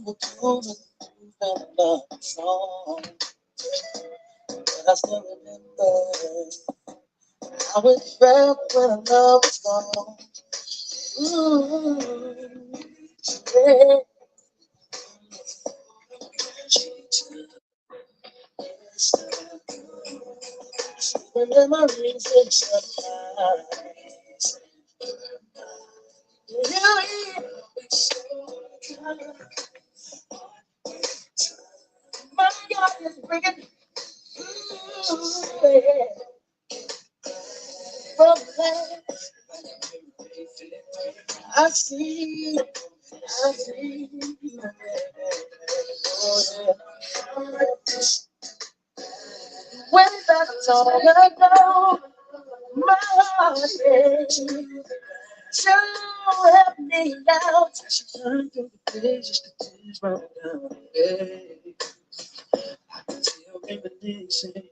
will do the things that love song. But I still remember how it felt when our love was gone. Ooh, yeah. The memories inside. My God is bringing from land. I see, I see. Oh, yeah. When that's all I know, my heart is so help me out. She turned through the pages, the tears roll down. Yeah, I can still reminiscing.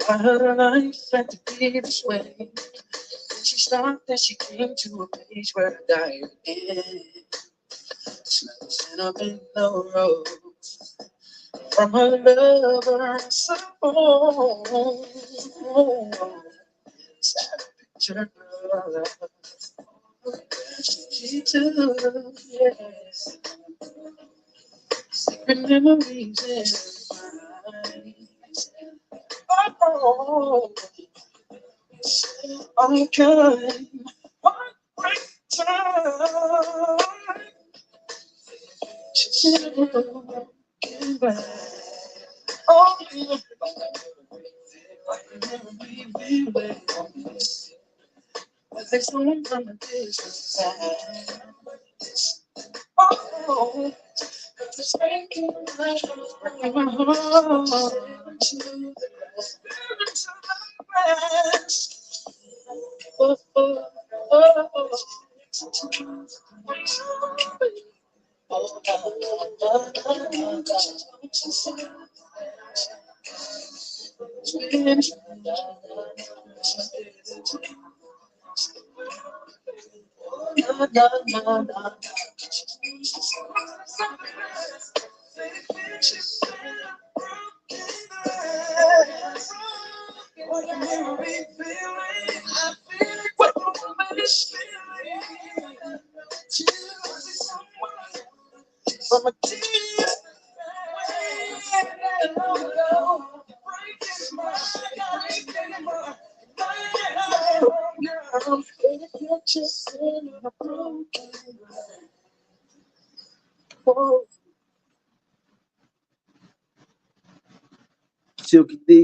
I heard her life had to be this way. Then she stopped and she came to a place where I died again. Slipping up in the road from her lover, so sad picture of she too, yes. Secret memories in my oh, I'm kind. Heartbreak time. She's looking back. Oh, yeah. I can never be away. But there's no one from the distance. Oh, it's breaking my heart. Breaking my heart. To the rest. Oh, oh, oh, oh. From a tears,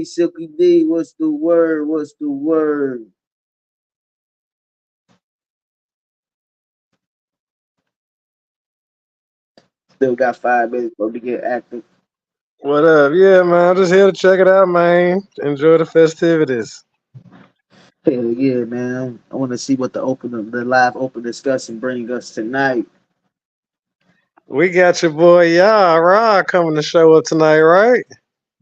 Silky D, what's the word? What's the word? Still got 5 minutes for me to get active. What up? Yeah, man. I'm just here to check it out, man. Enjoy the festivities. Hell yeah, man. I want to see what the live open discussion bring us tonight. We got your boy Rod coming to show up tonight, right?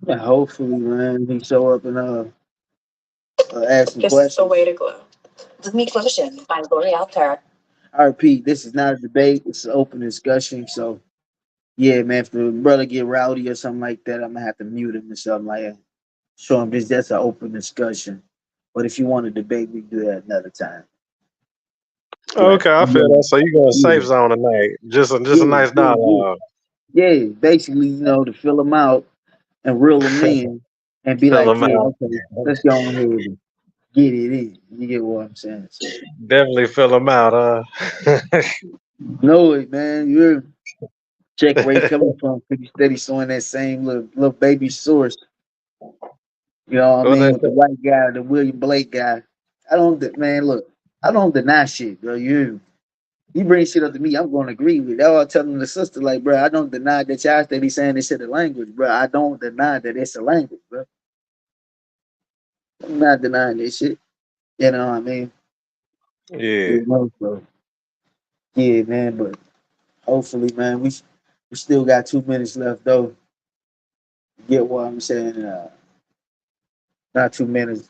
Yeah, hopefully, man, he show up and ask some questions. This is the way to go. I repeat, this is not a debate. It's an open discussion. So yeah, man, if the brother get rowdy or something like that, I'm gonna have to mute him or something like that. Show him this. That's an open discussion. But if you want to debate, we can do that another time. Right? Okay, I feel Yeah, that. So you going safe yeah, zone tonight? Just a yeah, nice yeah, yeah. dialogue. Yeah, basically, to fill them out and reel them in and be Fill like, them yeah, out. okay, let's go on ahead and get it in. You get what I'm saying? So, Definitely fill them out, huh? know it, man. You're check where he coming from. Pretty steady showing that same little baby source. You know what I What mean? they With the white guy, the William Blake guy. Man, look, I don't deny shit, bro. You bring shit up to me, I'm gonna agree with it. I was telling the sister, like, bro, I don't deny that y'all steady saying this shit a language, bro. I don't deny that it's a language, bro. I'm not denying this shit. You know what I mean? Yeah. So, yeah, man, but hopefully, man, we still got 2 minutes left though. Get what I'm saying? Not 2 minutes,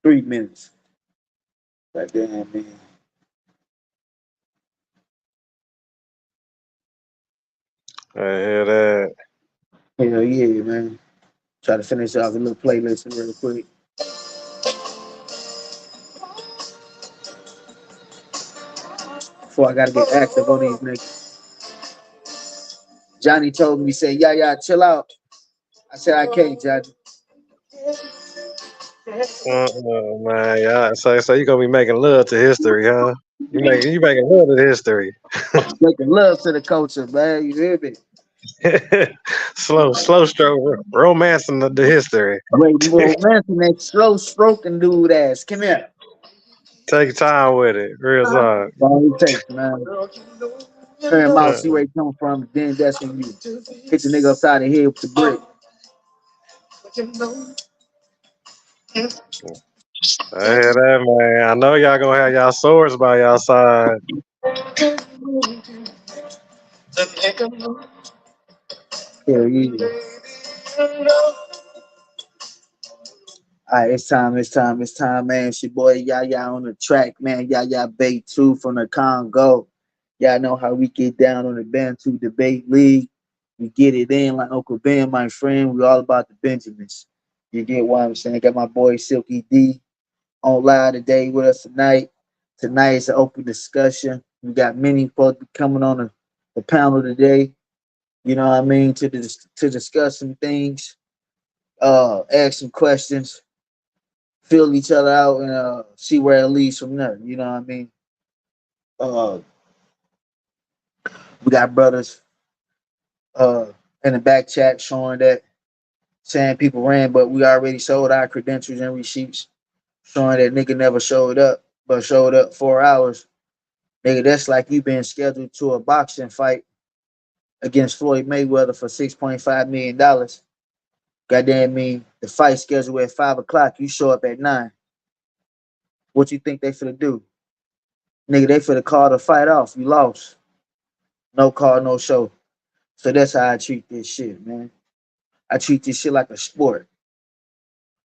3 minutes. But damn, man. I hear that. Hell yeah, man. Try to finish off a little playlist real quick before I gotta get active on these niggas. Johnny told me, he said, yeah, chill out. I said, I can't, Johnny. Man, yeah. So you gonna be making love to history, huh? You making love to history. Making love to the culture, man. You hear me? slow stroke, romancing the history. Wait, romancing that slow stroking dude ass. Come here. Take your time with it, real talk. That's all it takes, man. Turn him out, Uh, see where he come from, then that's when you hit the nigga upside the head with the brick. I hear that, man. I know y'all gonna have y'all swords by y'all side. Hell yeah. All right, it's time, man. It's your boy Yaya on the track, man. Yaya Bantu from the Congo. Y'all know how we get down on the Bantu Debate League. We get it in like Uncle Ben, my friend. We all about the Benjamins. You get what I'm saying? Got my boy Silky D on live today with us tonight. Tonight is an open discussion. We got many folks coming on the panel today. You know what I mean? To discuss some things, ask some questions, fill each other out, and see where it leads from there. You know what I mean? Uh, we got brothers uh, in the back chat showing that saying people ran, but we already sold our credentials and receipts, showing that nigga never showed up, but showed up 4 hours. Nigga, that's like you being scheduled to a boxing fight against Floyd Mayweather for $6.5 million. Goddamn mean the fight scheduled at 5 o'clock. You show up at 9. What you think they finna do? Nigga, they finna call the fight off. You lost. No call, no show. So that's how I treat this shit, man. I treat this shit like a sport.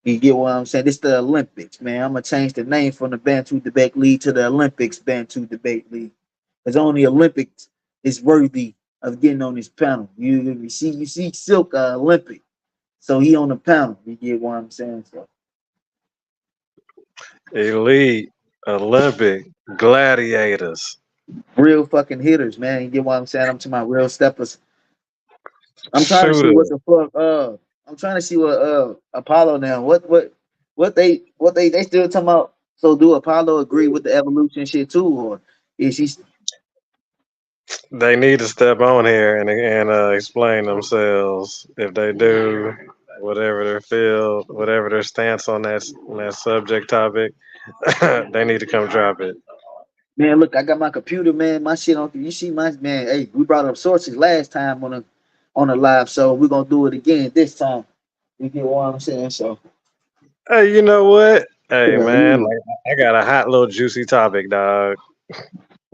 You get what I'm saying? This the Olympics, man. I'm gonna change the name from the Bantu Debate League to the Olympics Bantu Debate League. Because only Olympics is worthy of getting on this panel. You see Silk Olympic. So he on the panel. You get what I'm saying? So Elite, Olympic, gladiators, real fucking hitters, man. You get what I'm saying? I'm to my real steppers. I'm trying to see what shooter. the fuck I'm trying to see what Apollo now. What they still talking about, so do Apollo agree with the evolution shit too, or is she They need to step on here and explain themselves. If they do, whatever their field, whatever their stance on that subject topic, they need to come drop it. man, look, I got my computer, man, my shit on you see my man, hey, we brought up sources last time on a live, so we're gonna do it again this time. You get what I'm saying? So Hey, you know what? Hey, hell man, yeah. like I got a hot little juicy topic, dog.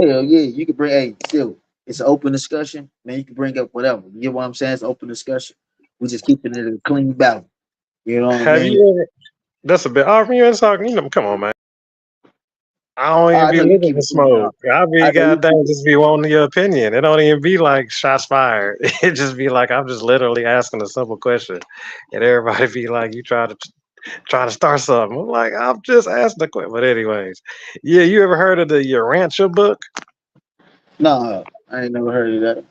Hell yeah. You can bring still it's an open discussion, man. You can bring up whatever. You get what I'm saying? It's open discussion. We just keeping it a clean battle. You know what I Have mean? you ever? That's a bit. Oh, you ain't talking. Come on, man. I don't even I be know you looking keep for it clean smoke. out. I be I know you keep goddamn just be wanting your opinion. It don't even be like shots fired. It just be like I'm just literally asking a simple question, and everybody be like, "You try to start something." I'm like, I'm just asking a question. But anyways, yeah, you ever heard of the Urantia book? no, I ain't never heard of that.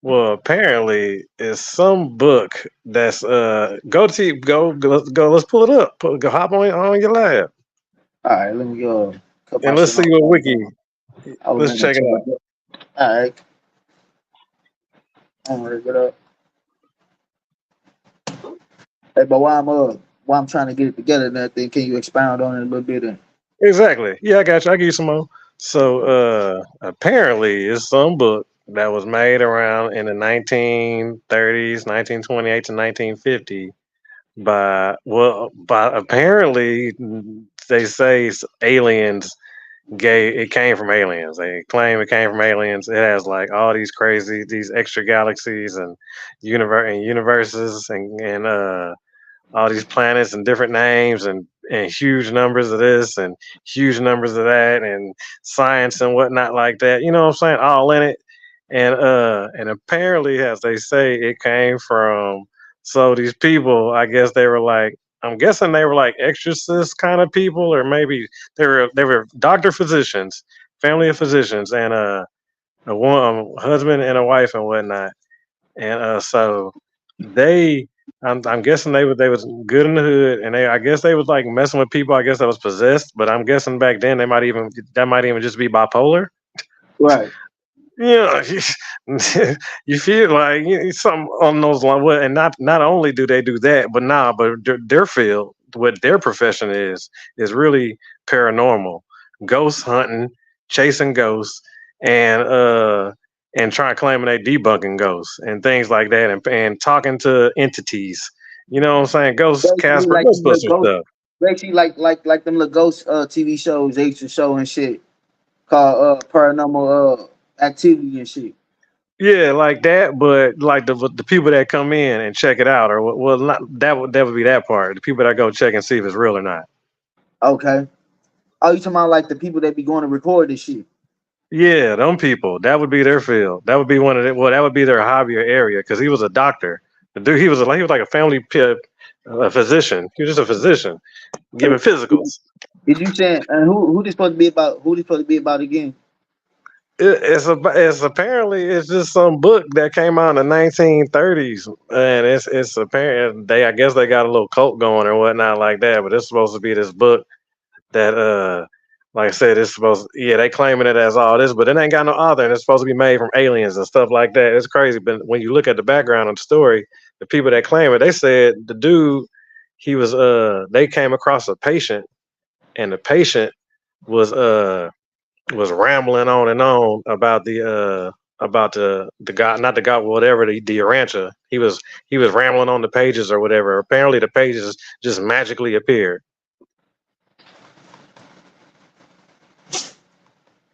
Well, apparently it's some book that's go. Let's pull it up. Go hop on your lab All right, let me go cut my and let's shit see off. what wiki. I was Let's in the check it out. charger. All right, I'm gonna get up. Hey, but while I'm trying to get it together and everything, can you expound on it a little bit? And Exactly. Yeah, I got you. I'll give you some more. So apparently it's some book that was made around in the 1930s, 1928 to 1950 by apparently they say aliens it came from aliens. They claim it came from aliens. It has like all these crazy these extra galaxies and universes and all these planets and different names and huge numbers of this and huge numbers of that and science and whatnot like that. You know what I'm saying? All in it. And apparently, as they say, it came from, so these people, I guess they were like, I'm guessing they were like exorcist kind of people, or maybe they were doctor physicians, family of physicians, and a one husband and a wife and whatnot. And so they, I'm guessing they was good in the hood, and I guess they was like messing with people. I guess that was possessed, but I'm guessing back then that might even just be bipolar. Right. Yeah, you feel like something on those lines. Well, and not only do they do that, but but their field, what their profession is really paranormal, ghost hunting, chasing ghosts, and uh, and trying claiming they debunking ghosts and things like that, and talking to entities. You know what I'm saying? Ghost Basically, Casper, like them little Ghostbuster ghost. stuff. Basically, like them little ghost TV shows they used to show and shit called paranormal activity and shit. Yeah, like that, but like the people that come in and check it out, or well, not that would be that part. The people that go check and see if it's real or not. Okay. Oh, you talking about like the people that be going to record this shit? Yeah, them people. That would be their field. That would be one of the, well, that would be their hobby or area because he was a doctor. The dude, he was like a a physician. He was just a physician giving physicals. Is you saying and who this supposed to be about? Who this supposed to be about again? It's apparently it's just some book that came out in the 1930s, and it's apparent they I guess they got a little cult going or whatnot like that. But it's supposed to be this book that like I said, it's supposed yeah, they claiming it as all this, but it ain't got no author and it's supposed to be made from aliens and stuff like that. It's crazy. But when you look at the background of the story, the people that claim it, they said the dude, he was they came across a patient, and the patient was was rambling on and on about the guy, not the guy, whatever, the rancher. He was rambling on the pages or whatever. Apparently the pages just magically appeared.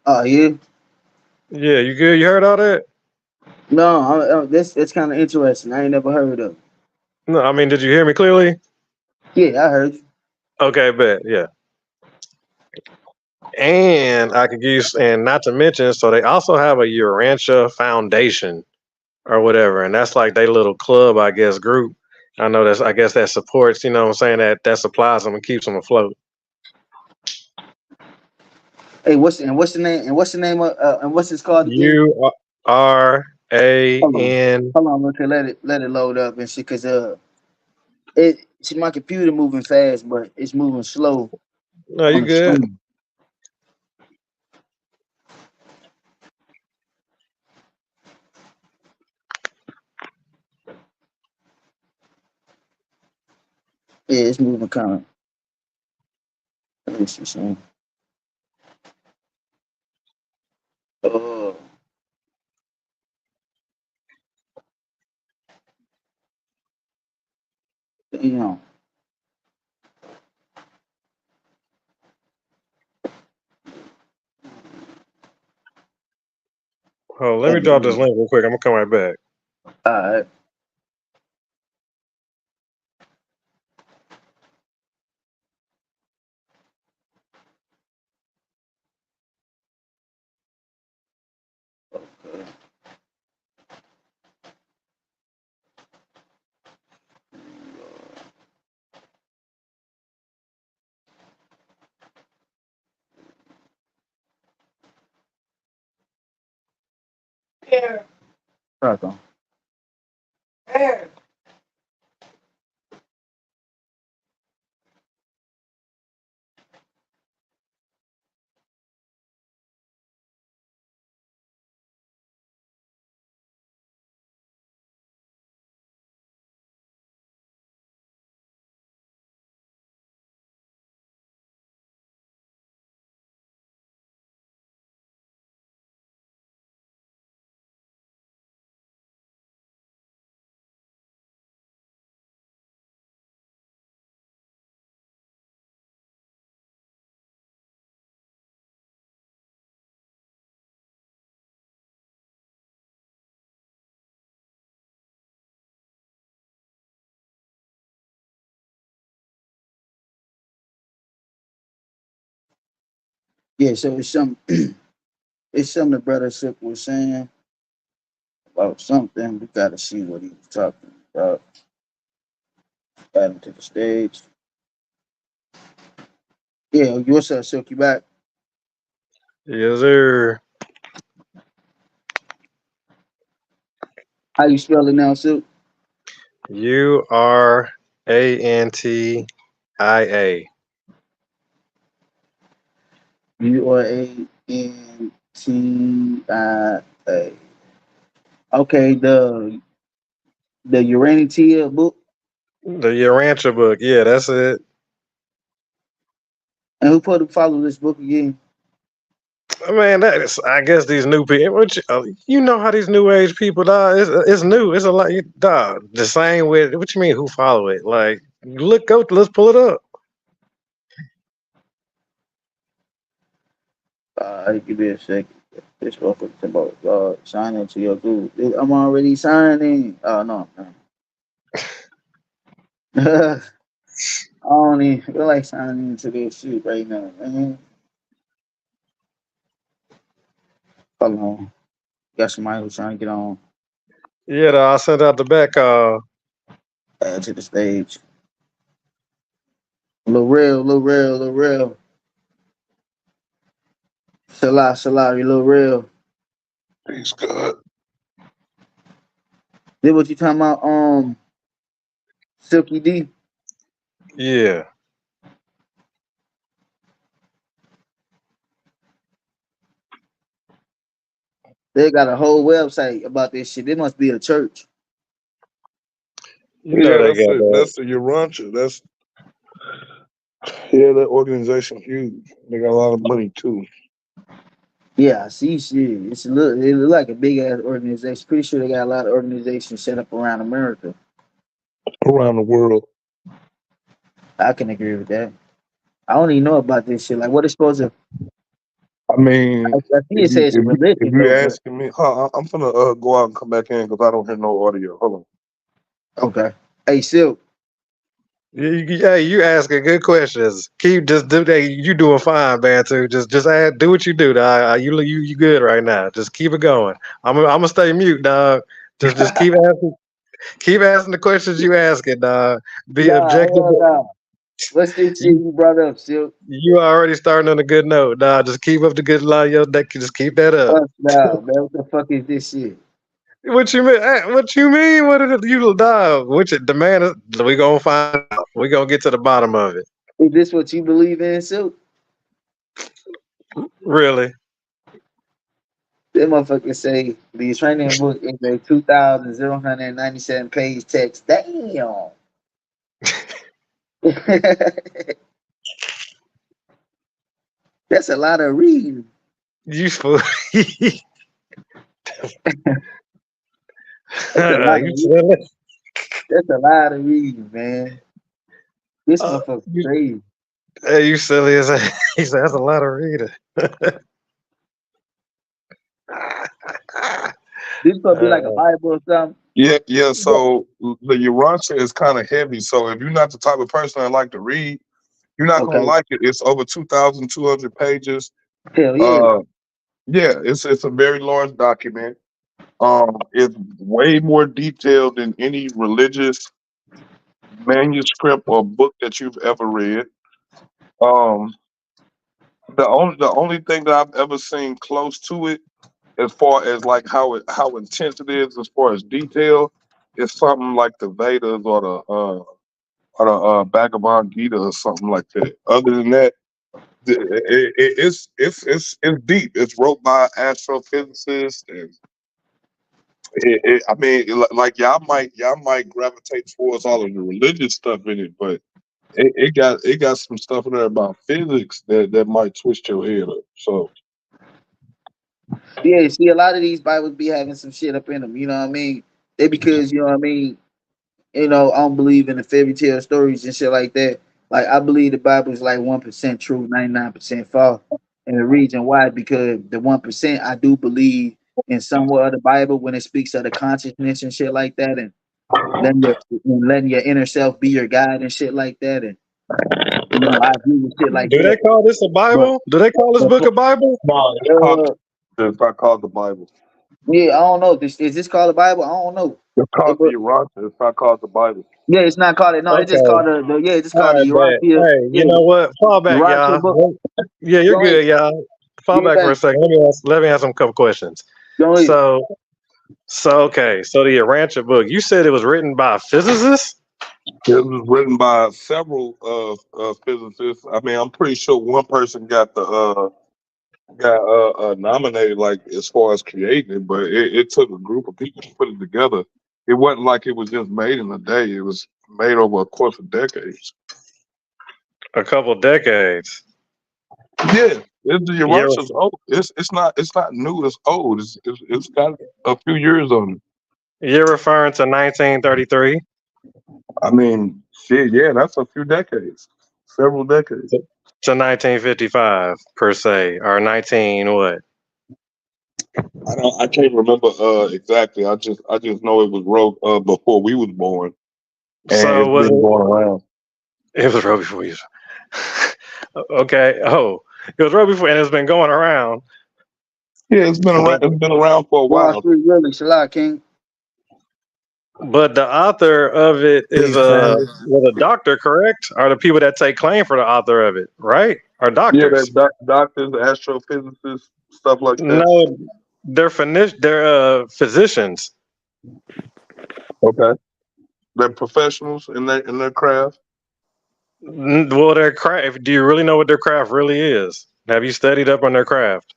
Oh yeah. Yeah, you good? You heard all that? No, this it's kind of interesting. I ain't never heard of. No, I mean, did you hear me clearly? Yeah, I heard you. Okay, bet. Yeah. And I could use, and not to mention, so they also have a Urantia Foundation or whatever, and that's like they little club, I guess, group. I guess that supports, you know what I'm saying, that supplies them and keeps them afloat. Hey, what's the name? And what's the name of? And what's this called again? Hold on, URAN. hold on. Okay, let it load up and shit. Cause it see my computer moving fast, but it's moving slow No, on you the good? screen. Yeah, it's moving kind of. Let me see something. Oh, damn. Oh, let me drop this All link real quick. I'm gonna come right back. right. Rock on. Yeah, so it's some it's something the brother Sip was saying. about something. We gotta see what he was talking about. Add him to the stage. Yeah, what's up, Silky back? Yes, sir. How you spell it now, Silk? Urantia. Urantia. Okay, the Urantia book. The Urantia book. Yeah, that's it. And who put to follow this book again? Man, that is, I guess these new people. You know how these new age people, dog. It's new. It's a lot, dog. The same with what you mean? Who follow it? Like, look, go. Let's pull it up. Give me a second. This book is about sign into your group. I'm already signing. Oh no. I don't even feel like signing into this shit right now, man. Hold on. Got somebody who's trying to get on Yeah, dog, I sent out the back. to the stage. Lil real, Lil real, Lil real. Salah, Salah, you Lil real. He's good. Then what you talking about? Silky D. Yeah. They got a whole website about this shit. They must be a church. You know Yeah, they got that. that's the Urantia. That's yeah, that organization huge. They got a lot of money too Yeah, I see shit. It look like a big ass organization. Pretty sure they got a lot of organizations set up around America. around the world. I can agree with that. I don't even know about this shit. Like, what is supposed to? I mean, I see it says if religion you though, but asking me, I'm gonna go out and come back in because I don't hear no audio. Hold on. okay. Hey, Silk. Yeah, you asking good questions. Keep just do that. You doing fine, Bantu. Just add, do what you do, dog. You good right now. Just keep it going. I'm gonna stay mute, dog. Just keep asking the questions you asking, dog. Be Nah, objective. hell nah. What's this shit You you brought up, Silk? you already starting on a good note, dog. Just keep up the good line. Yo, just keep that up. Fuck nah, man. What the fuck is this shit? What you mean? What you mean? What is it? You dog? Which the man is? We gonna find out. We gonna get to the bottom of it. Is this what you believe in, Silk? Really? That motherfucker say the training book is a 2,097 page text. Damn. That's a lot of reading. You fool. That's a lot of You reading. silly. That's a lot of reading, man. This Uh, motherfucker you, crazy. hey, you silly as hell. He said that's a lot of reading. This supposed to be like a Uh, Bible or something. Yeah, yeah. So the Urantia is kind of heavy. So if you're not the type of person that like to read, you're not gonna Okay. like it. It's over 2,200 pages. Hell yeah. Uh, yeah, it's a very large document. It's way more detailed than any religious manuscript or book that you've ever read. Um, the only thing that I've ever seen close to it, as far as like how intense it is, as far as detail, is something like the Vedas or the Bhagavad Gita or something like that. Other than that, it's deep. It's wrote by astrophysicists, and I mean, like y'all might gravitate towards all of the religious stuff in it, but it got some stuff in there about physics that might twist your head up. So Yeah, see, a lot of these Bibles be having some shit up in them. You know what I mean? They because you know what I mean. I don't believe in the fairy tale stories and shit like that. Like I believe the Bible is like 1% true, 99% false. And the reason why, because the 1% I do believe in somewhat of the Bible when it speaks of the consciousness and shit like that, and letting your inner self be your guide and shit like that. And I agree with shit like do they that. call this a But Bible? Do they call this but book a Bible? no, uh, it's not called the Bible. Yeah, I don't know. Is this called the Bible? I don't know. It's It, called the but Urantia. It's not called the Bible. yeah, it's not called it. No, it's just Okay. called the it's just All called the right, bet. Urantia. Hey, Yeah, you know what? Fall back, Urantia y'all. book. Yeah, you're Go ahead. good, y'all. Do Fall your back for a thing. second. Let me ask some couple questions. Go ahead. So okay. So the Rancher book, you said it was written by a physicist? It was written by several physicists. I mean, I'm pretty sure one person got nominated, like as far as creating it, but it took a group of people to put it together. It wasn't like it was just made in a day. It was made over a course of decades. A couple decades. Yeah, the You ever, Russia's old. It's not new. It's old. It's got a few years on it. you're referring to 1933 I mean, shit. Yeah, that's a few decades, several decades. to 1955 per se, or 19 what? I can't remember exactly. I just know it was wrote before we was born, and So it's was been it? going around. It was wrote before you. Okay. Oh, it was wrote before, and it's been going around. Yeah, it's been around. But It's been around for a Wall while. Street really, Salah King. the author of it is Peace, family. was a doctor, correct? Are the people that take claim for the author of it, right? Are Yeah, doctors? that doctors, astrophysicists, stuff like that. No, they're physicians. Okay, they're professionals in their craft. Well, their craft. Do you really know what their craft really is? Have you studied up on their craft?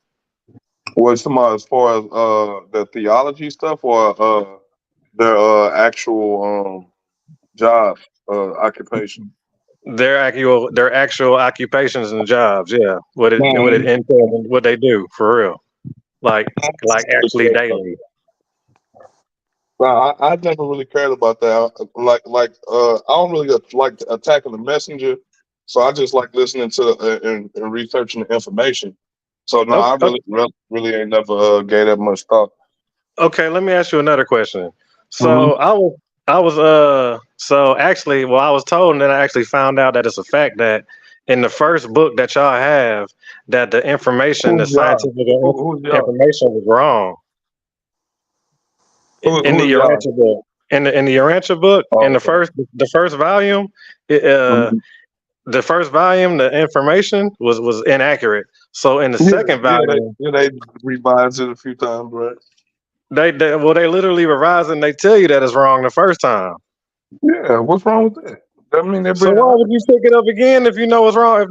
Well, as far as the theology stuff or their actual job occupation. Their actual occupations and jobs. Yeah, what it Man, entails and what they do for real, like I like actually daily. I never really cared about that. I don't really like attacking the messenger, so I just like listening to and researching the information. So no, I Okay, really ain't never gave that much thought. okay, let me ask you another question. Hmm. So so actually, well, I was told, and then I actually found out that it's a fact that in the first book that y'all have, that the Who's y'all? scientific Who's y'all? information was wrong in the Who's y'all? Urantia book. In the Urantia book, in Oh, okay. the first volume, it, Mhm. the first volume, the information was inaccurate. So in the Yeah, second yeah, volume, they revised it a few times, right? they literally revise it and they tell you that it's wrong the first time. Yeah, what's wrong with that? I mean, they're So being why honest. would you pick it up again if you know it's wrong?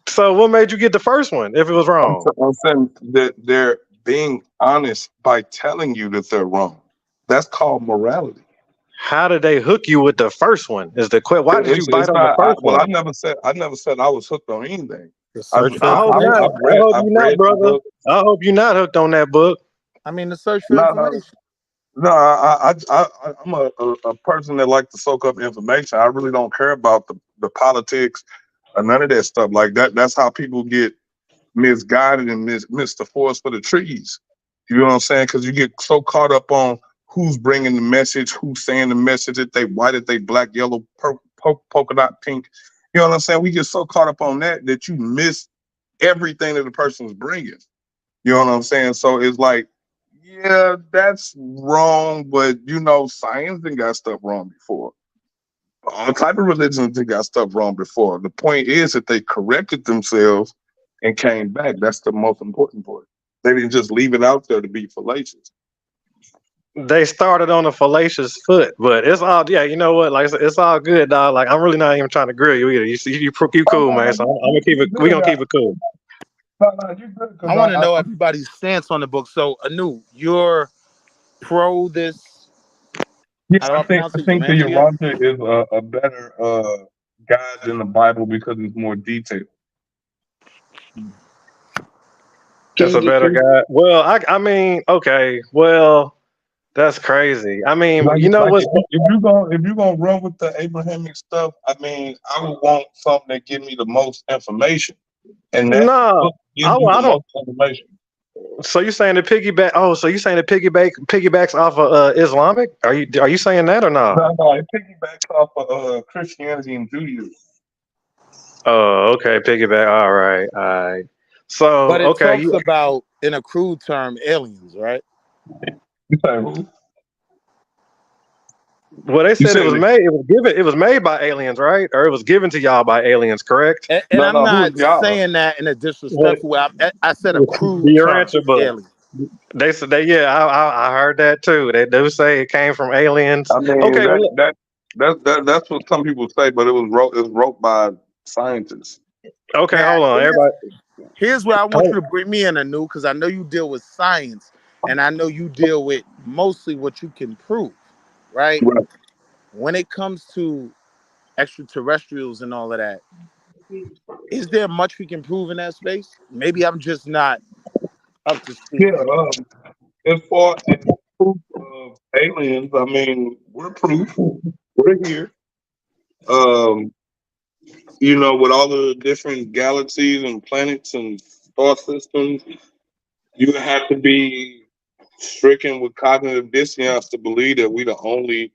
So what made you get the first one if it was wrong? I'm saying that they're being honest by telling you that they're wrong. That's called morality. How did they hook you with the first one? Is the question? Why did you It's bite on the not. first I one? never said I was hooked on anything. The search for I hope not. information. I hope I've you not, read the brother. book. I hope you not hooked on that book. I mean, the search for No, information. no, I'm a person that likes to soak up information. I really don't care about the politics or none of that stuff like that. That's how people get misguided and miss the forest for the trees. You know what I'm saying? Because you get so caught up on who's bringing the message, who's saying the message, if they white, if they black, yellow, polka dot, pink. You know what I'm saying? We get so caught up on that you miss everything that the person's bringing. You know what I'm saying? So it's like, yeah, that's wrong, but science done got stuff wrong before. All type of religions done got stuff wrong before. The point is that they corrected themselves and came back. That's the most important part. They didn't just leave it out there to be fallacious. They started on a fallacious foot, but it's all yeah. You know what? Like it's all good, dog. Like I'm really not even trying to grill you either. You see, you Oh cool, no, man. no, So I'm gonna keep you it. We good. gonna keep it cool. No, you good because I want to know everybody's stance on the book. So, Anu, you're pro this. yeah, How do I I pronounce it? think the Urantia. Urantia is a better guide than the Bible because it's more detailed. It's a better guy. Well, I mean, okay. Well, that's crazy. I mean, Like, you know like what's if you gonna run with the Abrahamic stuff, I mean, I would want something that give me the most information, and that no. book gives you I the don't. most information. So you saying the piggyback? Oh, so you saying the piggybacks off of Islamic? Are you saying that or not? No, it piggybacks off of Christianity and Judaism. Oh, okay, piggyback. All right, all right. So But it okay, talks about, in a crude term, aliens, right? You say who? Well, they You said it said was made. It was made by aliens, right? Or it was given to y'all by aliens, correct? And no, I'm no. not Who's y'all? saying that in a What disrespectful way. I said a the crude term, Urantia book? alien. They said they yeah, I heard that too. They do say it came from aliens. I mean Okay, well, that's what some people say, but it was wrote by scientists. okay, Now, hold on, everybody. here's where I want you Oh, to bring me in anew, because I know you deal with science, and I know you deal with mostly what you can prove, right? Right. When it comes to extraterrestrials and all of that, is there much we can prove in that space? Maybe I'm just not up to Yeah. speed. As far as proof of aliens, I mean, we're proof. We're here. Um, with all the different galaxies and planets and star systems, you have to be stricken with cognitive dissonance to believe that we're the only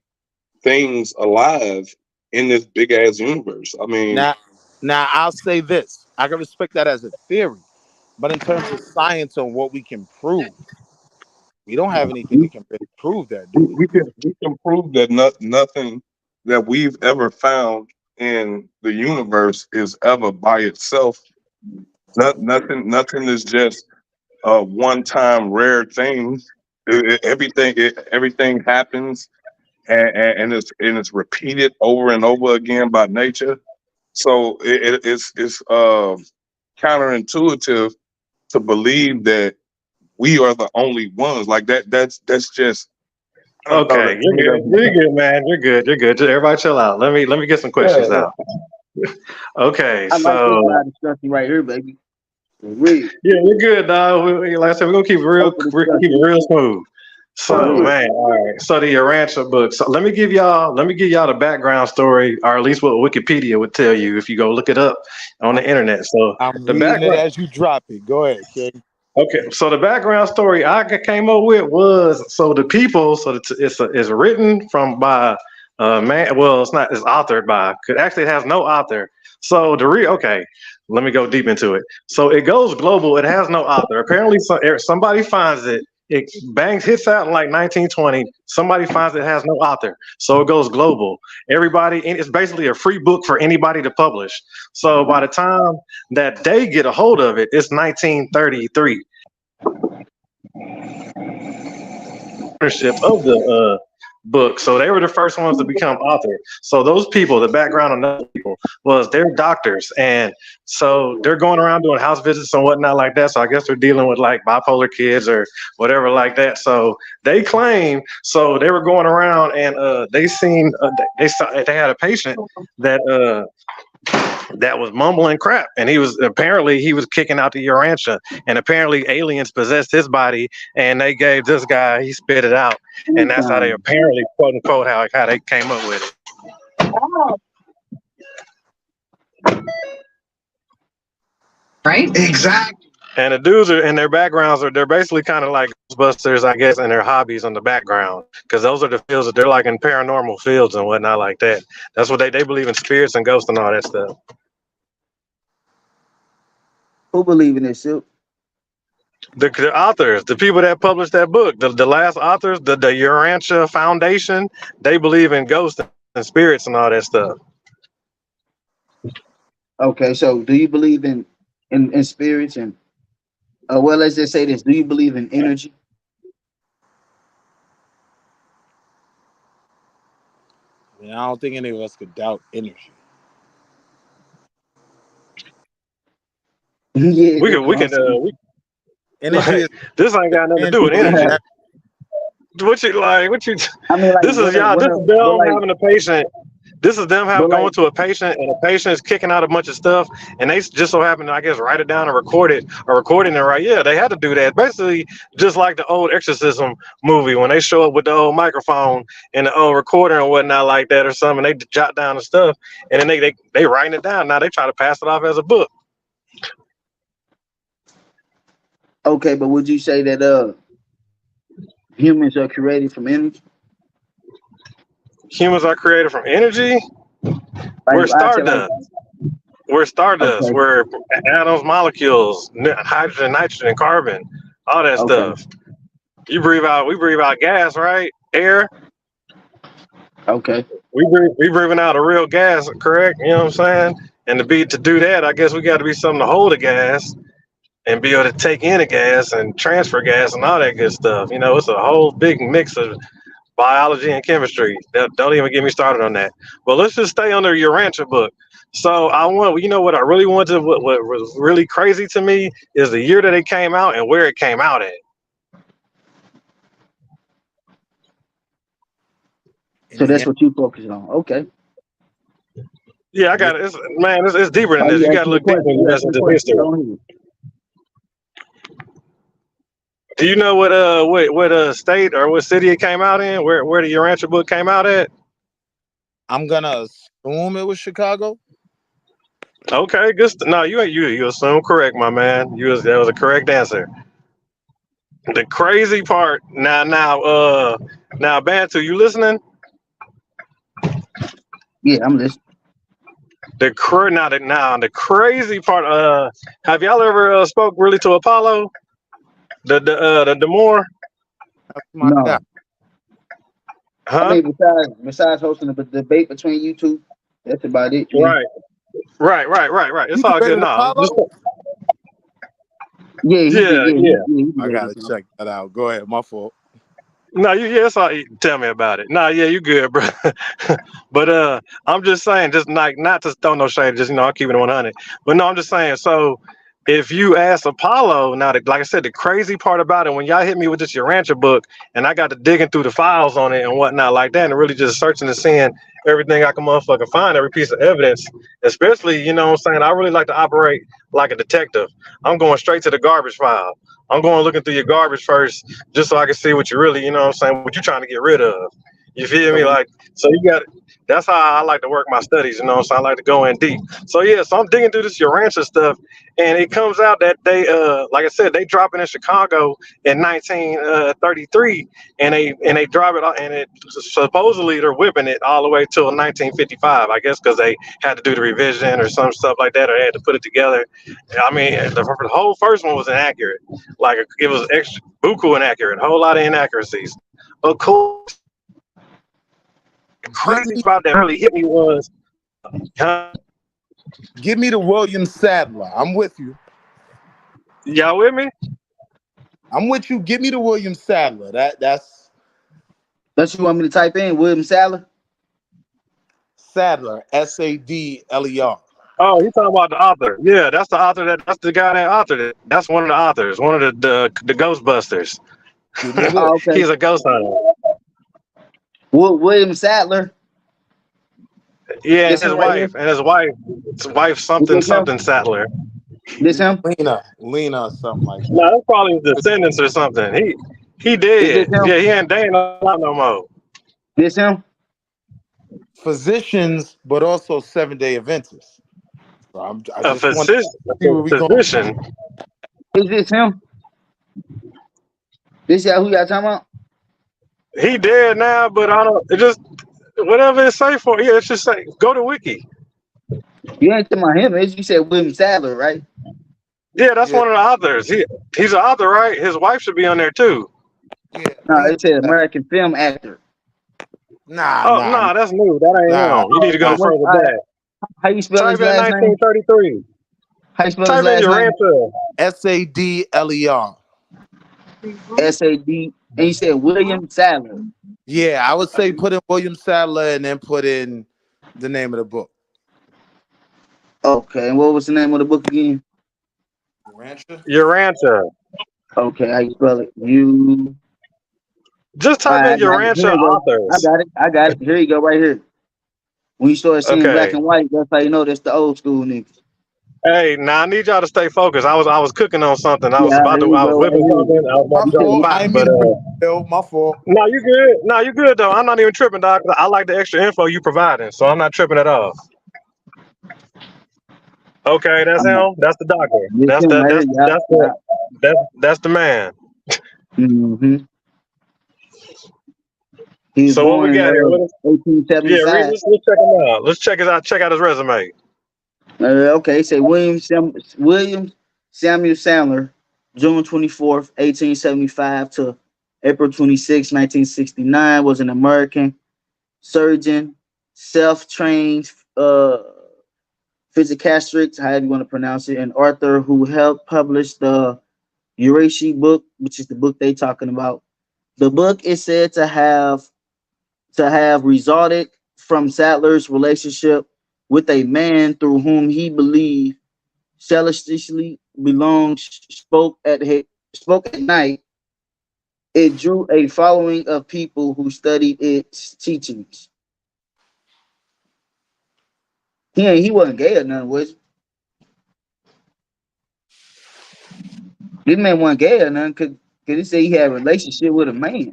things alive in this big ass universe. I mean, Now, now I'll say this: I can respect that as a theory, but in terms of science on what we can prove, we don't have anything we, that can really prove that, do we, we? we can we can prove that nothing that we've ever found in the universe is ever by itself. Nothing is just a one-time rare thing. Everything happens, and it's repeated over and over again by nature. So it's counterintuitive to believe that we are the only ones. Like that. That's just I don't know. okay, That to me you're doesn't. good, man. You're good. You're good. Just everybody, chill out. Let me get some questions Yeah, out. Okay, I like this so line of discussion right here, baby. For real. yeah, we're good, dog. Like I said, we're gonna keep it real, Open we're keep discussion. it real smooth. For So, real. man, all right. So the Urantia book. So let me give y'all the background story, or at least what Wikipedia would tell you if you go look it up on the I'm, internet. So I'm the reading it background. as you drop it. Go ahead, King. Okay, so the background story came up with was so the people. So it's written from by man. Well, it's not. It's authored by. Actually, it has no author. So okay. Let me go deep into it. So it goes global. It has no author. Apparently, somebody finds it. It hits out in like 1920. Somebody finds it has no author. So it goes global. Everybody, and it's basically a free book for anybody to publish. So by the time that they get a hold of it, it's 1933. Ownership of the book. So they were the first ones to become author. So those people, the background on those people was they're doctors. And so they're going around doing house visits and whatnot like that. So I guess they're dealing with like bipolar kids or whatever like that. So they claim, so they were going around and they seen, they had a patient that that was mumbling crap, and he was kicking out the Urantia, and apparently aliens possessed his body, and they gave this guy, he spit it out, and that's how they Anytime. apparently, quote unquote, how they came up with it. Right? Exactly. And the dudes are in their backgrounds they're basically kind of like Ghostbusters, I guess, in their hobbies on the background, because those are the fields that they're like in paranormal fields and whatnot like that. That's what they believe in, spirits and ghosts and all that stuff. Who believe in this shit? The authors, the people that published that book, the last authors, the Urantia Foundation, they believe in ghosts and spirits and all that stuff. Okay, so do you believe in spirits and well, let's just say this. Do you believe in energy? I mean, I don't think any of us could doubt energy. Yeah, We that's can we what I'm can saying. Energy like is this ain't got nothing to do with tangible. energy. What you? I mean, like, This is y'all. This is but them like, having a patient. This is them but like, going to a patient, and a patient is kicking out a bunch of stuff, and they just so happen to, I guess, write it down and record it, or recording it right. Yeah, they had to do that. Basically, just like the old Exorcism movie when they show up with the old microphone and the old recorder and whatnot like that, or something. They jot down the stuff, and then they writing it down. Now they try to pass it off as a book. okay, but would you say that humans are created from energy? Humans are created from energy. Like, We're I say, like, stardust. We're stardust. okay, We're atoms, molecules, hydrogen, nitrogen, carbon, all that okay, stuff. You breathe out. We breathe out gas, right? Air. Okay. We breathing out a real gas, correct? You know what I'm saying? And to do that, I guess we got to be something to hold the gas and be able to take in the gas and transfer gas and all that good stuff. You know, it's a whole big mix of biology and chemistry. Don't even get me started on that. But let's just stay under your rancher book. So you know what I really wanted, what was really crazy to me is the year that it came out and where it came out at. So that's Indiana. what you focus on. Okay. Yeah, I Yeah, got it. It's deeper than Oh, this. you You got asked to me a look deeper question. when you You asked listen me a to question. history. Go ahead. Do you know what state or what city it came out in? Where the Your Rancher book came out at? I'm gonna assume it was Chicago. Okay, good. No, you assume correct, my man. That was a correct answer. The crazy part now Bantu, you listening? Yeah, I'm listening. The crazy part. Have y'all ever spoke really to Apollo? The Demore? That's my guy. No. I Huh? mean, besides hosting a debate between you two, that's about it. Yeah. Right, right. You It's all good. debated No, just Apollo? Yeah, he did. yeah, Yeah, yeah. he I debated gotta with him. check that out. Go ahead, my fault. No, it's all. Tell me about it. No, yeah, you good, bro. But I'm just saying, just not to throw no shade, just I'm keeping it 100. But no, I'm just saying. So, if you ask Apollo, now, like I said, the crazy part about it, when y'all hit me with this Your Rancher book, and I got to digging through the files on it and whatnot like that, and really just searching and seeing everything I can motherfucking find, every piece of evidence. Especially, you know what I'm saying. I really like to operate like a detective. I'm going straight to the garbage file. I'm going looking through your garbage first just so I can see what you really, you know what I'm saying, what you're trying to get rid of. You feel me? So Like, so you got that's how I like to work my studies, you know what I'm saying? I like to go in deep. So yeah, so I'm digging through this Your Rancher stuff, and it comes out that they like I said, they drop it in Chicago in 1933, and they drop it and it supposedly they're whipping it all the way till 1955, I guess, because they had to do the revision or some stuff like that, or they had to put it together. I mean, the whole first one was inaccurate. Like it was extra buku inaccurate, a whole lot of inaccuracies. Of course, the give crazy me part that really hit me was, huh? give me the William Sadler. I'm with you. Y'all with me? I'm with you. Give me the William Sadler. That's That's what you want me to type in? William Sadler? Sadler. Sadler. Oh, you talking about the author? Yeah, that's the author. That's the guy that authored it. That's one of the authors. One of the Ghostbusters. Give me this. Oh, okay. He's a ghost hunter. William Sadler. Yeah, and This him right here? his wife something This him? something Sattler. This him? Lena, or something like No, that's probably his that. descendants or something. He Is this did. him? Yeah, they ain't alive no more. This him? Physicians, but also 7-day Adventists. So I A just want to physician. see where we going. Physician. Is this him? This y'all who y'all talking about? He dead now, but I don't. It just whatever it's safe for. Yeah, it's just say go to Wiki. You ain't talking about him. You said William Sadler, right? Yeah, that's Yeah, one of the authors. He's an author, right? His wife should be on there too. yeah. No, Lena. it said American film actor. Nah, Oh nah, no, that's new. That ain't nah, him. You need to go So what? further back. How you spell his Type in last name? 1933. How you spell his Type in last your name? rancher. Sadler. SAD. And you said William Sadler. Yeah, I would say put in William Sadler and then put in the name of the book. Okay. And what was the name of the book again? Rancher. Your rancher. Okay. How you spell it? You. Just All type right. in I your got it. Here rancher you go. I authors. got it. I got it. Here you go. Right here. When you start seeing black Okay. and white, that's how you know that's the old school niggas. Hey, now I need y'all to stay focused. I was cooking on something. Yeah. Here you I was go. Right whipping here. something. I was about My to drop a fault. I pot, ain't mean but to bring Bill. My fault. no, you good. No, you good though. I'm not even tripping, dog. I like the extra info you providing, so I'm not tripping at all. Okay, that's him. That's the doctor. This him right here. Yeah. Yeah. That's the man. Mm-hmm. He was So what we born in got here? Yeah, read. 1875. Let's check him out. Let's check his out. Check out his resume. Okay, say William Samuel Sandler, June 24th, 1875 to April 26, 1969, was an American surgeon, self-trained physicatrix, however you want to pronounce it, and author who helped publish the Urashi book, which is the book they talking about. The book is said to have resulted from Sadler's relationship with a man through whom he believed celestially belonged. Spoke at night. It drew a following of people who studied its teachings. He wasn't gay or nothing, was he? This man wasn't gay or nothing. Could he say he had a relationship with a man?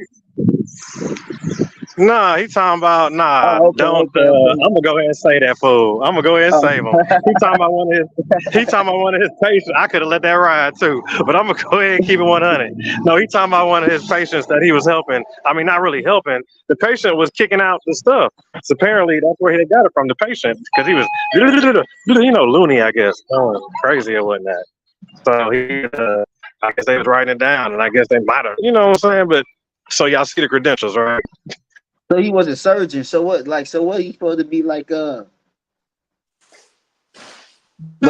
Nah, he talking about nah. Oh, okay, Don't. okay, okay. I'm gonna go ahead and say that fool. I'm gonna go ahead and Oh. save him. He talking about one of his. He talking about one of his patients. I could have let that ride too, but I'm gonna go ahead and keep it 100. No, he talking about one of his patients that he was helping. I mean, not really helping. The patient was kicking out the stuff. So apparently, that's where he got it from. The patient, because he was, loony, I guess, crazy or whatnot. So I guess they was writing it down, and I guess they might have, you know what I'm saying? But so y'all see the credentials, right? So he was a surgeon. So what? Like, so what? He supposed to be like? But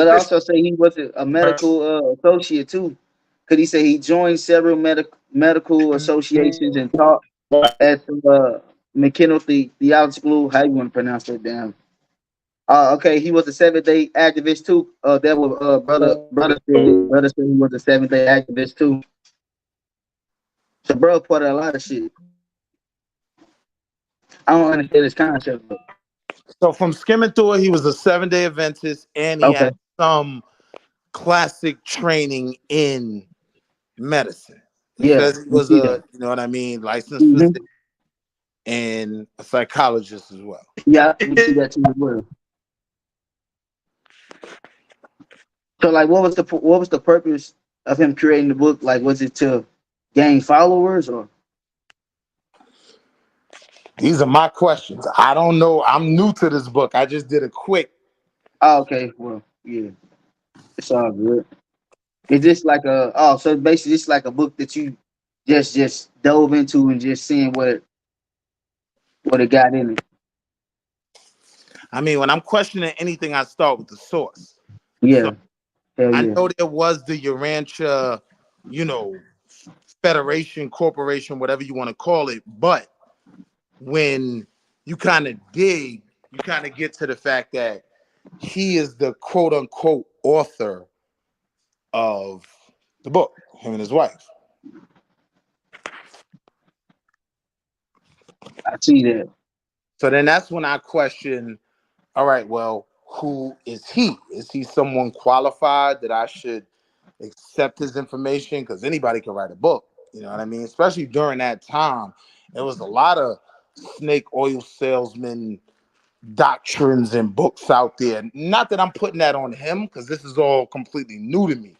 also say he was a medical associate too. Could he say he joined several medical associations and taught at the McKinnell Theological? How you want to pronounce that down? Okay, he was a 7 day activist too. That was brother said he was a 7 day activist too. So bro put a lot of shit. I don't understand this concept. So from skimming through it, he was a 7 day Adventist, and he Okay, had some classic training in medicine. It yeah, says he we was see that. a, you know what I mean, licensed Hmm. physician and a psychologist as well. Yeah, we see that too as well. So like, what was the purpose of him creating the book? Like, was it to gain followers or? These are my questions. I don't know. I'm new to this book. I just did a quick. Oh, okay, well, yeah, it's all good. Is this like so basically it's like a book that you just dove into and just seeing what it got in it. I mean, when I'm questioning anything, I start with the source. So Yeah, hell I yeah. know there was the Urantia, you know, Federation, Corporation, whatever you want to call it. But when you kind of dig, you kind of get to the fact that he is the quote unquote author of the book, him and his wife. I see that. So then that's when I question, all right, well, who is he? Is he someone qualified that I should accept his information? Because anybody can write a book, you know what I mean? Especially during that time, there was a lot of snake oil salesmen doctrines and books out there. Not that I'm putting that on him, because this is all completely new to me,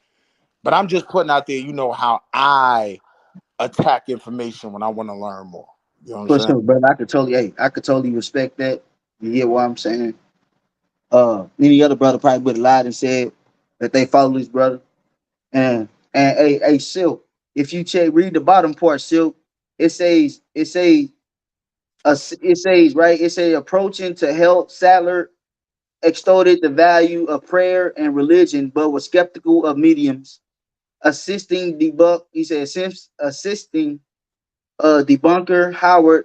but I'm just putting out there, you know, how I attack information when I want to learn more. You know what I'm For saying? sure, brother. I could totally respect that. You hear what I'm saying? Any other brother probably would have lied and said that they follow this brother. And a Silk. If you read the bottom part, Silk, it says right. It says approaching to help Sadler extolled the value of prayer and religion, but was skeptical of mediums. Assisting debunk, he said, assisting debunker Howard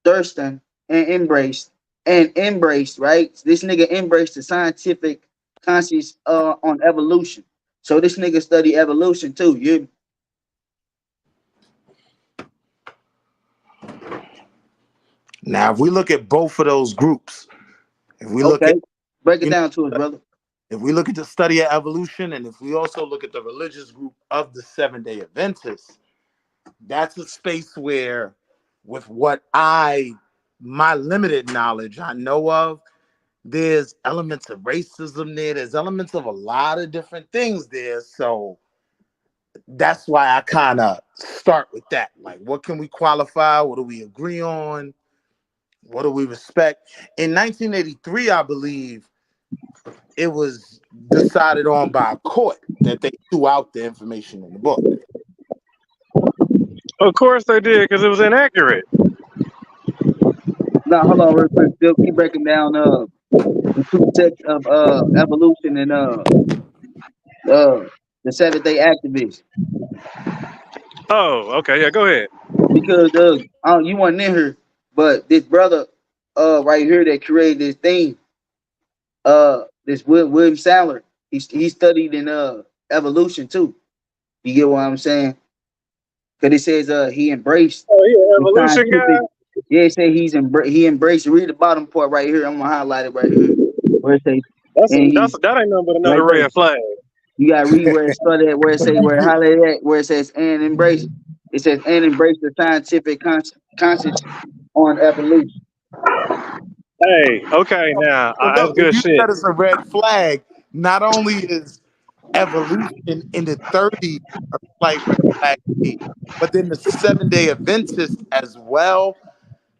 Thurston and embraced, right? This nigga embraced the scientific conscious on evolution. So this nigga study evolution too. You Now, if we look at both of those groups, if we look okay? at, Break it you down to us, know, brother. if we look at the study of evolution, and if we also look at the religious group of the 7 Day Adventists, that's a space where, with my limited knowledge I know of, there's elements of racism there. There's elements of a lot of different things there. So that's why I kind of start with that. Like, what can we qualify? What do we agree on? What do we respect? In 1983, I believe it was decided on by a court that they threw out the information in the book. Of course they did, because it was inaccurate. Now, hold on real quick. Still keep breaking down the two sets of evolution and uh the Seventh Day Activists Oh, okay, yeah, go ahead. because you weren't in here, but this brother right here that created this thing this William Sandler he studied in evolution too. You get what I'm saying? Because it says he embraced Oh, yeah, the evolution guy. scientific. Yeah, it say he embraced. Read the bottom part right here. I'm gonna highlight it right here where it says and he That ain't nothing but right another there. red flag. You gotta read where it started at, where it say where it highlighted at, where it says and embrace. It says and embrace the scientific conscience on evolution. Hey, okay, now So that's look, if good you shit. said it's a red flag, not only is evolution in the 30s a slight red flag to me, but then the 7 Day Adventist as well.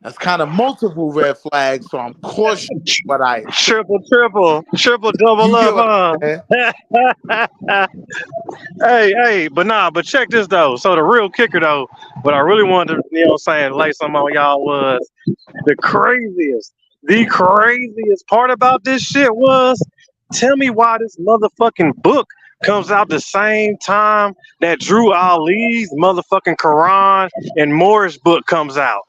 That's kind of multiple red flags. So I'm cautious what I accept. Triple, double You get what up, I'm saying? huh? But check this though. So the real kicker though, what I really wanted to, lay some on y'all was the craziest part about this shit was, tell me why this motherfucking book comes out the same time that Drew Ali's motherfucking Quran and Moore's book comes out.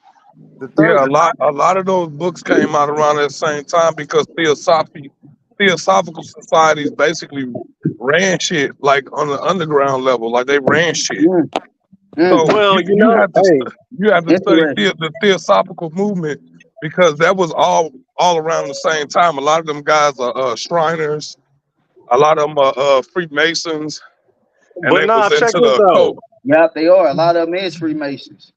The Yeah, 30s. a lot of those books came out around at the same time because theosophical societies basically ran shit like on the underground level, like they ran shit. Mm, So mm, Well, hey, you have to study interesting. the theosophical movement because that was all around the same time. A lot of them guys are Shriners, a lot of them are Freemasons, and but they was check into this the though. occult. Yep, they are. A lot of them is Freemasons.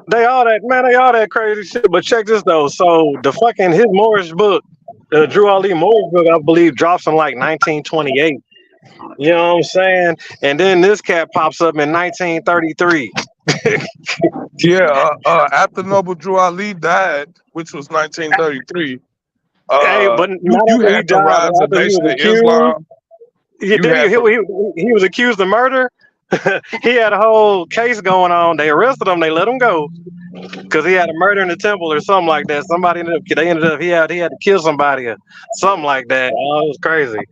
They all that crazy shit. But check this though. So the fucking his Morris book, Drew Ali Morris book, I believe drops in like 1928. You know what I'm saying? And then this cat pops up in 1933. Yeah, after Noble Drew Ali died, which was 1933, Hey, but not you after he had the died, rise but of after he was Nation of accused. Islam. He You did. had the He was accused of murder. He had a whole case going on. They arrested him. They let him go because he had a murder in the temple or something like that. He had to kill somebody or something like that. Oh, it was crazy.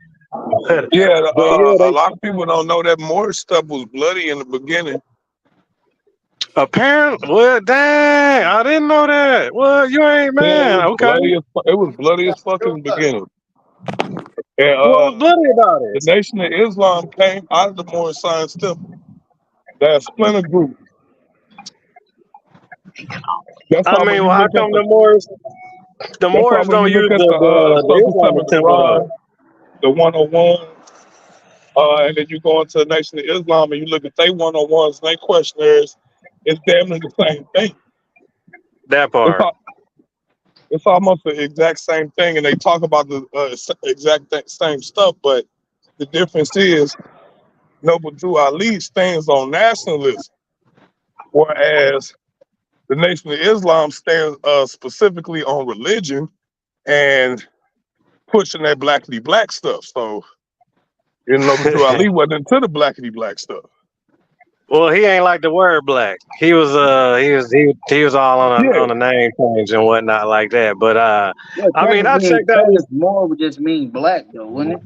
but yeah. yeah, A they lot of people don't know that Moorish stuff was bloody in the beginning. apparently. Well, dang, I didn't know that. Well, you ain't Yeah, man. Okay. it was bloody as fuck in the beginning. And What was bloody about the it? Nation of Islam came out of the Moorish Science Temple. That splinter group. That's I why when mean, you well, how look at come the that's why Moors when you don't look use at the Circle Islamic Seven temple though? Quran, the 101, and then you go into the Nation of Islam and you look at their 101s and their questionnaires, it's damn near the same thing. That It's, part. al- it's almost the exact same thing, and they talk about the same stuff, but the difference is Noble Drew Ali stands on nationalism, whereas the Nation of Islam stands specifically on religion and pushing that blackity black stuff. So, Noble Drew Ali wasn't into the blackity black stuff. Well, he ain't like the word black. He was all Yeah, on the name change and whatnot like that. But Yeah, I mean, I technically in checked out Spanish, this more would just mean black, though, wouldn't it?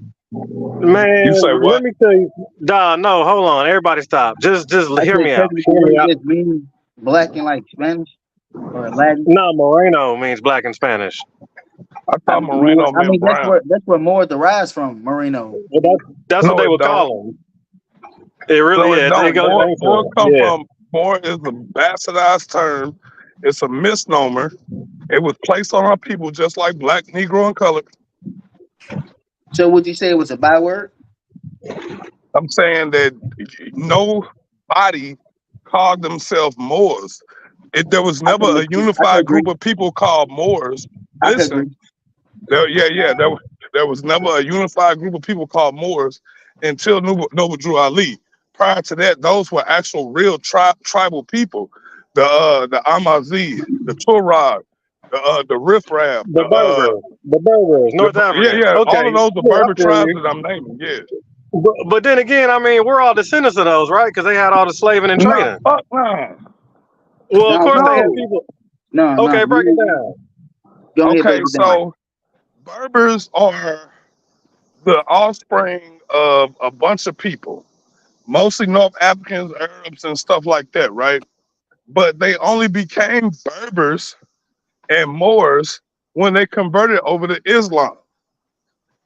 you man. say Let what? me tell you, dog. No, hold on. Everybody, stop. Just I hear said me out. technically Hear would me it out. just mean black in like Spanish or Latin? No, Moreno means black in Spanish. I thought Moreno I meant mean brown. that's where more derives from, Marino. But that's what No, they it would don't. call him. It really, No, it yeah. It don't. goes More into come yeah. from more is a bastardized term. It's a misnomer. It was placed on our people just like black, Negro, and colored. So would you say it was a byword? I'm saying that nobody called themselves Moors. There was I never could a agree. I could unified group agree. of people called Moors. I could Listen, agree. there was never a unified group of people called Moors until Noble Drew Ali. Prior to that, those were actual real tribal people. The Amazi, the Turag, the Riff Raff, The Berbers, North Africans. all of Okay, those are yeah, I Berber feel tribes you. that I'm naming. Yeah, But then again, I mean, we're all descendants of those, right? Because they had all the slaving and nah, trading. fuck nah. Well, of Now course go they had ahead. No, people. No. Okay, break it down. Go ahead, Okay, break it down. so Berbers are the offspring of a bunch of people, mostly North Africans, Arabs, and stuff like that, right? But they only became Berbers and Moors when they converted over to Islam.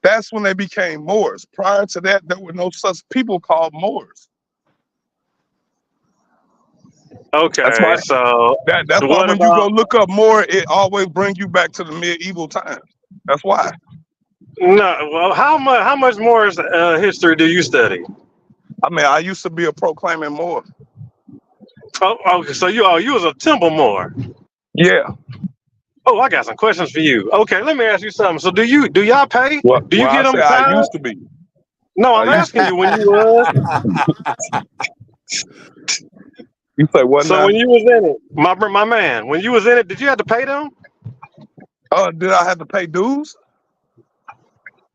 That's when they became Moors. Prior to that, there were no such people called Moors. That's Okay, why so that's why what when you go about look up Moor, it always brings you back to the medieval times. That's why. no? Well, how much more history do you study? I mean, I used to be a proclaiming Moor. Oh, okay, so you was a temple more. Yeah. Oh, I got some questions for you. Okay, let me ask you something. So do y'all pay? Do you Well, I get say them I tithes? used to be. No, I I'm used to asking be. you when you was. You say what So now? when you was in it, my man, when you was in it, did you have to pay them? Did I have to pay dues?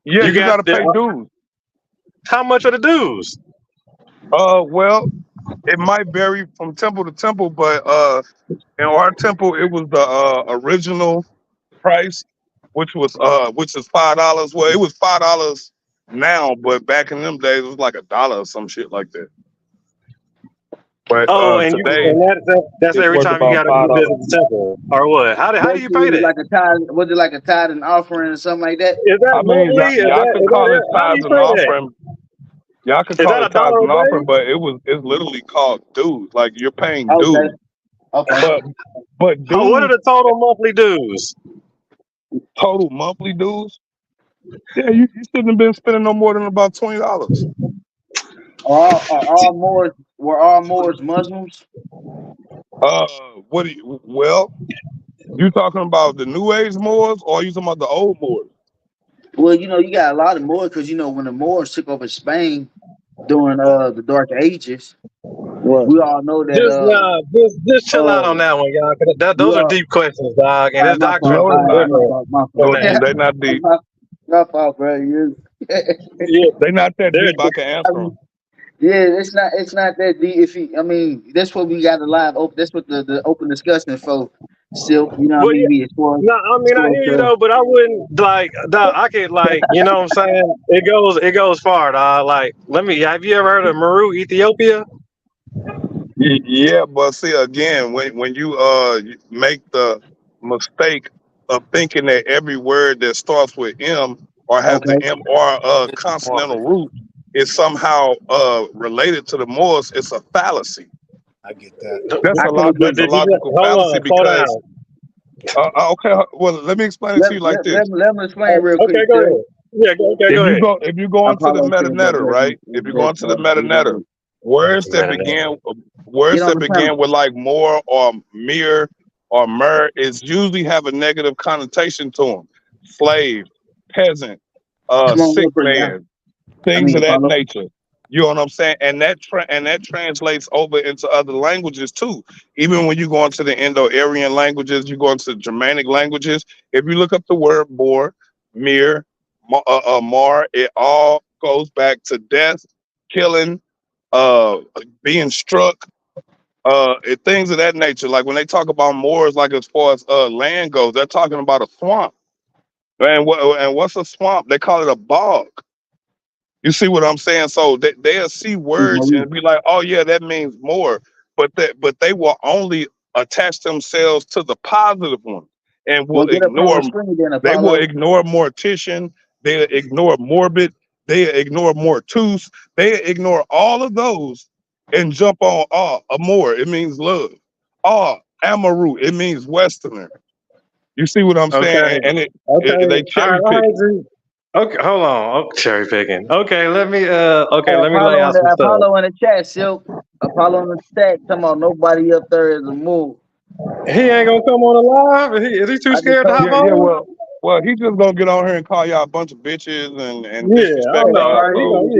Yeah, You you got got to pay dues. how much are the dues? Well, it might vary from temple to temple, but in our temple, it was the original price, which is $5. Well, it was $5 now, but back in them days, it was like $1 or some shit like that. But Oh, and today, that's it's every worth time you about got to $5. visit the temple or what? How do you pay that? Was it like a tithe and offering or something like that? Is that I mean, monthly? y'all could call it How do you tithes and pay that? offering. Y'all could Is call that it a tithes dollar a and offering, day? but it's literally called dues. Like you're paying Okay. dues. Okay. But but What are dues, the total monthly dues? total monthly dues. Yeah, you shouldn't have been spending no more than about $20. Were all Moors Muslims? Uh, what do you? Well, you talking about the New Age Moors, or you talking about the old Moors? Well, you got a lot of Moors because when the Moors took over Spain during the Dark Ages, Right. we all know that Just chill out uh on that one, y'all. 'Cause we those are all deep questions, dog, and all right, his my doctrine fault, No, is they're not. my different fault, my from fault. that. They're not deep. My fault, bro. Yeah, They're not that they're deep. I can answer them. Yeah, it's not that deep. That's what we got a live open. That's what the open discussion for. Silk, well, yeah. we explore, No, I mean I hear you stuff. though, but I wouldn't like. Dog, I could like, you know what I'm saying? It goes far, dog. Like, have you ever heard of Meru, Ethiopia? Yeah, but see again, when you make the mistake of thinking that every word that starts with M or has the Okay. M or consonantal root is somehow related to the Moors, it's a fallacy. I get that. I can But That's a agree. did you logical hold fallacy on, slow because down. okay, well let me explain it Let, to you like let, this. let, let me explain real quick, Okay, go Silk. ahead. Yeah, If go you ahead. go into the Apollo said metanometer, right? If you go into the metanometer, words that Man, begin Get words on that the panel. begin with like more or mere or mer is usually have a negative connotation to them. Slave, peasant, Come on, real sick quick now. man, things of that Apollo. nature. You know what I'm saying? And that translates over into other languages too. Even when you go into the Indo-Aryan languages, you go into Germanic languages. If you look up the word bor, mere, mar, it all goes back to death, killing, uh, being struck, things of that nature. Like when they talk about Moors, like as far as land goes, they're talking about a swamp. And what's a swamp? They call it a bog. You see what I'm saying? So they'll see words and be like, "Oh yeah, that means more," but they will only attach themselves to the positive one and will Well, get up here on ignore. the screen then, They will Apollo. ignore mortician. They ignore morbid. They ignore mortus. They ignore all of those and jump on amor. It means love. Amaru. It means westerner. You see what I'm saying? Okay. And Okay. they All cherry right, pick. Okay, hold on. Oh, cherry picking. Okay, Hey, let me lay out some stuff. Apollo in the chat, Silk. Apollo in the chat. Come on, nobody up there is a move. He ain't gonna come on alive. Is he too I just scared to told hop Yeah, you. yeah. on? Well, he just gonna get on here and call y'all a bunch of bitches and Yeah, I disrespect Yeah, that's know. y'all. right. He So gonna,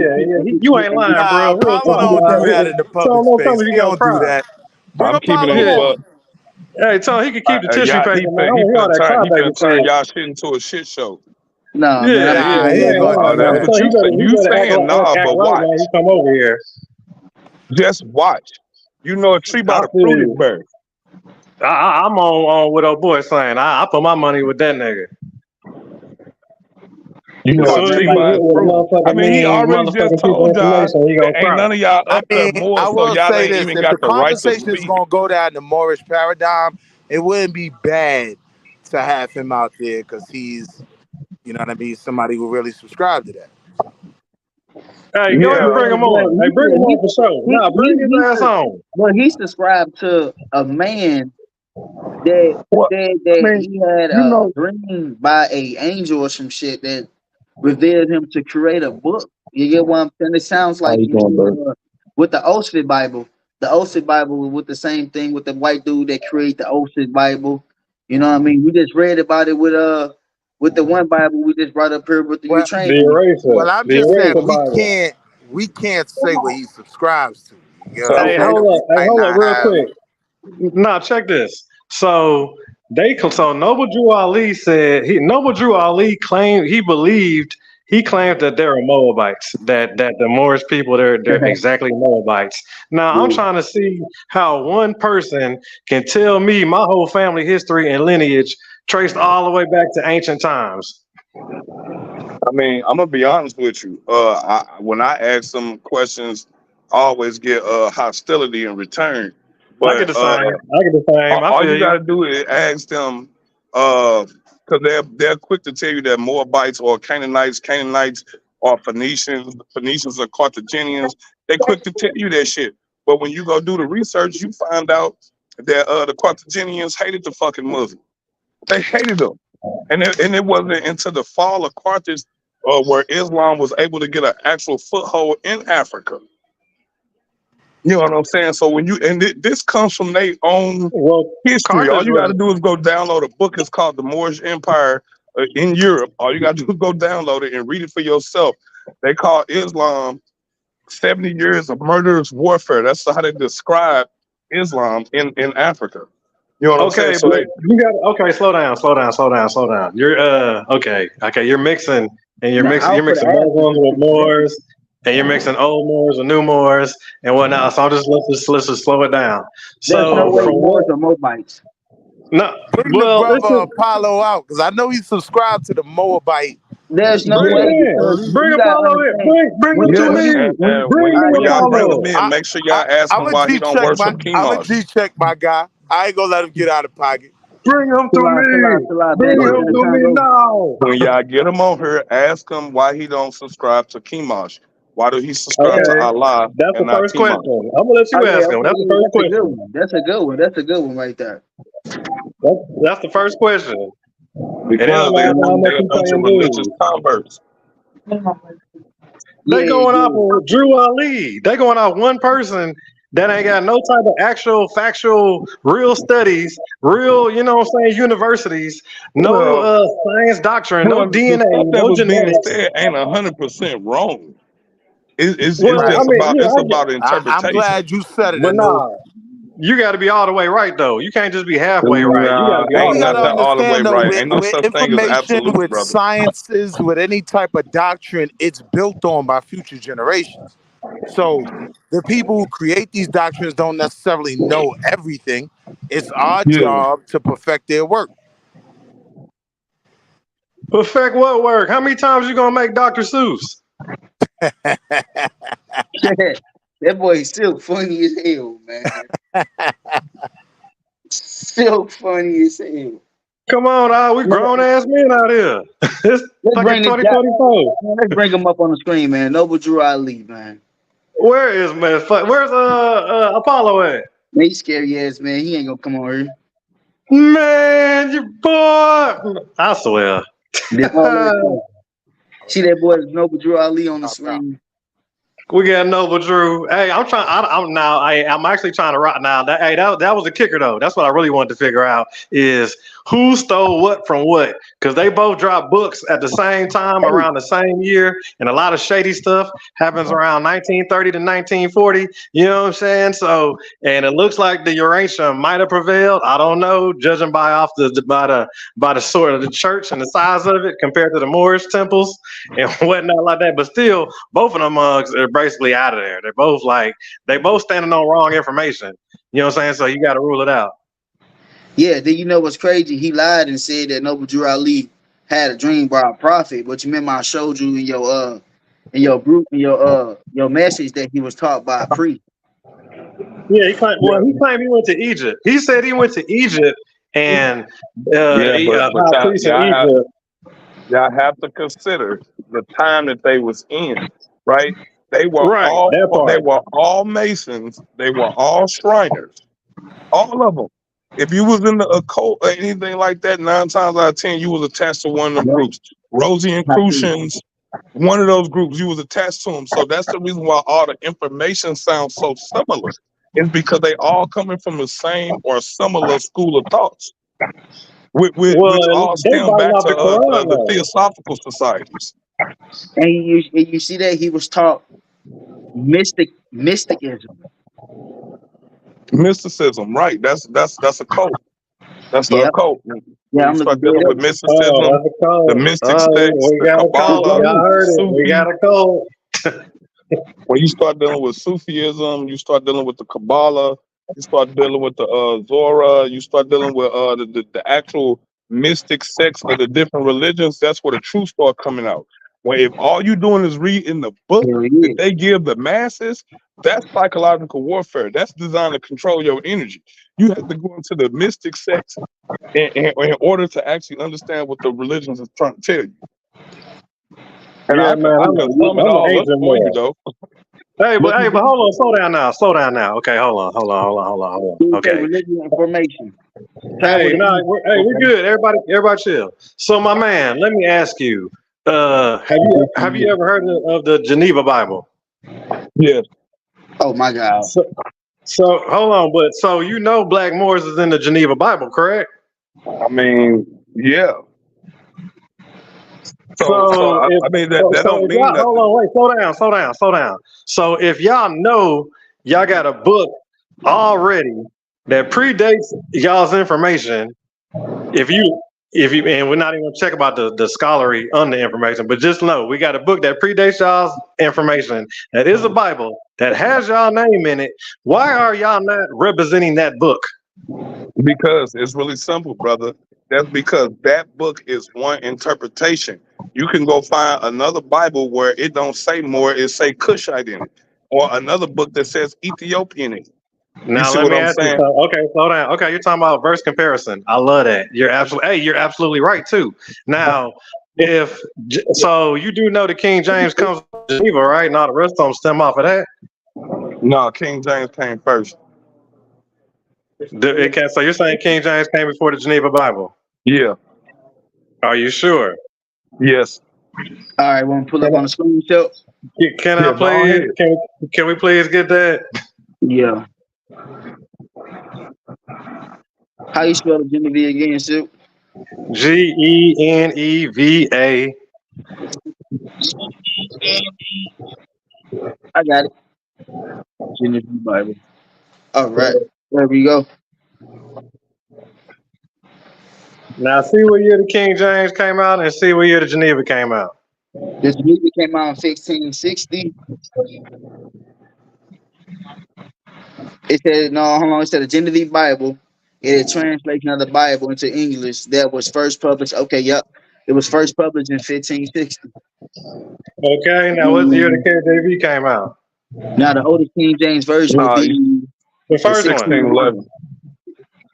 you ain't lying, Nah, bro. Real Apollo talk, don't do that in the So public don't tell space. me He you gonna don't do cry. that. Bring I'm keeping it Apollo a Yeah. buck. on. Hey, tell him he can keep the tissue Y'all, paper, man. I don't want all that he finna crybaby turn shit. y'all shit into a shit show. Nah, man, Yeah, I'm yeah, Nah, keeping he he it ain't ain't gonna lying, do man. That's that. what So you say. he You better saying nah, act but right when he watch. come over here. Just watch. You know a tree I by the feel fruit it you. bears. I'm on what old boy saying. I put my money with that nigga. You As know, soon a as he tree get by hit its with a fruit. I mean, he already just motherfucking piece of told y'all information, he that gonna ain't cry. none of y'all I up there mean, more, I so will y'all say ain't this: even if the got the right to conversation is speak. gonna go down the Moorish paradigm, it wouldn't be bad to have him out there because he's, you know what I mean, somebody who really subscribed to that. So, Hey, go ahead, Yeah. bring him But on. Hey, bring him on for sure. Nah, bring his ass on. well, he subscribed to a man that Well, said I that mean, he had you a know, dream by a angel or some shit that revealed him to create a book. You get what I'm saying? It sounds how like you doing, bro? with the Oxford Bible. The Oxford Bible was with the same thing with the white dude that created the Oxford Bible. You know what I mean? We just read about it with the one Bible we just brought up here with the well, The Ukrainian. eraser. well, I'm The just saying eraser Bible. we can't say what he subscribes to. You get what I'm Hey, Okay. saying? hold We up. Hey, might hold up not real have. quick. Nah, check this. So Noble Drew Ali said Noble Drew Ali claimed he claimed that there are Moabites, that the Moorish people they're exactly Moabites. Now I'm Yeah. trying to see how one person can tell me my whole family history and lineage traced all the way back to ancient times. I mean, I'm gonna be honest with you. When I ask some questions, I always get hostility in return. I get But the same. I get the same. I all feel you you. gotta do is ask them, because they're quick to tell you that Moabites or Canaanites or Phoenicians or Carthaginians. They quick to tell you that shit. But when you go do the research, you find out that the Carthaginians hated the fucking Muslims. They hated them, and it wasn't until the fall of Carthage where Islam was able to get an actual foothold in Africa. You know what I'm saying? So when you this comes from their own Well, history. All Carthage you got to was do is go download a book. It's called The Moorish Empire in Europe. All you got to do is go download it and read it for yourself. They call Islam 70 years of murderous warfare. That's how they describe Islam in Africa. You know what I'm saying? okay, So but they, you got okay. Slow down. You're okay. Now You're I'll put mixing an Muslims asterisk with next to that. Moors, and you're mixing old Moors with new Moors and whatnot. So let's just slow it down. There's no So way from okay. what? Moors are Moabites. No, Bring the well, brother listen. Apollo out because I know he subscribed to the Moabite. There's no Bring him way in. because Bring you gotta Apollo in. understand Bring him when to Yeah, when you me. when you Bring me when yeah, y'all yeah, bring Apollo. them in, I, make sure I y'all ask I'm him a why he G don't check my worship I'm a Chemosh. G check my guy. I ain't gonna let him get out of pocket. Bring him to me. Chill out, Bring baby. When, him Finna to turn it me over. now. when y'all get him on here, ask him why he don't subscribe to Chemosh. Why do he subscribe Yeah. to Okay, Allah that's and the not first question. Chemosh? I'm gonna let Oh you yeah, ask him. okay, That's the yeah, first that's a good question. one. That's a good one. That's a good one right there. That's the first question. And then Because I'm asking how much they're a he bunch of paying religious dues. converts. They Yeah, going off yeah. of Drew Ali. They going off one person that ain't got no type of actual factual real studies, real, what I'm saying, universities, no Well, science doctrine, no well, the DNA, stuff that no was being genetics. said ain't 100% wrong. It's Well, I just Right. mean, about yeah, it's about I'm interpretation. glad you said it, but Anu. nah, you got to be all the way right though. You can't just be halfway right. You got to Nah, be Well, all we ain't the way gotta nothing right. all the way understand though, right. with, Ain't no with such thing as information, absolutes, with brother. sciences, with any type of doctrine, it's built on by future generations. So the people who create these doctrines don't necessarily know everything. It's our Yeah. job to perfect their work. Perfect what work? How many times you gonna make Dr. Seuss? That boy is still funny as hell, man. Still funny as hell. Come on, we grown ass men out here. It's Let's fucking bring this guy. 2024. Man, let's bring him up on the screen, man. Noble Drew Ali, man. Where is man? Where's Apollo at? Man, he's scary ass, man. He ain't gonna come on here. Man, you boy. I swear. That's all that is. See that boy Noble Drew Ali on the Top, top. screen. We got Noble Drew. Hey, I'm trying. I'm now. I'm actually trying to rock now. That was the kicker though. That's what I really wanted to figure out is who stole what from what. Because they both dropped books at the same time Hey, around the same year, and a lot of shady stuff happens around 1930 to 1940. You know what I'm saying? So, and it looks like the Eurasian might have prevailed. I don't know, judging by the sort of the church and the size of it compared to the Moorish temples and whatnot like that. But still, both of them mugs are basically out of there. They both standing on wrong information. You know what I'm saying? So you got to rule it out. Yeah, then you know what's crazy? He lied and said that Noble Drew Ali had a dream about a prophet. But you remember I showed you in your group in your message that he was taught by a priest. Yeah, he claimed. Well, Yeah, he claimed he went to Egypt. He said he went to Egypt and yeah, but high priest in Egypt. y'all have to consider the time that they was in, right? Right, that They part. were all Masons. They were all Shriners. All of them. If you was in the occult or anything like that, 9 times out of 10, you was attached to one of them Yep. groups. Rosicrucians, Crucians, one of those groups, you was attached to them. So that's the reason why all the information sounds so similar. It's because they all coming from the same or similar school of thoughts, Well, which all they stem biting back off to the Quran the though. theosophical societies. And you see that he was taught mysticism. Mysticism, right? That's a cult. That's the Yeah, occult. yeah, When you I'm start looking dealing it with up. Oh, mysticism, that's a the code. mystic sects, We the got a code. Kabbalah, Y'all heard it. We Sufi. got a code. When you start dealing with Sufism, you start dealing with the Kabbalah, you start dealing with the Zora, you start dealing with the actual mystic sects of the different religions. That's where the truth start coming out. When if all you doing is reading the book Hell that yeah. they give the masses, that's psychological warfare. That's designed to control your energy. You have to go into the mystic sects in order to actually understand what the religions is trying to tell you. And Yeah, man. I I'm can a sum it I'm an all up ancient for you man. though. Hey, What you but hold on. Slow down now. Slow down now. Okay, hold on. He would say Okay. religion and formation. Travel Hey, the no, east. we're okay? good. Everybody chill. So, my man, let me ask you. Have you ever heard of the Geneva Bible? Yes. Oh my God. So, so hold on, but so you know Black Moors is in the Geneva Bible, correct? I mean, yeah. So if I mean that so don't if mean y'all hold nothing. on, wait, slow down. So if y'all know y'all got a book already that predates y'all's information, if you and we're not even gonna check about the scholarly on the information, but just know we got a book that predates y'all's information that is a Bible that has y'all name in it. Why are y'all not representing that book? Because it's really simple, brother. That's because that book is one interpretation. You can go find another Bible where it don't say more, it say Cushite in it. Or another book that says Ethiopian in it. You Now see let what me I'm ask you saying? something. Okay, slow down. Okay, you're talking about verse comparison. I love that. You're absolutely right too. Now, so you do know the King James comes from Geneva, right? Now the rest of them stem off of that. No, King James came first. So you're saying King James came before the Geneva Bible? Yeah. Are you sure? Yes. All right, want to pull Can up on the screen show? I Yeah, go please? ahead. Can we please get that? Yeah. How you spell the Genevieve again, Silk? Geneva. I got it. Genevieve Bible. All right. There we go. Now see what year the King James came out, and see what year the Geneva came out. The Genevieve came out in 1560. It said no, hold on. It said the Genevieve Bible. It is a translation of the Bible into English that was first published. Okay, yep. It was first published in 1560. Okay, now what year the KJV came out? Now the oldest King James version will No, be The in first one. 1611. 1611.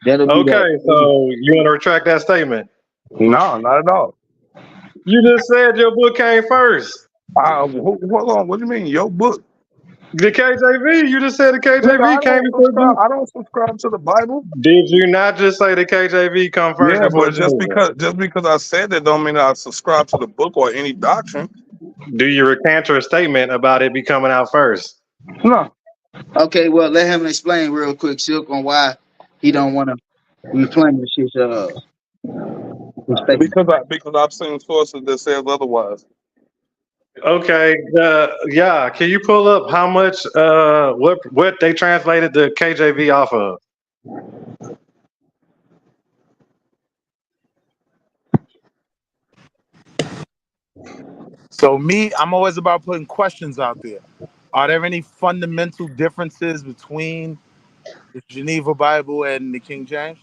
That'll be the. Okay, so you want to retract that statement? No, not at all. You just said your book came first. Hold on. What do you mean? Your book? The KJV. You just said the Nigga, KJV came before the. I don't subscribe to the Bible. Did you not just say the KJV come first Yeah, before but the Geneva? just because I said that don't mean that I subscribe to the book or any doctrine. Do you recant your statement about it be coming out first? No. Okay, well, let him explain real quick, Silk, on why he don't want to replenish his statement. Because I've seen sources that says otherwise. Okay, yeah. Can you pull up how much what they translated the KJV off of? So me, I'm always about putting questions out there. Are there any fundamental differences between the Geneva Bible and the King James?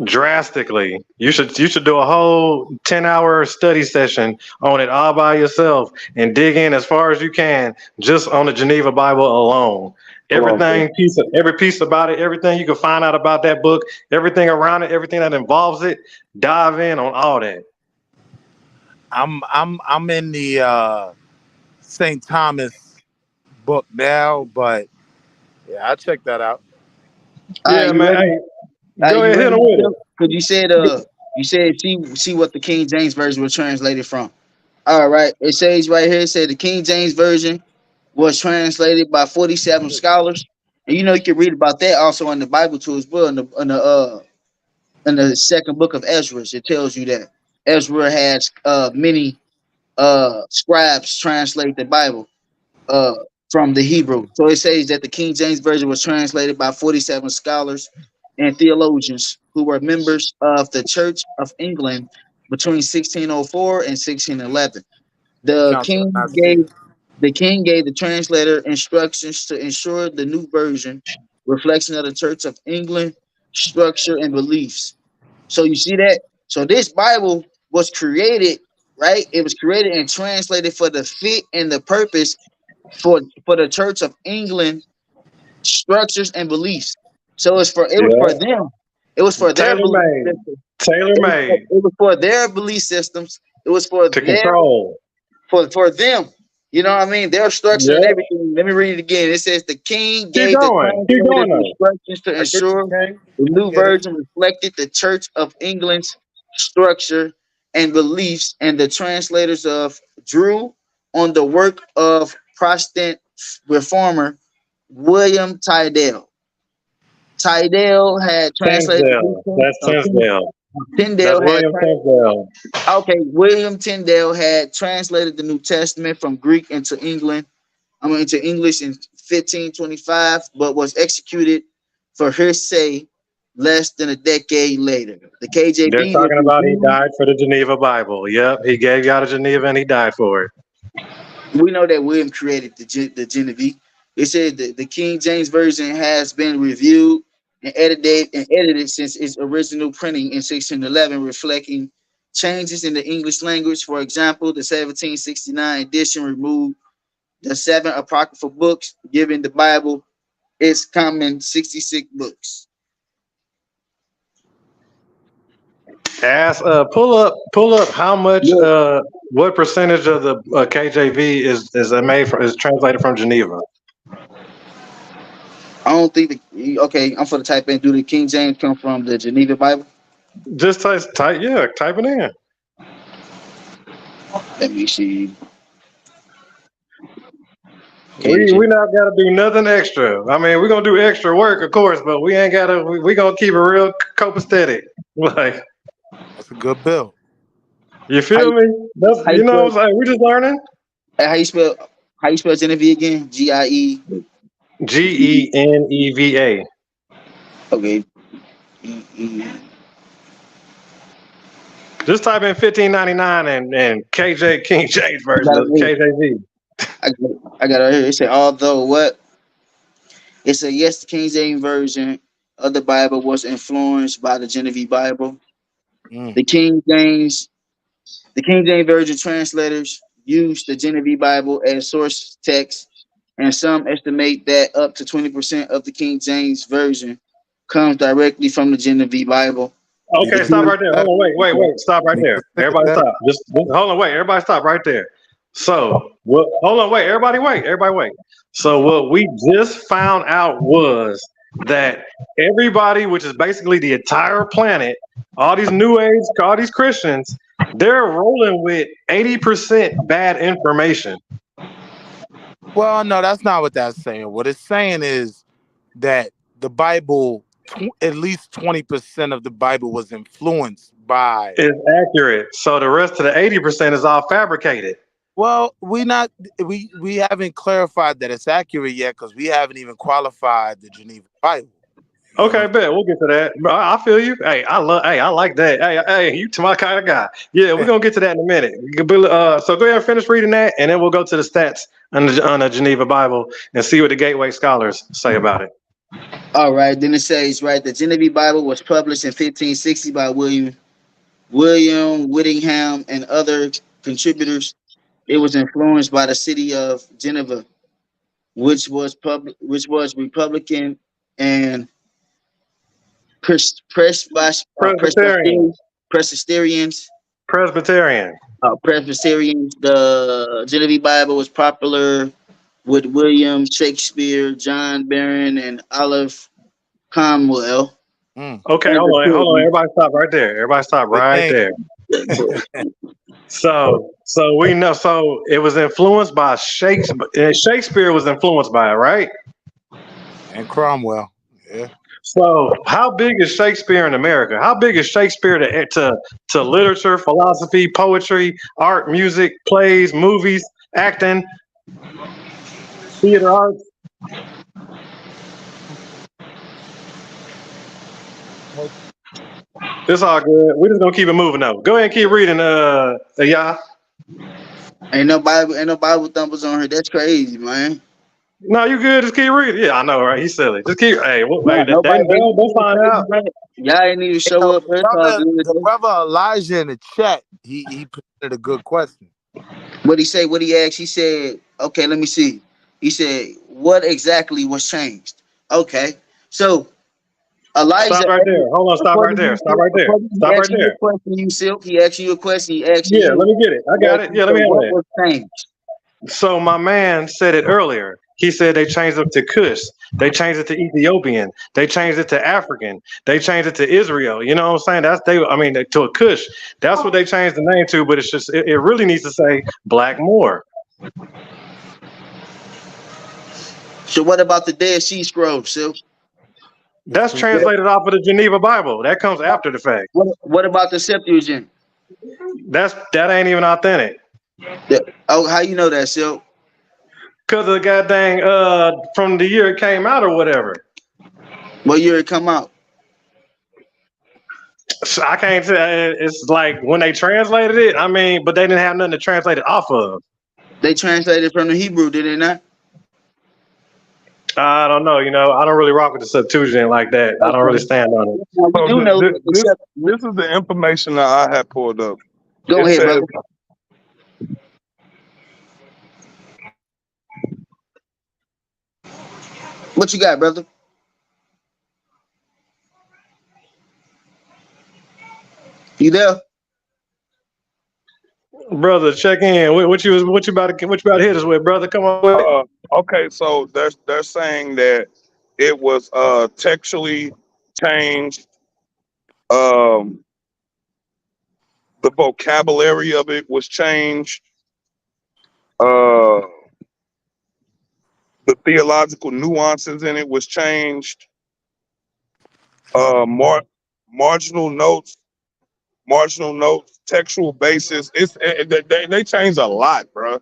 drastically. You should do a whole 10-hour study session on it all by yourself and dig in as far as you can just on the Geneva Bible alone. Come on, bro. Every piece about it, everything you can find out about that book, everything around it, everything that involves it, dive in on all that. I'm in the St. Thomas book now, but yeah, I'll check that out. All right, Yeah, you man. ready? Hey, Are go you ahead, hit ready? them with it. Because you said see what the King James version was translated from. All right, it says right here. It said the King James version was translated by 47 scholars, and you know you can read about that also in the Bible too as well. In the second book of Ezra, it tells you that Ezra has many scribes translate the Bible uh, from the Hebrew. So it says that the King James version was translated by 47 scholars and theologians who were members of the Church of England between 1604 and 1611. The Council of king Nicaea. gave the king gave the translator instructions to ensure the new version reflection of the Church of England structure and beliefs. So you see that? So this Bible was created, right? It was created and translated for the fit and the purpose for the Church of England structures and beliefs. So it was for Yeah. them. It was for their Tailor belief made. system. Tailor made It was for their belief systems. It was for to their control. for them. You know what I mean? Their structure and Yep. everything. Let me read it again. It says the king Keep gave the going. Keep translator going though. instructions to I get you, ensure King. the I new get it. version reflected the Church of England's structure and beliefs, and the translators of drew on the work of Protestant reformer William Tyndale. Tyndale had translated the New Tinsdale. That's Tinsdale. That's Tyndale had William Tinsdale. okay. William Tyndale had translated the New Testament from Greek into England. I mean into English in 1525, but was executed for hearsay less than a decade later. The They're KJV was talking about he reviewed. died for the Geneva Bible. Yep, he gave you out of Geneva and he died for it. We know that William created the Genevieve. It said that the King James version has been reviewed and edited since its original printing in 1611, reflecting changes in the English language. For example, the 1769 edition removed the 7 apocryphal books, giving the Bible its common 66 books. Ask, pull up how much, Look, what percentage of the KJV is made from is translated from Geneva? I don't think okay, I'm for the type in. Do the King James come from the Geneva Bible? Just type it in. Let me see. We KJ. not gotta do nothing extra. I mean, we're gonna do extra work, of course, but we ain't gotta. We gonna keep it real copacetic. Like, That's a good bill. you How feel you, me? That's how you spell like we just learning. how you spell Genevieve again? GIE. Geneva. Okay. Just type in 1599 and KJ King James I version got it of here. KJV. I got it here. It said although what? It said yes, the King James version of the Bible was influenced by the Genevieve Bible. Mm. The King James The King James Version translators use the Genevieve Bible as source text, and some estimate that up to 20% of the King James Version comes directly from the Genevieve Bible. Make Okay, The a stop King, right there. bet. Hold on, wait. Stop right Make there. a say Everybody bet. stop. Just hold on, wait. Everybody stop right there. So, what? Hold on, wait. Everybody wait. Everybody wait. So, what we just found out was that everybody, which is basically the entire planet, all these New Age, all these Christians, they're rolling with 80% bad information. Well, no, that's not what that's saying. What it's saying is that the Bible, at least 20% of the Bible was influenced by. Is accurate. So the rest of the 80% is all fabricated. Well, we haven't clarified that it's accurate yet because we haven't even qualified the Geneva Bible. You know what Okay, I'm bet we'll get to that. But I feel you. Hey, Hey, I like that. Hey, you to my kind of guy. Yeah, we're saying? gonna get to that in a minute. So go ahead and finish reading that, and then we'll go to the stats on the Geneva Bible and see what the Gateway scholars say about it. All right, then it says right the Genevieve Bible was published in 1560 by William Whittingham and other contributors. It was influenced by the city of Geneva, which was Republican and Presbyterian. Presbyterians. Presbyterian. Presbyterians. The Genevieve Bible was popular with William Shakespeare, John Barron, and Olive Cromwell. Mm. Okay, And the hold on. children. Everybody stop right there. Everybody stop Good right thing. there. So we know. So it was influenced by Shakespeare. Shakespeare was influenced by it, right? And Cromwell. Yeah. So how big is Shakespeare in America? How big is Shakespeare to literature, philosophy, poetry, art, music, plays, movies, acting, theater arts? It's all good. We're just gonna keep it moving though. Go ahead and keep reading, yeah. Ain't no Bible thumpers on her. That's crazy, man. No, you good. Just keep reading. Yeah, I know, right? He's silly. Just keep. Hey, No, wait, nobody ain't they'll find out. y'all ain't even Hey, show up, bro. It's all the good. brother Elijah in the chat, he presented a good question. What he say? What he asked? He said, "Okay, let me see." He said, "What exactly was changed?" Okay, so Stop Elijah, right there. Hold on. Stop right according there. to Stop right there. according to Stop right asking you a there. question, you Silk, he asked you a question. He asking Yeah, let you. me get it. I He got asked it. you, Yeah, let so me have what that. was changed? So my man said it earlier. He said they changed it to Kush. They changed it to Ethiopian. They changed it to African. They changed it to Israel. You know what I'm saying? That's they. I mean, to a Kush. That's what they changed the name to. But it's just it really needs to say Black Moor. So what about the Dead Sea Scrolls, Silk? That's translated off of the Geneva Bible. That comes after the fact. What about the Septuagint? That ain't even authentic. Oh, how you know that, Silk? Cause of the goddamn from the year it came out or whatever. What year it come out? So I can't tell. It's like when they translated it. I mean, but they didn't have nothing to translate it off of. They translated from the Hebrew, did they not? I don't know. You know, I don't really rock with the Septuagint like that. I don't really Okay. stand on it. Now, we So do know that this is the information that I had pulled up. Go It ahead, says brother. What you got, brother? You there? Brother, check in. What you about to hit us with, brother? Come on with it. okay, so they're saying that it was textually changed. Um, the vocabulary of it was changed. Uh, the theological nuances in it was changed. Uh, mar- marginal notes, textual basis. They changed a lot, bro.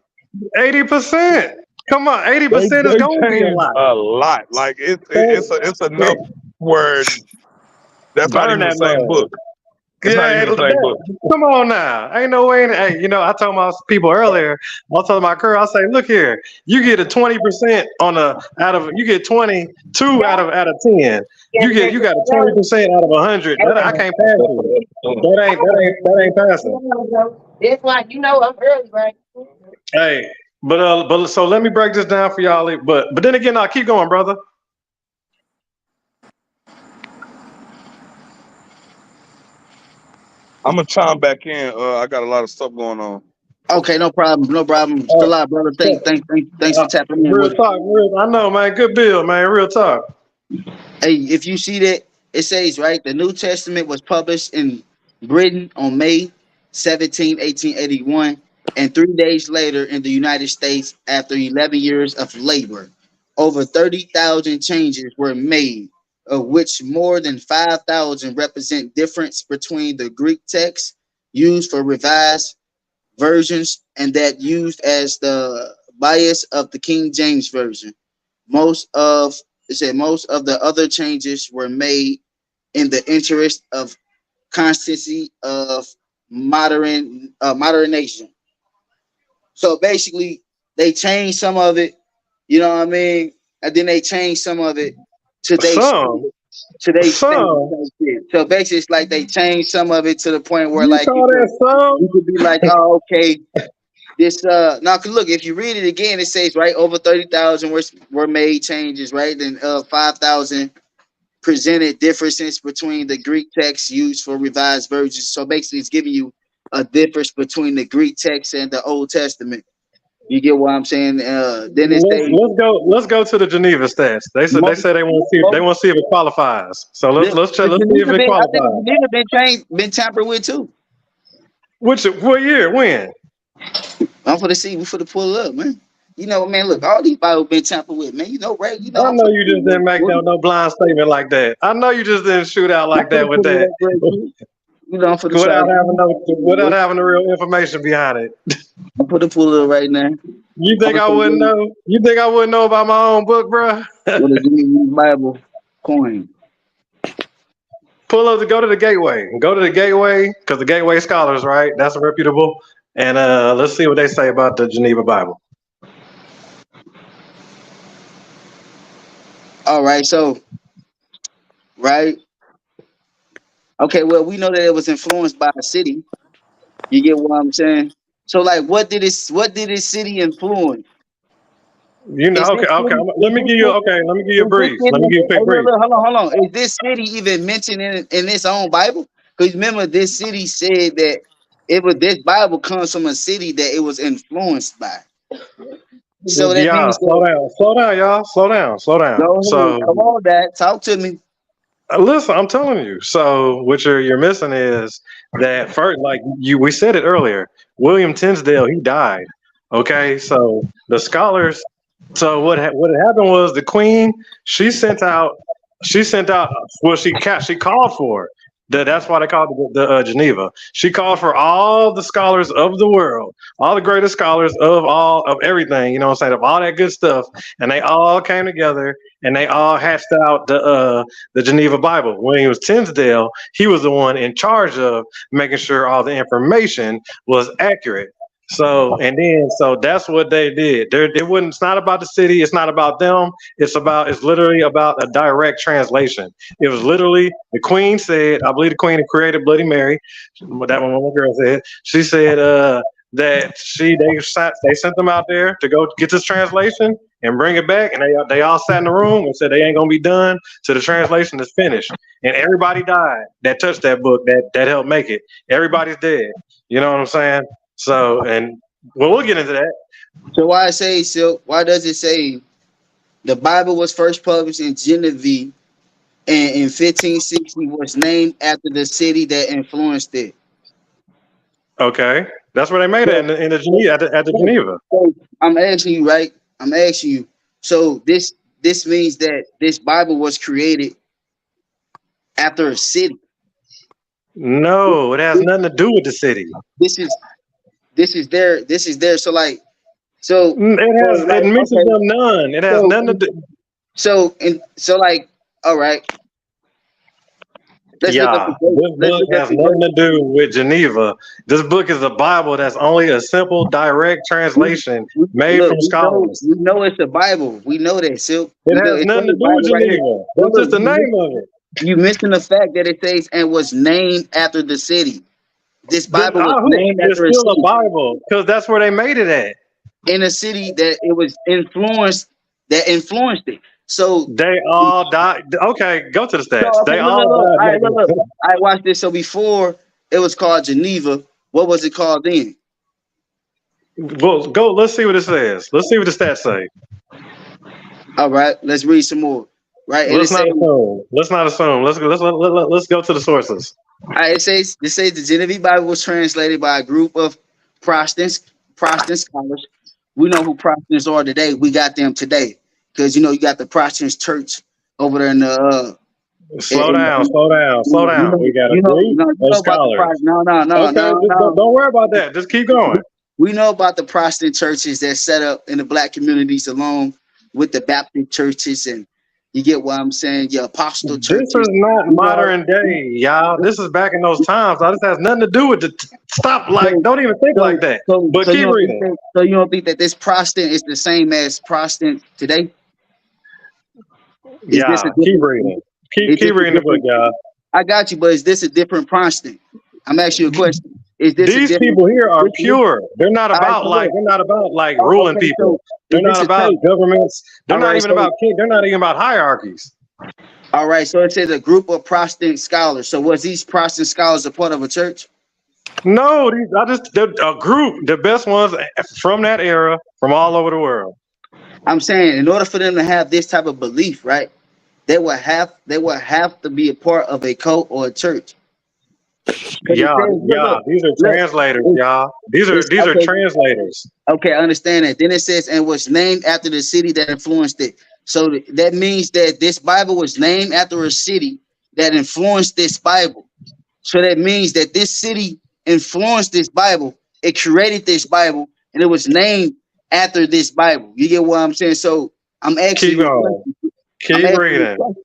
80%. Come on, 80% is They gonna be a changed lot. a lot. Like it's enough where that's not Burn even the that same mug. book. It's not Yeah, even the same book. come on now. Ain't no way. Hey, you know, I told my people earlier. I was telling my girl, I say, look here, you get a 20% on a out of you get 22 out of 10. You got a 20% out of 100. That I can't pass it. That ain't passing. It's like I'm early, right? Hey, but so let me break this down for y'all. But then again, I'll keep going, brother. I'm gonna chime back in. I got a lot of stuff going on. Okay, no problem. No problem. Still out, brother. Thanks for tapping in Real with us. talk, I know, man. Good bill, man. Real talk. Hey, if you see that, it says, right, the New Testament was published in Britain on May 17, 1881, and 3 days later in the United States after 11 years of labor. Over 30,000 changes were made, of which more than 5,000 represent difference between the Greek text used for revised versions and that used as the bias of the King James Version. Most of most of the other changes were made in the interest of constancy of modernization. So basically, they changed some of it, you know what I mean, and then they changed some of it today Some, today's standard some. type shit. So basically, it's like they changed some of it to the point where You like call that you some? could be like, oh, okay, this now, cause look, if you read it again, it says right over 30,000 were made changes, right? Then 5,000 presented differences between the Greek text used for revised versions. So basically, it's giving you a difference between the Greek text and the Old Testament. You get what I'm saying? Then it Let's says let's go let's go to the Geneva stats. They most, say they want to see most if it qualifies. So let's check, the let's see if Geneva it been, I think qualifies. the Geneva been changed, been tampered with too. Which what year? When? I'm for the see, we for the pull up, man. You know, man. Look, all these Bibles been tampered with, man. You know, right? You know, I I'm know for the you just pull didn't make up. no blind statement like that. I know you just didn't shoot out I'm like for the that with pull that up, great too. You know, I'm for the try. without having the real information behind it. I'm for the pull up right now. You I'm think gonna I say, wouldn't know? You think I wouldn't know about my own book, bro? what a Geneva Bible coin. Pull up to go to the gateway. Go to the gateway because the gateway scholars, right? That's reputable. And let's see what they say about the Geneva Bible. All right, so right, okay. Well, we know that it was influenced by a city. You get what I'm saying? So, like, what did this city influence? You know, Is this okay. city? Let me give you let me give you a Is this brief. city? Let me give you a Hey, quick brief. look, hold on. Is this city even mentioned in its own Bible? Because remember, this city said that it was this Bible comes from a city that it was influenced by. So that Yeah, means that slow down, y'all, slow down. go ahead, So come on, Dad, talk to me. listen, I'm telling you. So what you're missing is that first, like we said it earlier. William Tinsdale, he died. Okay, so the scholars. So what had happened was the queen she sent out well she called for that's why they called it the Geneva. She called for all the scholars of the world, all the greatest scholars of all of everything. You know what I'm saying, of all that good stuff, and they all came together and they all hatched out the Geneva Bible. When he was Tinsdale, he was the one in charge of making sure all the information was accurate. So that's what they did. It wouldn't. It's not about the city. It's not about them. It's literally about a direct translation. It was literally the Queen said. I believe the Queen who created Bloody Mary. That one girl said. She said that they sent them out there to go get this translation and bring it back, and they all sat in the room and said they ain't gonna be done till the translation is finished. And everybody died that touched that book that helped make it. Everybody's dead. You know what I'm saying? So, and well, we'll get into that. So why I say so? Why does it say the Bible was first published in Genevieve and in 1560 was named after the city that influenced it? Okay, that's where they made it So, in the Geneva at the Geneva. so I'm asking you, right? I'm asking you. So this means that this Bible was created after a city. No, it has This, nothing to do with the city. this is this is there. So like so so It like mentions okay. them none. It has So nothing to do. so like all right. Let's look up the Yeah, date. this Let's book look up has the nothing to date. do with Geneva. This book is a Bible that's only a simple, direct translation made Look, from scholars. we know it's the Bible. We know that, Silk. It We know has it's nothing to the do with Bible right here. Geneva. But That's look, just the name of it. you missing the fact that it says and was named after the city. This Bible was named It's after a still a city. Bible because that's where they made it at. In a city that it was influenced that influenced it. So They all died. Okay, go to the so stats. okay, They look. all All right, died. look. I watched this. So before it was called Geneva, what was it called then? Well, go. Let's see what it says. Let's see what the stats say. All right, let's read some more. Right, and it Let's not says assume. Let's not assume. Let's go to the sources. it says the Genevieve Bible was translated by a group of Protestant scholars. We know who Protestants are today. We got them today because you got the Protestant church over there in the Slow down. Slow down. Slow down. We got a group you of know about the scholars. Okay, just no. don't worry about that. Just keep going. We know about the Protestant churches that set up in the black communities along with the Baptist churches, and you get what I'm saying. Your apostle This churches. is not We know. modern day, y'all. This is back in those times. This has nothing to do with the. Stop. Like, don't even think like that. But keep reading. You don't think that this Protestant is the same as Protestant today? Is this a Yeah, keep different? reading. Keep Is this keep a reading the book, different? y'all. I got you, but is this a different Protestant? I'm asking you a question. Is this a These different? people here are Listen. pure. They're not All right, about so like look. they're not about like Oh, ruling okay, so people. They're is not this a about tape? governments. They're All not right, even so about king. They're not even about hierarchies. all right, so it says a group of Protestant scholars. So was these Protestant scholars a part of a church? No, they're a group, the best ones from that era, from all over the world. I'm saying in order for them to have this type of belief, right? They would have to be a part of a cult or a church. Because it Yeah, says, yeah. These are look, translators, it's, y'all. These are okay. translators. Okay, I understand that. Then it says, and was named after the city that influenced it. So that means that this Bible was named after a city that influenced this Bible. So that means that this city influenced this Bible. It created this Bible, and it was named after this Bible. You get what I'm saying? So I'm asking Keep you a going. question. I'm Keep asking you a reading. question.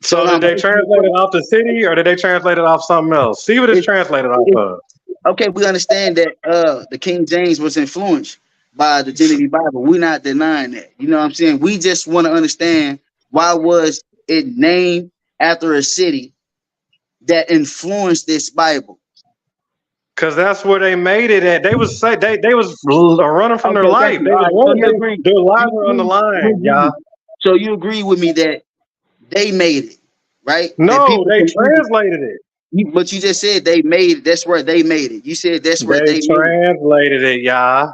So So now did I'm they asking you a translate it question. off the city or did they translate it off something else? See what it's If, translated off if of. Okay, we understand that the King James was influenced by the Genesis Bible. We're not denying that. You know what I'm saying? We just want to understand why was it named after a city that influenced this Bible. Cause that's where they made it at. They was running from their Okay, thank life. you. They All was right, so you running. agree? Their lives You were on the agree? You line, y'all. agree? So you agree with me that they made it, right? And No, people they can easily, translated it. but you just said they made it. That's where they made it. You said that's where They they made it. translated it, y'all.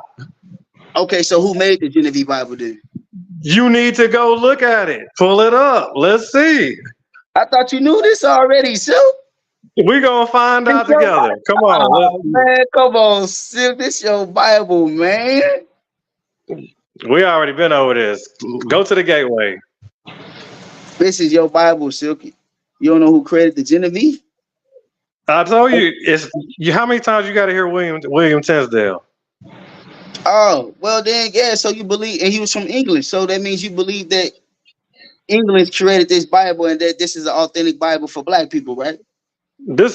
Okay, so who made the Genesis Bible then? You need to go look at it. Pull it up. Let's see. I thought you knew this already, so. We gonna find This out your together. Come on, let's Bible, man. Come on, Sim. This your Bible, man. we already been over this. Go to the gateway. This is your Bible, Silky. You don't know who created the Genevieve? I told you it's you how many times you gotta hear William Tinsdale? Oh, well then, yeah. So you believe, and he was from England. So that means you believe that England created this Bible and that this is an authentic Bible for Black people, right?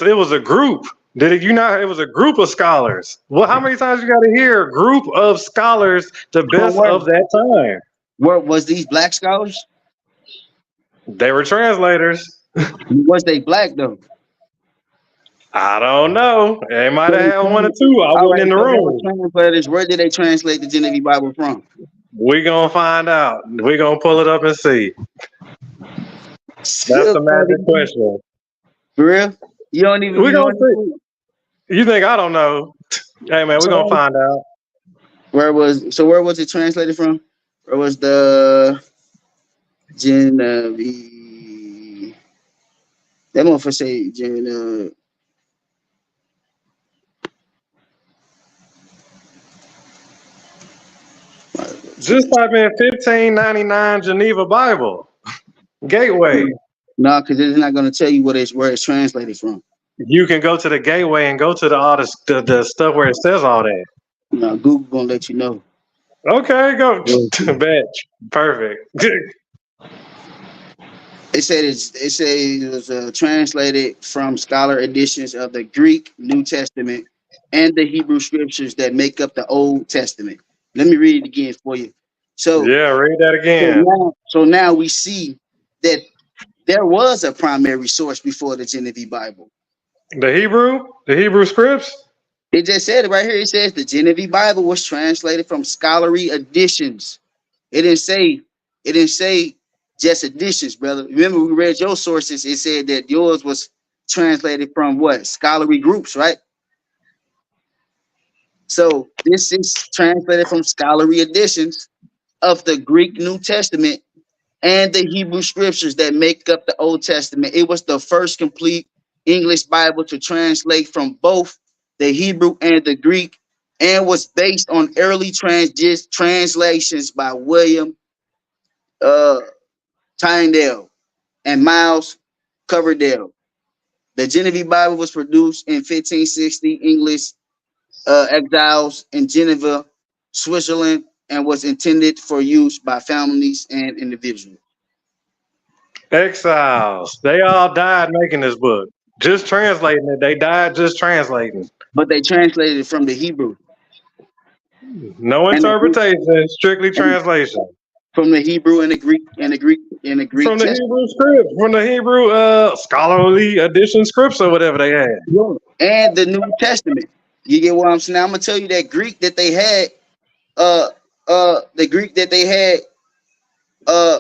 It was a group. Did it you know it was a group of scholars? Well, how many times you gotta hear a group of scholars, the From best where? of that time? Where was these Black scholars? They were translators. Was they Black though? I don't know. They might So have they had one or trans- two. I All wasn't right, in the so they were room. translators. Where did they translate the Genevieve Bible from? We gonna find out. We gonna pull it up and see. That's the magic question. For real? You don't even We be gonna knowing. see. You think I don't know? Hey man, we gonna So find out. where was it translated from? Where was the Genevieve? That motherfucker say Just type in 1599 Geneva Bible Gateway. no, because it's not gonna tell you where it's translated from. You can go to the gateway and go to the stuff where it says all that. No, Google gonna let you know. Okay, go. It Bet. Perfect. it was translated from scholar editions of the Greek New Testament and the Hebrew scriptures that make up the Old Testament. Let me read it again for you. So Yeah, read that So again. now we see that there was a primary source before the Genevieve Bible. The Hebrew scripts. It just said it right here. It says the Genevieve Bible was translated from scholarly editions. It didn't say, it didn't say just editions, brother. Remember, we read your sources. It said that yours was translated from what? Scholarly groups, right? So this is translated from scholarly editions of the Greek New Testament and the Hebrew scriptures that make up the Old Testament. It was the first complete English Bible to translate from both the Hebrew and the Greek, and was based on early translations by William uh, Tyndale and Miles Coverdale. The Genevieve Bible was produced in 1560 English exiles in Geneva, Switzerland, and was intended for use by families and individuals. Exiles. They all died making this book. Just translating it. They died just translating. But they translated it from the Hebrew No and the Greek. interpretation, strictly And, translation. from the Hebrew and the Greek and the Greek From the text. Hebrew script, from the Hebrew scholarly edition scripts or whatever they had. And the New Testament. You get what I'm saying? Now, I'm gonna tell you that Greek that they had, the Greek that they had, uh,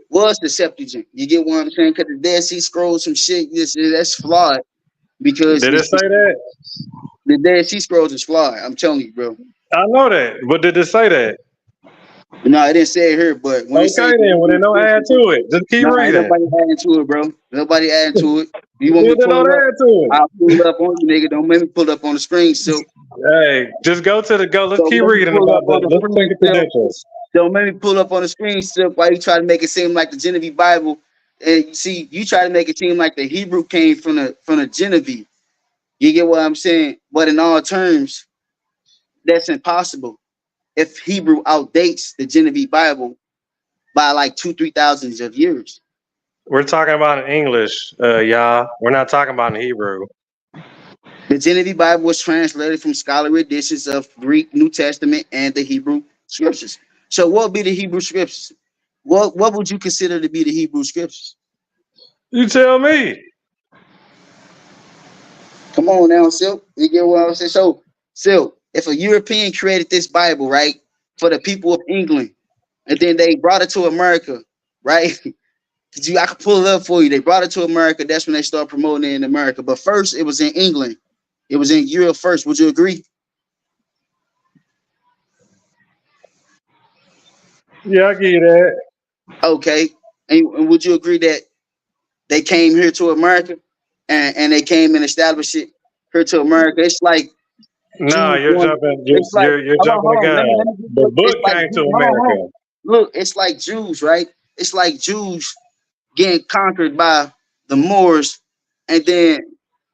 was the Septuagint. You get what I'm saying? Because the Dead Sea Scrolls, some shit, that's flawed because Did it say that? the Dead Sea Scrolls is flawed. I'm telling you, bro. I know that, but did it say that? No, I didn't say it here, but when it say Okay, then. Well, then don't add to it. Just keep no, ain't reading. nobody adding to it, bro. Nobody adding to it. You want me Well, to then pull don't it up? add to it. I'll pull it up on you, nigga. Don't make me pull up on the screen, so Hey, just go to the go. Let's don't keep make me reading pull up about on the. the Let's check screen, the so credentials. don't make me pull up on the screen, so why you try to make it seem like the Genevieve Bible? And you see, you try to make it seem like the Hebrew came from the Genevieve. You get what I'm saying? But in all terms, that's impossible. If Hebrew outdates the Genevieve Bible by like 2-3 thousands of years. We're talking about in English, y'all. We're not talking about in Hebrew. The Genevieve Bible was translated from scholarly editions of Greek, New Testament, and the Hebrew scriptures. So, what would be the Hebrew scriptures? What would you consider to be the Hebrew scriptures? You tell me. Come on now, Silk. You get what I'm saying? So, Silk, if a European created this Bible, right, for the people of England, and then they brought it to America, right? I could pull it up for you. They brought it to America. That's when they started promoting it in America. But first, it was in England. It was in Europe first. Would you agree? Yeah, I give you that. Okay. And would you agree that they came here to America and they came and established it here to America? It's like No, Jews you're going. jumping. It's like You're jumping hold the on. Let gun. me get The this. It's book like came to hold on, hold on. America. Look, it's like Jews, right? It's like Jews getting conquered by the Moors, and then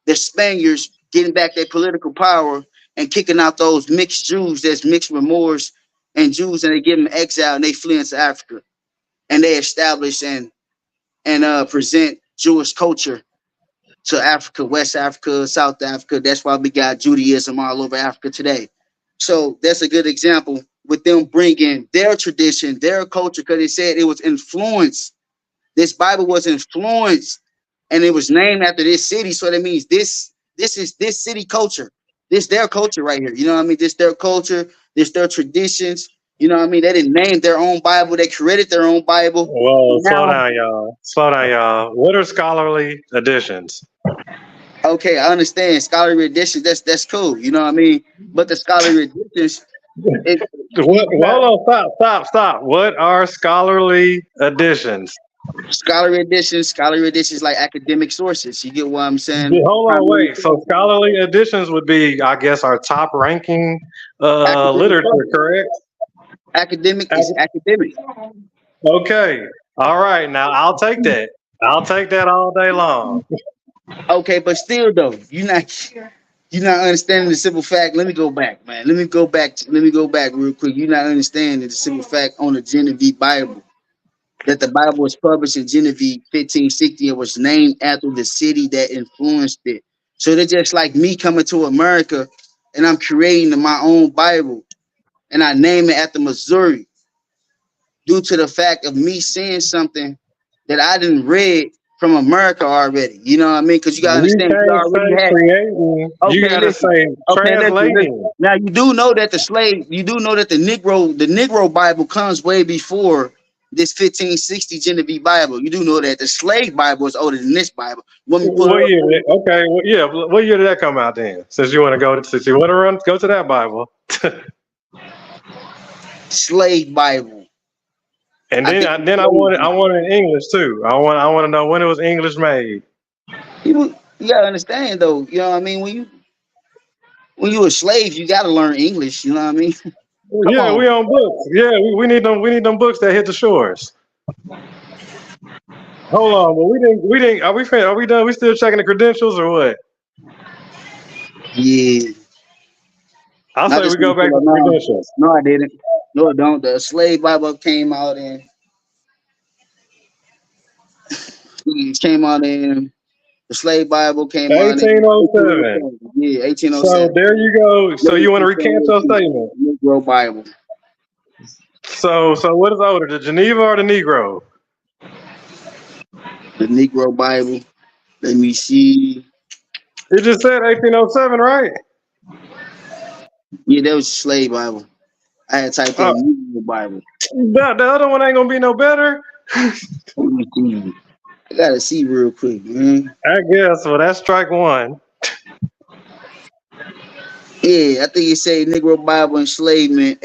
the Spaniards getting back their political power and kicking out those mixed Jews that's mixed with Moors and Jews, and they give them exile and they flee into Africa and they establish and present Jewish culture to Africa, West Africa, South Africa. That's why we got Judaism all over Africa today. So that's a good example with them bringing their tradition, their culture, because they said it was influenced. This Bible was influenced, and it was named after this city. So that means this is this city culture. This their culture right here. You know what I mean? This their culture. This their traditions. You know what I mean? They didn't name their own Bible. They created their own Bible. Whoa, slow Now, down, y'all. Slow down, y'all. What are scholarly editions? okay, I understand scholarly editions. That's cool. You know what I mean? But the scholarly editions, it What? you got Hold on. Stop. What are scholarly editions? scholarly editions like academic sources. You get what I'm saying? Hold on, Primary wait. So sources, scholarly editions would be, I guess, our top ranking academic literature, sources. correct? Academic is academic. Okay. All right. Now I'll take that. I'll take that all day long. Okay, but still though, you're not understanding the simple fact. Let me go back, man. Let me go back real quick. You're not understanding the simple fact on the Genevieve Bible that the Bible was published in Genevieve 1560. It was named after the city that influenced it. So they're just like me coming to America and I'm creating my own Bible and I name it after Missouri due to the fact of me seeing something that I didn't read from America already. You know what I mean? Because you gotta You understand, we can't already say had. creating. You Okay, gotta listen. say Okay, listen. translating. Now you do know that you do know that the Negro Bible comes way before this 1560 Genevieve Bible. You do know that the slave Bible is older than this Bible. You want me to pull What it up year? for you? Okay. Well, yeah. What year did that come out then? Since you want to go to that Bible, Slave Bible. and I then think I, the then slave I Bible. want it in English too. I want to know when it was English made. You gotta understand though, you know what I mean? When you a slave, you gotta learn English, you know what I mean? Well, Come yeah, on. we on books. Yeah, we need them. We need them books that hit the shores. Hold on, but we didn't. Are we done? We still checking the credentials or what? Yeah. I I say just we go want to back pull to up the now. credentials. No, I didn't. No, it don't. The slave Bible came out in it came out in the slave Bible came out in 1807. 1807. Yeah, So 1807. there you go. So you want to recant your statement? Negro Bible. So what is older, the Geneva or the Negro? The Negro Bible. Let me see. It just said 1807, right? Yeah, that was the slave Bible. I had typed Oh, in Negro Bible. the other one ain't gonna be no better. Let me see. I gotta see real quick, man. I guess. Well, that's strike one. Yeah, I think it say Negro Bible enslavement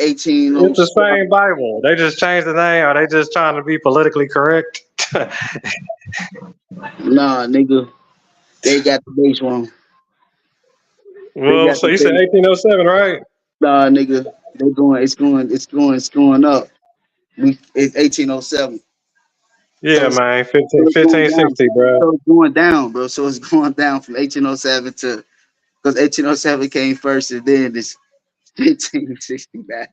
It's the 1807. same Bible. They just changed the name. Are they just trying to be politically correct? Nah, nigga, they got the base wrong. They Well, got so the you said base. 1807, right? Nah, nigga, they going. It's going up. It's 1807. So Yeah, it's, man. so it's going down. 1560, bro. So it's going down, bro. So it's going down from 1807 to because 1807 came first, and then it's 1860 back.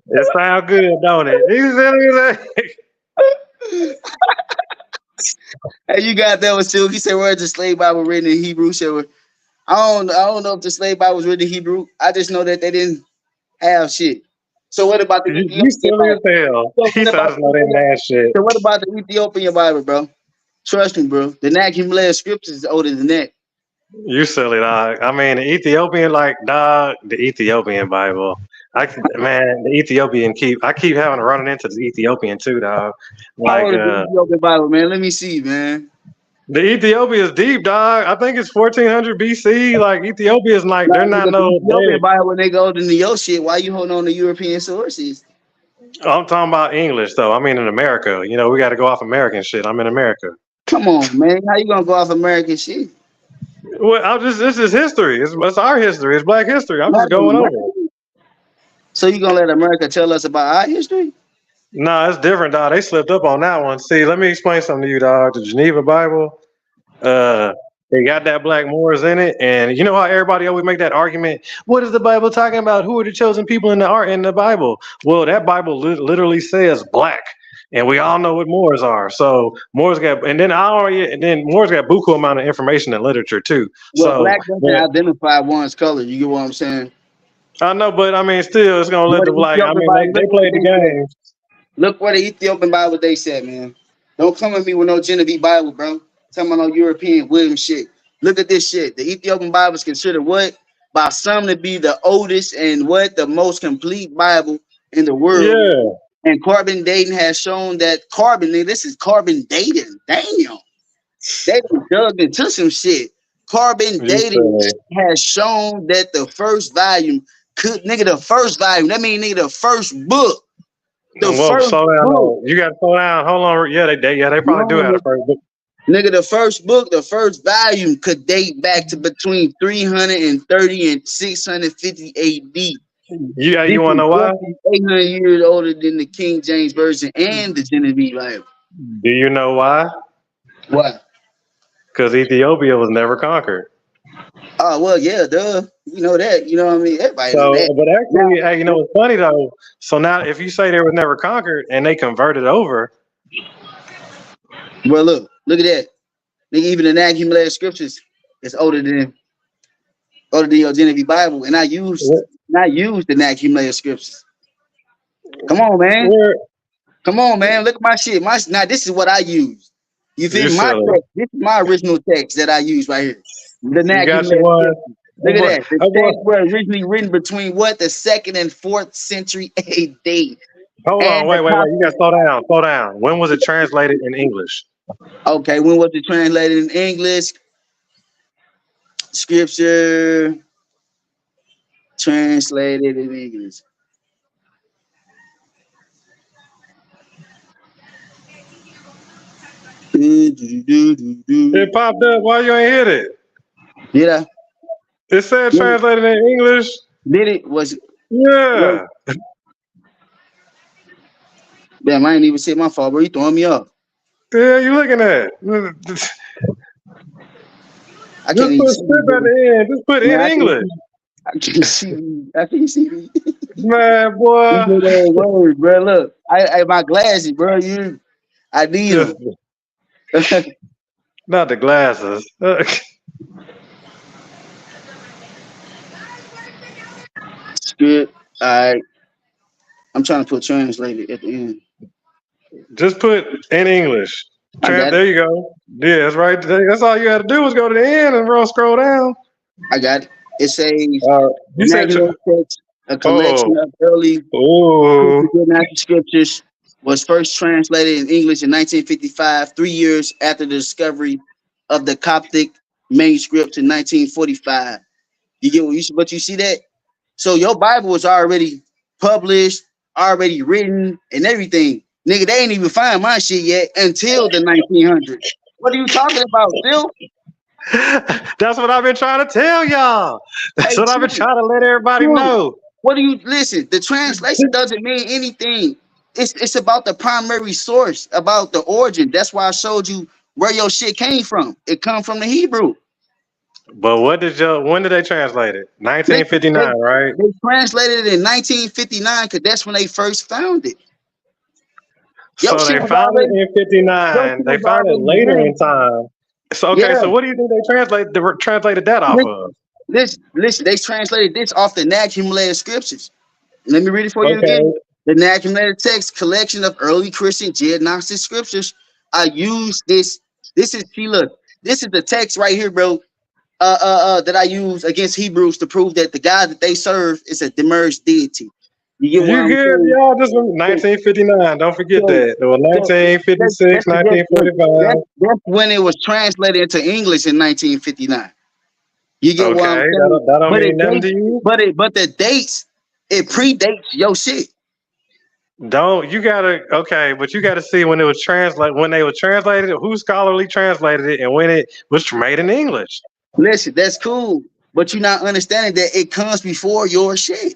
It sounds good, don't it? You see what I'm saying? Hey, you got that one too. He said, "Where's the slave Bible written in Hebrew?" So I don't know if the slave Bible was written in Hebrew. I just know that they didn't have shit. So what about the You Ethiopian silly as Bible? hell. So He what said, I about just know they mad shit. so what about the Ethiopian Bible, bro? Trust me, bro. The Nag Hammadi scriptures is older than that. You silly dog. I mean, the Ethiopian, like dog, the Ethiopian Bible. Man, the Ethiopian I keep having to run into the Ethiopian too, dog. How Like, old is the Ethiopian Bible, man? Let me see, man. the Ethiopia is deep, dog. I think it's 1400 BC. Like, Ethiopia is like, they're Nah, not nigga, the no, Ethiopian Bible, they go to your shit. Why you holding on to European sources? I'm talking about English though. I mean, in America, we got to go off American shit. I'm in America. Come on, man. How you gonna go off American shit? Well, this is history. It's our history. It's Black history. I'm Not just going over it. American. So you gonna let America tell us about our history? No, it's different, dog. They slipped up on that one. See, let me explain something to you, dog. The Geneva Bible, uh, they got that black Moors in it, and you know how everybody always make that argument. What is the Bible talking about? Who are the chosen people in the art in the Bible? Well, that Bible literally says black, and we all know what Moors are. So Moors got, and then Moors got buku amount of information and literature too. Well, So, black doesn't but identify one's color. You get what I'm saying? I know, but I mean, still, it's gonna let What the the black. I Ethiopian mean, Bible? they Look what played the they said. game. Look what the Ethiopian Bible they said, man. Don't come at me with no Genevieve Bible, bro. Tell me no European William shit. Look at this shit. The Ethiopian Bible is considered what? By some to be the oldest and what? The most complete Bible in the world. Yeah, And carbon dating has shown that this is carbon dating. Damn. They done dug into some shit. Carbon you dating say. has shown that the first volume the first volume. That means nigga, the first book. The Whoa, first slow down. book. No, you got to slow down. Hold on. Yeah, they probably do have No, the first book. nigga, the first book, the first volume could date back to between 330 and 650 AD. Yeah, This you want to is know why? roughly 800 years older than the King James Version and the Genevieve Bible. Do you know why? What? Because Ethiopia was never conquered. Oh, well, yeah, duh. You know that. You know what I mean? Everybody know So, that. but Now, actually, hey, what's funny though? So now, if you say they were never conquered and they converted over, well, look at that. Nigga, even the Nag Hammadi scriptures is older than your Genevieve Bible, and I used the Nag Hammadi scriptures. Come on, man. where Come on, man. Look at my shit. Now this is what I use. You feel you me? My silly, text. This is my original text that I use right here. The you Nag got you Hammadi one. scriptures. Look at that. The I text want, were originally written between what? The 2nd and 4th century AD. hold on, And the wait. You got to copy. slow down, slow down. When was it translated in English? Okay, when was it translated in English? Scripture translated in English. It popped up. Why you ain't hit it? Yeah. It said Did translated in English. it? Was Yeah. damn, I ain't even say my fault, bro. You throwing me off. The hell you looking at? I can't Just even put see me, script at bro. the end. Just put in Man, I can't English. see. I can't see me. I can't see me. Man, These boy. little words, bro. Look, I my glasses, bro. I need Just them. not the glasses. Script. Alright. I'm trying to put translated at the end. Just put in English. I got it. There you go. Yeah, that's right. That's all you had to do was go to the end and scroll down. I got it. It says You said, vernacular text, a collection oh, of early oh, Christian scriptures, was first translated in English in 1955, 3 years after the discovery of the Coptic manuscripts in 1945. You get what you see that? So your Bible was already published, already written, and everything. Nigga, they ain't even find my shit yet until the 1900s. What are you talking about, Phil? that's what I've been trying to tell y'all. That's Hey, what I've been trying to let everybody Phil, know. what do you listen? The translation doesn't mean anything. It's about the primary source, about the origin. That's why I showed you where your shit came from. It come from the Hebrew. But when did they translate it? They they, 1959, right? they translated it in 1959 because that's when they first found it. Your So shit they was found it already in your 59. shit They was found it already later in written. time. So okay, Yeah. so what do you think they translated that off of? Listen, they translated this off the accumulated scriptures. Let me read it for you Okay, again. The accumulated text collection of early Christian geognostic scriptures. I use this. This is see, look, this is the text right here, bro. That I use against Hebrews to prove that the God that they serve is a demerged deity. You get what you I'm good, saying? y'all? This was So, 1959. Don't forget so, that. It was so 1956, look, 1945. that's when it was translated into English in 1959. You get what I'm Okay, saying? that don't But mean it nothing to dates, you. but the dates, it predates your shit. Don't you gotta okay, but you gotta see when it was translated, when they were translated, who scholarly translated it, and when it was made in English. Listen, that's cool, but you're not understanding that it comes before your shit.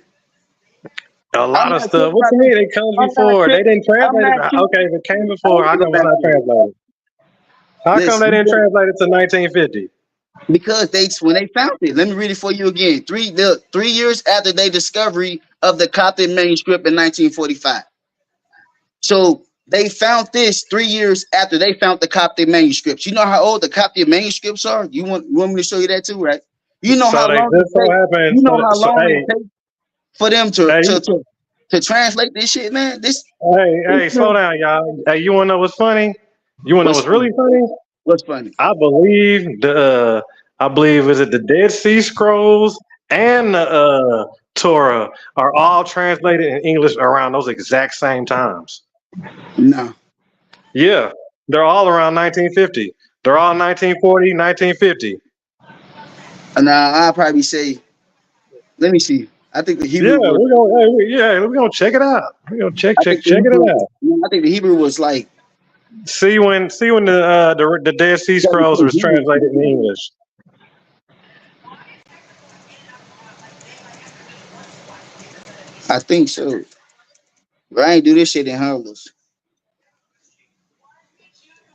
A I'm lot of not stuff. tripping What about you this. mean it comes I'm not before? They tripping. didn't I'm translate it. not Okay, tripping. if it came I before, ain't how gonna go come it's back not to it. translated? How come they didn't Listen, translate it to 1950? because they when they found it. Let me read it for you again. 3 years after their discovery of the Coptic manuscript in 1945. So they found this 3 years after they found the Coptic manuscripts. You know how old the Coptic manuscripts are? You want me to show you that too, right? You know how So they long it just so takes. happened. You know how So long it takes for them to hey, to to, to translate this shit, man. hey, slow down, y'all. Hey, you wanna know what's funny? You wanna know What's what's really funny? what's funny? I believe is it the Dead Sea Scrolls and the Torah are all translated in English around those exact same times. No. Yeah, they're all around 1950. They're all 1940, 1950. Now I'll probably say, let me see. I think the Yeah, Hebrew was. we're gonna check it out. We're gonna check I think the check it Hebrew. out. I think the Hebrew was like. See when the Dead Sea Scrolls was translated in English. I think so. But I ain't do this shit in Harlem.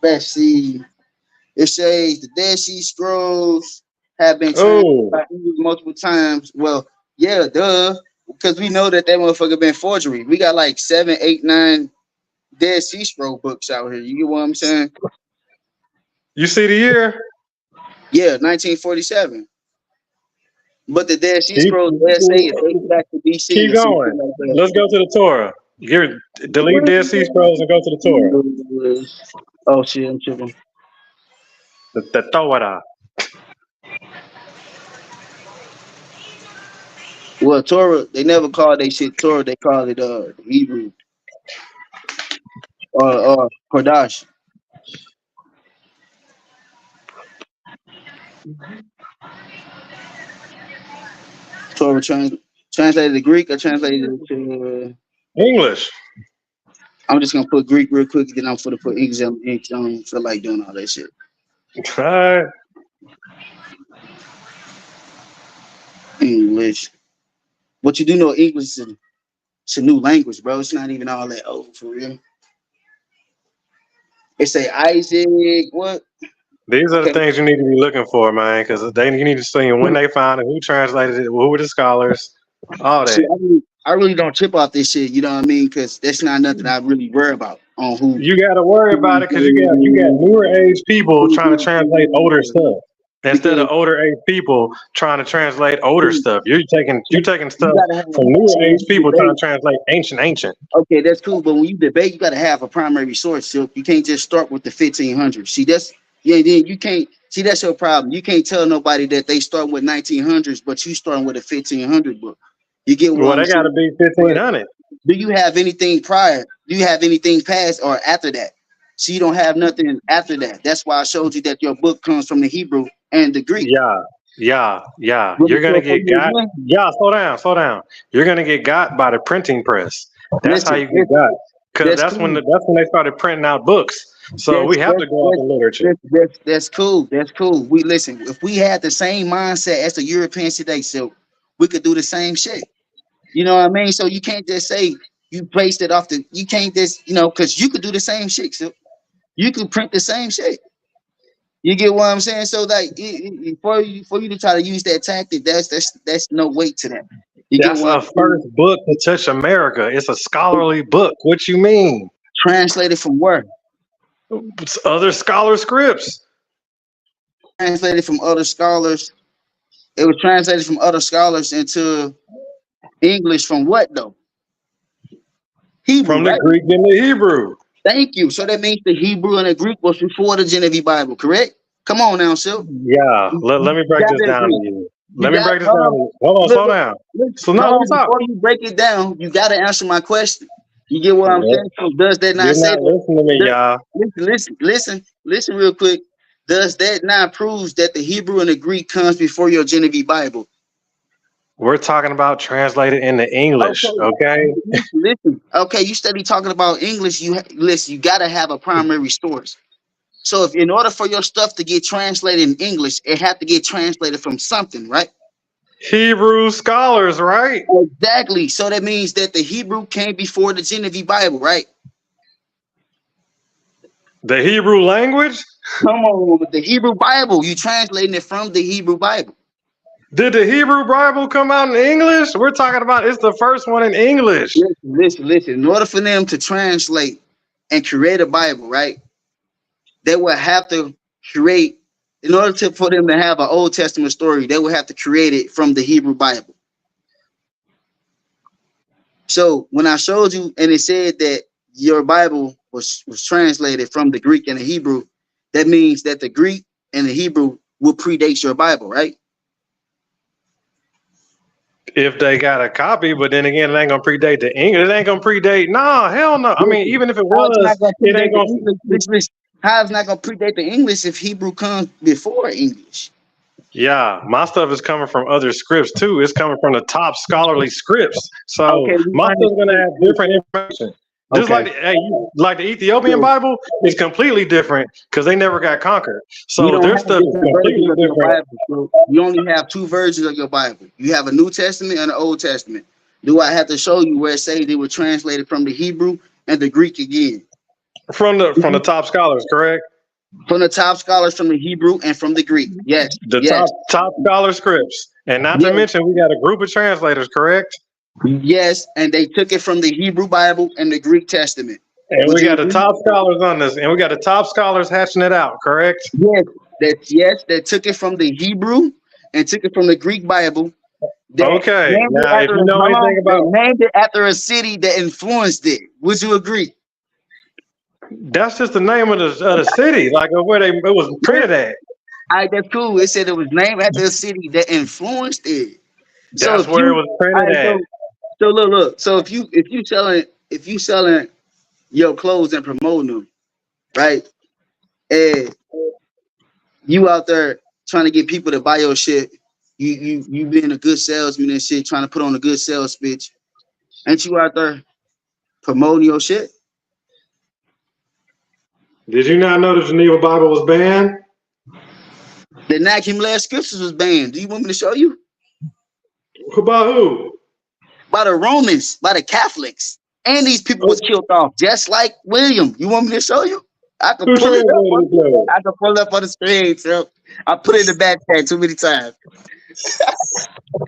Let's see. It says the Dead Sea Scrolls have been translated Oh, by English multiple times. Well, yeah, duh. Because we know that motherfucker been forgery. We got like 7, 8, 9 Dead Sea Scroll books out here. You get what I'm saying? you see the year? Yeah, 1947. But the Dead Sea Keep Scrolls, they say it dates back to BC keep or some shit going. like that. Let's go to the Torah. Delete Dead Sea Scrolls and go to the Torah. Oh shit, I'm tripping. The Torah. Well, Torah, they never called they shit Torah. They called it Hebrew or Kodash. Torah translated to Greek or translated to. English. I'm just gonna put Greek real quick, then I'm gonna put English. I don't feel like doing all that shit. All right. English. But you do know English is it's a new language, bro. It's not even all that old for real. It say Isaac. What? These are the Okay. things you need to be looking for, man, because you need to see when they found it, who translated it, who were the scholars, all See, that. I really don't trip off this shit. You know what I mean? Because that's not nothing I really worry about on who. You got to worry about it because you got newer age people trying to translate older stuff. Instead because of older age people trying to translate older see, stuff, you're taking you stuff gotta have from newer so age when you people trying debate. to translate ancient. Okay, that's cool. But when you debate, you got to have a primary source. So you can't just start with the 1500s. See, that's yeah. Then you can't see that's your problem. You can't tell nobody that they start with 1900s, but you starting with a 1500 book. You get what Well, I'm they got to saying? be But 1500. do you have anything prior? Do you have anything past or after that? So you don't have nothing after that. That's why I showed you that your book comes from the Hebrew and the Greek. Yeah. But You're gonna before get you got. again, Yeah, slow down. You're gonna get got by the printing press. That's how listen, you get got. Because that's that's when cool. they started printing out books. So That's we have that's to go off that's the literature. that's cool. That's cool. We listen. If we had the same mindset as the Europeans today, so we could do the same shit. You know what I mean? So you can't just say you based it off the. You can't just because you could do the same shit. So you could print the same shit. You get what I'm saying? So like for you to try to use that tactic, that's no weight to that. You get That's what a I'm saying? first book to touch America. It's a scholarly book. What you mean? Translated from where? It's other scholar scripts. Translated from other scholars. It was translated from other scholars into English from what though? Hebrew, From the right? Greek and the Hebrew. Thank you. So that means the Hebrew and the Greek was before the Genevieve Bible, correct? Come on now, Sil. Yeah, let me You break this gotta down to agree. you. You Let me got break this down to you. Hold on, look, slow down. look, So now hold let me on. talk. Before you break it down, you gotta answer my question. You get what I'm Yep. saying? So does that not You're say not that? listening to me, Does, y'all. listen real quick. Does that not prove that the Hebrew and the Greek comes before your Genevieve Bible? We're talking about translated into English, Okay, okay? listen. Okay, you study talking about English. Listen. You gotta have a primary source. So if in order for your stuff to get translated in English, it had to get translated from something, right? Hebrew scholars, right? Exactly. So that means that the Hebrew came before the Genevieve Bible, right? The Hebrew language? Come on, with the Hebrew Bible, you translating it from the Hebrew Bible. Did the Hebrew Bible come out in English? We're talking about it's the first one in English. Listen. In order for them to translate and create a Bible, right? They would have to create, in order for them to have an Old Testament story, they would have to create it from the Hebrew Bible. So when I showed you and it said that your Bible was translated from the Greek and the Hebrew, that means that the Greek and the Hebrew will predate your Bible, right? If they got a copy, but then again, it ain't gonna predate the English. It ain't gonna predate. No, hell no. I mean, Listen, even if it how it's was, not gonna it ain't predate the gonna. English? Listen, how it's not gonna predate the English if Hebrew comes before English? Yeah, my stuff is coming from other scripts too. It's coming from the top scholarly scripts. So Okay, we my stuff's gonna have understand. different information. Just like Okay, like the Ethiopian so Bible is completely different because they never got conquered. you So don't their have stuff is different versions completely of your different. Bible. So you only have two versions of your Bible. You have a New Testament and an Old Testament. Do I have to show you where it say they were translated from the Hebrew and the Greek again? From the top scholars, correct? From the top scholars from the Hebrew and from the Greek. Yes, The yes, top scholar scripts, and not to yes, mention we got a group of translators, correct? yes. And they took it from the Hebrew Bible and the Greek Testament. And Would we you got the agree? top scholars on this, and we got the top scholars hatching it out, correct? Yes, they took it from the Hebrew and took it from the Greek Bible. That Okay, named it now if after you know hold on, anything they about named it after a city that influenced it. Would you agree? that's just the name of the city, like of where it was printed at. All right, that's cool. It said it was named after a city that influenced it. So That's if where it you, was all printed right, at. so look. So if you selling your clothes and promoting them, right? And you out there trying to get people to buy your shit. You being a good salesman and shit, trying to put on a good sales pitch. Ain't you out there promoting your shit? Did you not know the Geneva Bible was banned? The Nakim last scriptures was banned. Do you want me to show you? About who? By the Romans, by the Catholics. And these people was killed off, just like William. You want me to show you? I can Who pull it translated up. the clothes? I can pull it up on the screen, so I put it in the back tag too many times.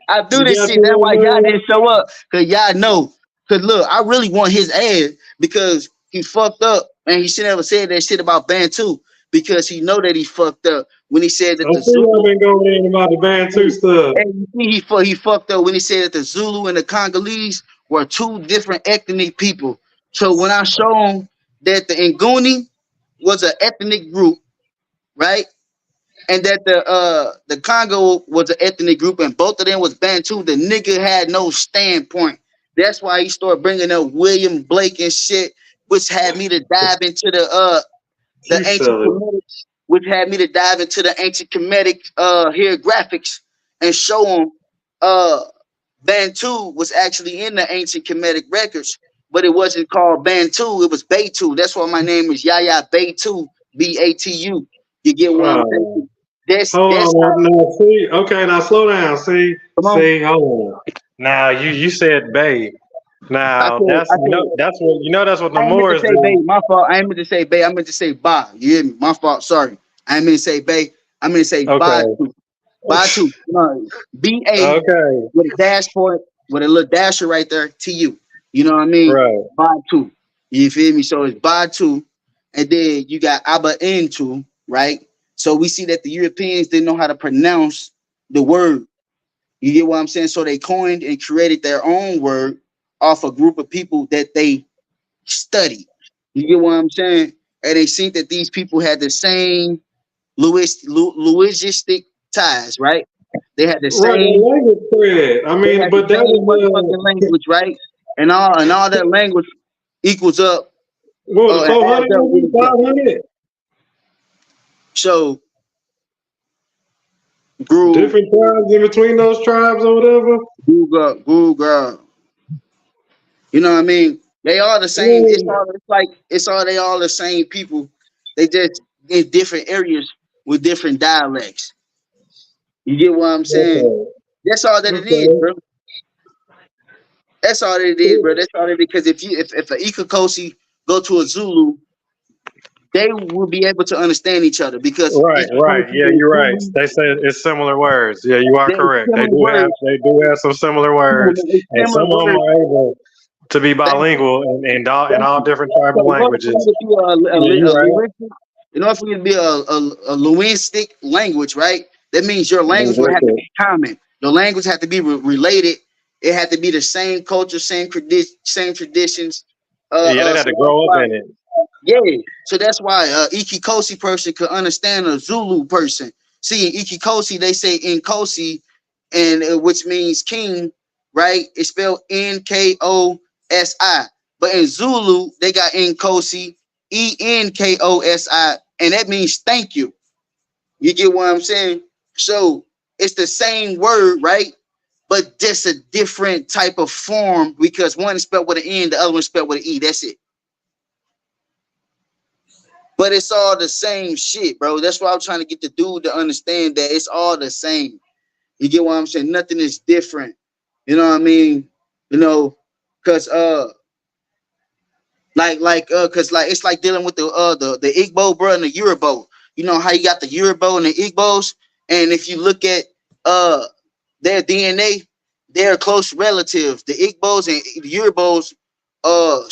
I do You this got shit. That's why y'all to didn't show up. Cause y'all know. Cause look, I really want his ass because he fucked up and he should never said that shit about Bantu. because he know that he fucked up when he said that I the see y'all Zulu. been going in about the Bantu stuff. Hey, you see, he fucked up when he said that the Zulu and the Congolese were two different ethnic people. So when I show him that the Nguni was an ethnic group, right, and that the Congo was an ethnic group, and both of them was Bantu, the nigga had no standpoint. That's why he started bringing up William Blake and shit, which had me to dive into the Keep ancient selling. Kemetic, which had me to dive into the ancient Kemetic hieroglyphics and show them uh Bantu was actually in the ancient Kemetic records, but it wasn't called Bantu, it was Batu. That's why my name is Yaya Batu, Batu. You get what I'm Oh, saying? That's hold how. on. Now, see, okay, now slow down. See, Come on. hold on. Now you said Bay. I Now said, that's I said, that's what the I ain't meant to Moors say Bay. do. My fault. I ain't meant to say Bay. I meant to say Ba. You hear me? My fault. Sorry. I ain't meant to say Bay. I meant to say Okay. Batu. Batu. No, BA Okay. with a dash point, with a little dasher right there, TU. You know what I mean? Right. Batu. You feel me? So it's Batu. And then you got Abba Into, right? So we see that the Europeans didn't know how to pronounce the word. You get what I'm saying? So they coined and created their own word off a group of people that they studied. You get what I'm saying? And they seen that these people had the same Louisistic ties, right? They had the Right. same, The language spread. I they mean, had the but that same was motherfucking language, right? And all that language equals up, what was it, and adds 400 up with maybe each other. 500 So grew, different tribes in between those tribes or whatever. grew. You know what I mean? They all the same. Yeah. It's all they all the same people. They just in different areas with different dialects. You get what I'm saying? Okay. That's all that it is, Okay. bro. That's all that it is, bro. That's all it is. Because if an Ikakosi go to a Zulu, they will be able to understand each other because Right, right. Ikakosi Yeah, and you're right. Zulu, They say it's similar words. Yeah, you are they're correct. similar words. They do have some similar words, It's and similar some of them words. are able to be Thank you. bilingual in Thank all you. different So tribal in order for you languages. to be Yeah, you're a right. linguistic, in order for you to be a linguistic language, right? That means your language will have to Linguistic. be common. The language have to be related. It had to be the same culture, same traditions. Yeah, they had So to that's grow up why, in it. yeah. So that's why Ikikosi person could understand a Zulu person. See, in Ikikosi, they say Nkosi, and which means king, right? It's spelled Nkosi. But in Zulu, they got Nkosi, Enkosi, and that means thank you. You get what I'm saying? So it's the same word, right? But just a different type of form because one is spelled with an N, the other one is spelled with an E. That's it. But it's all the same shit, bro. That's why I'm trying to get the dude to understand that it's all the same. You get what I'm saying? Nothing is different. You know what I mean? You know, cause cause like it's like dealing with the Igbo bro and the Yoruba. You know how you got the Yoruba and the Igbos, and if you look at uh their DNA, they're close relatives. The Igbos and the Yorubas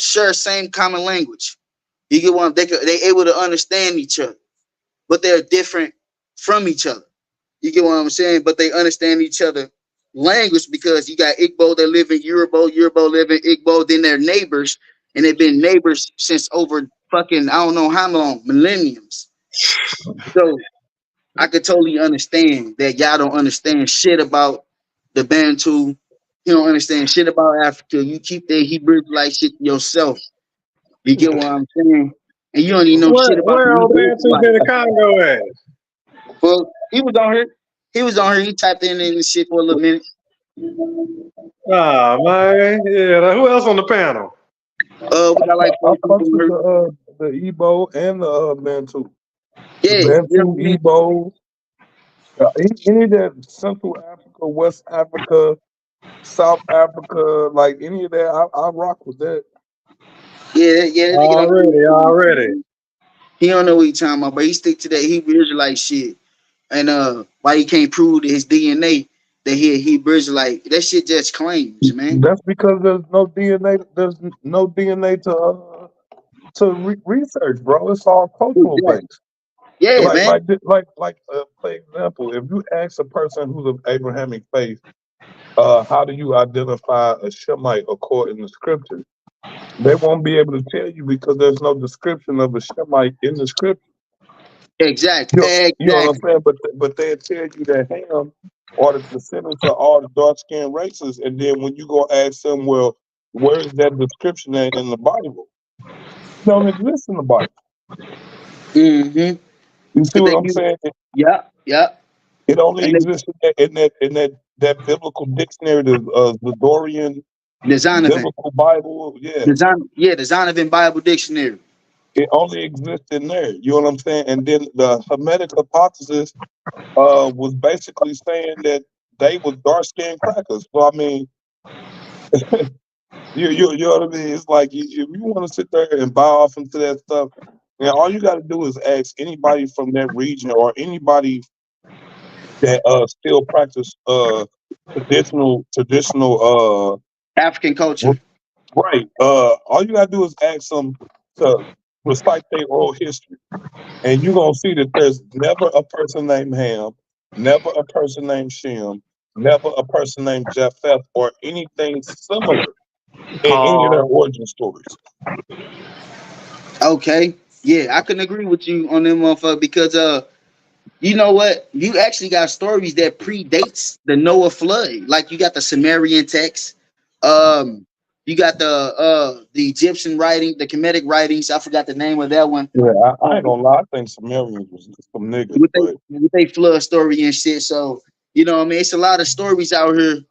share same common language. You get what they able to understand each other, but they're different from each other. You get what I'm saying? But they understand each other language because you got Igbo that live in Yoruba, Yoruba live in Igbo, then they're neighbors, and they've been neighbors since over fucking I don't know how long, millenniums. So I could totally understand that y'all don't understand shit about the Bantu. You don't understand shit about Africa. You keep that Hebrew like shit yourself. You get what I'm saying? And you don't even know shit about the Where old Hebrew Bantu been Israelites. in Congo at? Well, he was on here. He was on here. He tapped in and shit for a little minute. Ah, man. Yeah. Who else on the panel? We got like I four people fucks on with here. the Igbo and the Bantu. The Yeah, you know Bantu, what I mean? Igbo, any of that Central Africa, West Africa, South Africa, like any of that, I rock with that. Yeah, that nigga don't know Already, already. he don't know what he talking about, but he stick to that Hebrew Israelite shit. And why he can't prove his DNA that he a Hebrew Israelite. That shit just claims, man. That's because there's no DNA. There's no DNA to research, bro. It's all cultural Exactly. based. Yeah, man. For example, if you ask a person who's of Abrahamic faith, how do you identify a Shemite according to scripture? They won't be able to tell you because there's no description of a Shemite in the scripture. Exactly. You know what I'm Exactly. saying? But they'll tell you that Ham are the descendants of all the dark skinned races, and then when you go ask them, well, where is that description at in the Bible? It don't exist in the Bible. Mm-hmm. You see But what they I'm give. saying? Yeah. Yeah. It only And they exists in that biblical dictionary, the Dorian the Zonovan. biblical Bible. Yeah, The Zonovan Bible Dictionary. it only exists in there. You know what I'm saying? And then the Hermetic hypothesis was basically saying that they was dark skinned crackers. So I mean, you know what I mean? It's like if you want to sit there and buy off into that stuff, and all you got to do is ask anybody from that region or anybody that still practice traditional African culture. right. All you gotta do is ask them to recite their oral history, and you're gonna see that there's never a person named Ham, never a person named Shem, never a person named Japheth, or anything similar in any of their Paul. origin stories. Okay. Yeah, I can agree with you on them motherfucker because you know what? You actually got stories that predates the Noah flood. Like you got the Sumerian text. Um, you got the Egyptian writing, the Kemetic writings. I forgot the name of that one. Yeah, I ain't Um, gonna lie. I think Sumerians was just some niggas, with but they flood story and shit. So you know what I mean? It's a lot of stories out here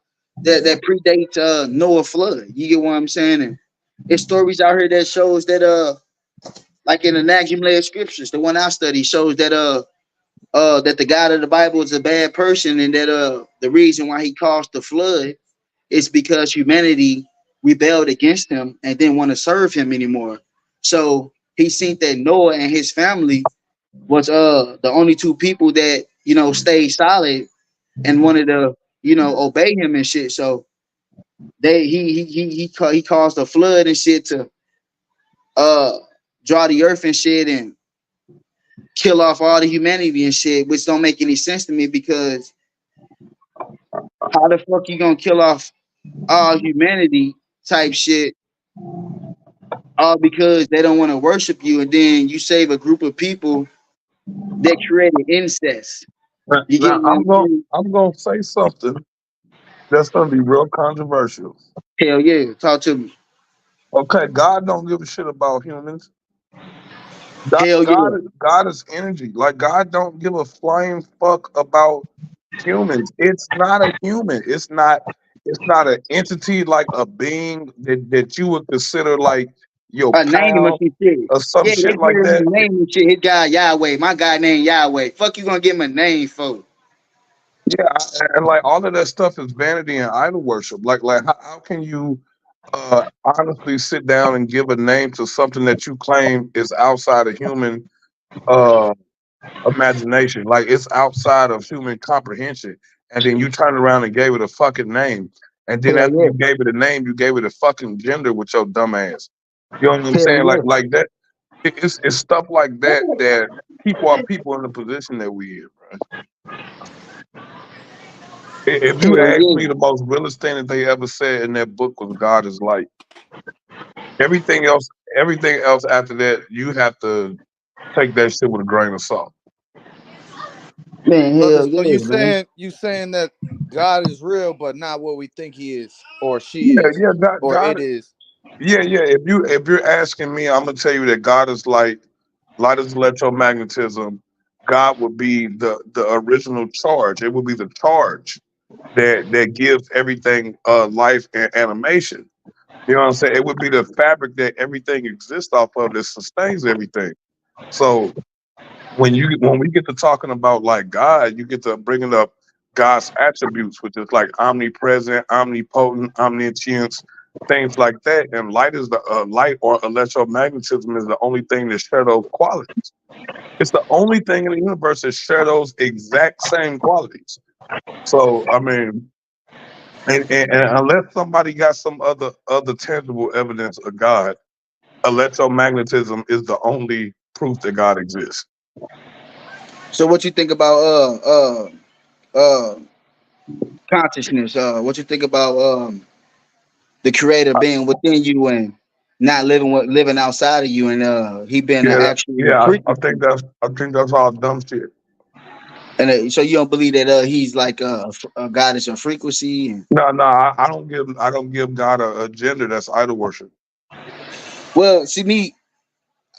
that predate Noah flood. You get what I'm saying? And it's stories out here that shows that like in the Nagimled scriptures, the one I study shows that that the God of the Bible is a bad person and that the reason why he caused the flood is because humanity rebelled against him and didn't want to serve him anymore. So he seen that Noah and his family was the only two people that stayed solid and wanted to obey him and shit. So he caused a flood and shit to uh draw the earth and shit and kill off all the humanity and shit, which don't make any sense to me because how the fuck you gonna kill off all humanity type shit all because they don't want to worship you and then you save a group of people that created incest. You get now what I'm saying? I'm gonna say something that's gonna be real controversial. Hell yeah, talk to me. Okay, God don't give a shit about humans. God, Hell God, yeah. God is energy. Like God don't give a flying fuck about humans. It's not a human. It's not an entity like a being that you would consider like your A name or pal some shit. or some Yeah, they shit give like him a that. name and shit. His guy Yahweh. My guy named Yahweh. Fuck you gonna give him a name for? Yeah, and like all of that stuff is vanity and idol worship. Like how can you honestly sit down and give a name to something that you claim is outside of human uh imagination? Like it's outside of human comprehension. And then you turn around and gave it a fucking name. And then Hell after yeah. you gave it a name, you gave it a fucking gender with your dumb ass. You know what I'm Hell saying? yeah. Like that. It's stuff like that that people are people in the position that we in, bro. If you Hell ask yeah. me, the most realest thing that they ever said in that book was God is light. Everything else, everything else after that, you have to take that shit with a grain of salt. Man, So, hell so yeah, man. you saying that God is real, but not what we think He is, or she Yeah, is, yeah, or it is. yeah, yeah. If you're asking me, I'm gonna tell you that God is light as electromagnetism. God would be the original charge. It would be the charge that gives everything life and animation. You know what I'm saying? It would be the fabric that everything exists off of that sustains everything. So when we get to talking about like God, you get to bringing up God's attributes, which is like omnipresent, omnipotent, omniscience, things like that. And light is the light or electromagnetism is the only thing that share those qualities. It's the only thing in the universe that share those exact same qualities. So I mean, and unless somebody got some other tangible evidence of God, electromagnetism is the only proof that God exists. So what you think about consciousness? What you think about the creator being within you and not living outside of you, and he being an Yeah, actual yeah. frequency. I think that's all dumb shit. And so you don't believe that he's like a God is a frequency. And, No, no, I don't give God a gender. That's idol worship. well, see me.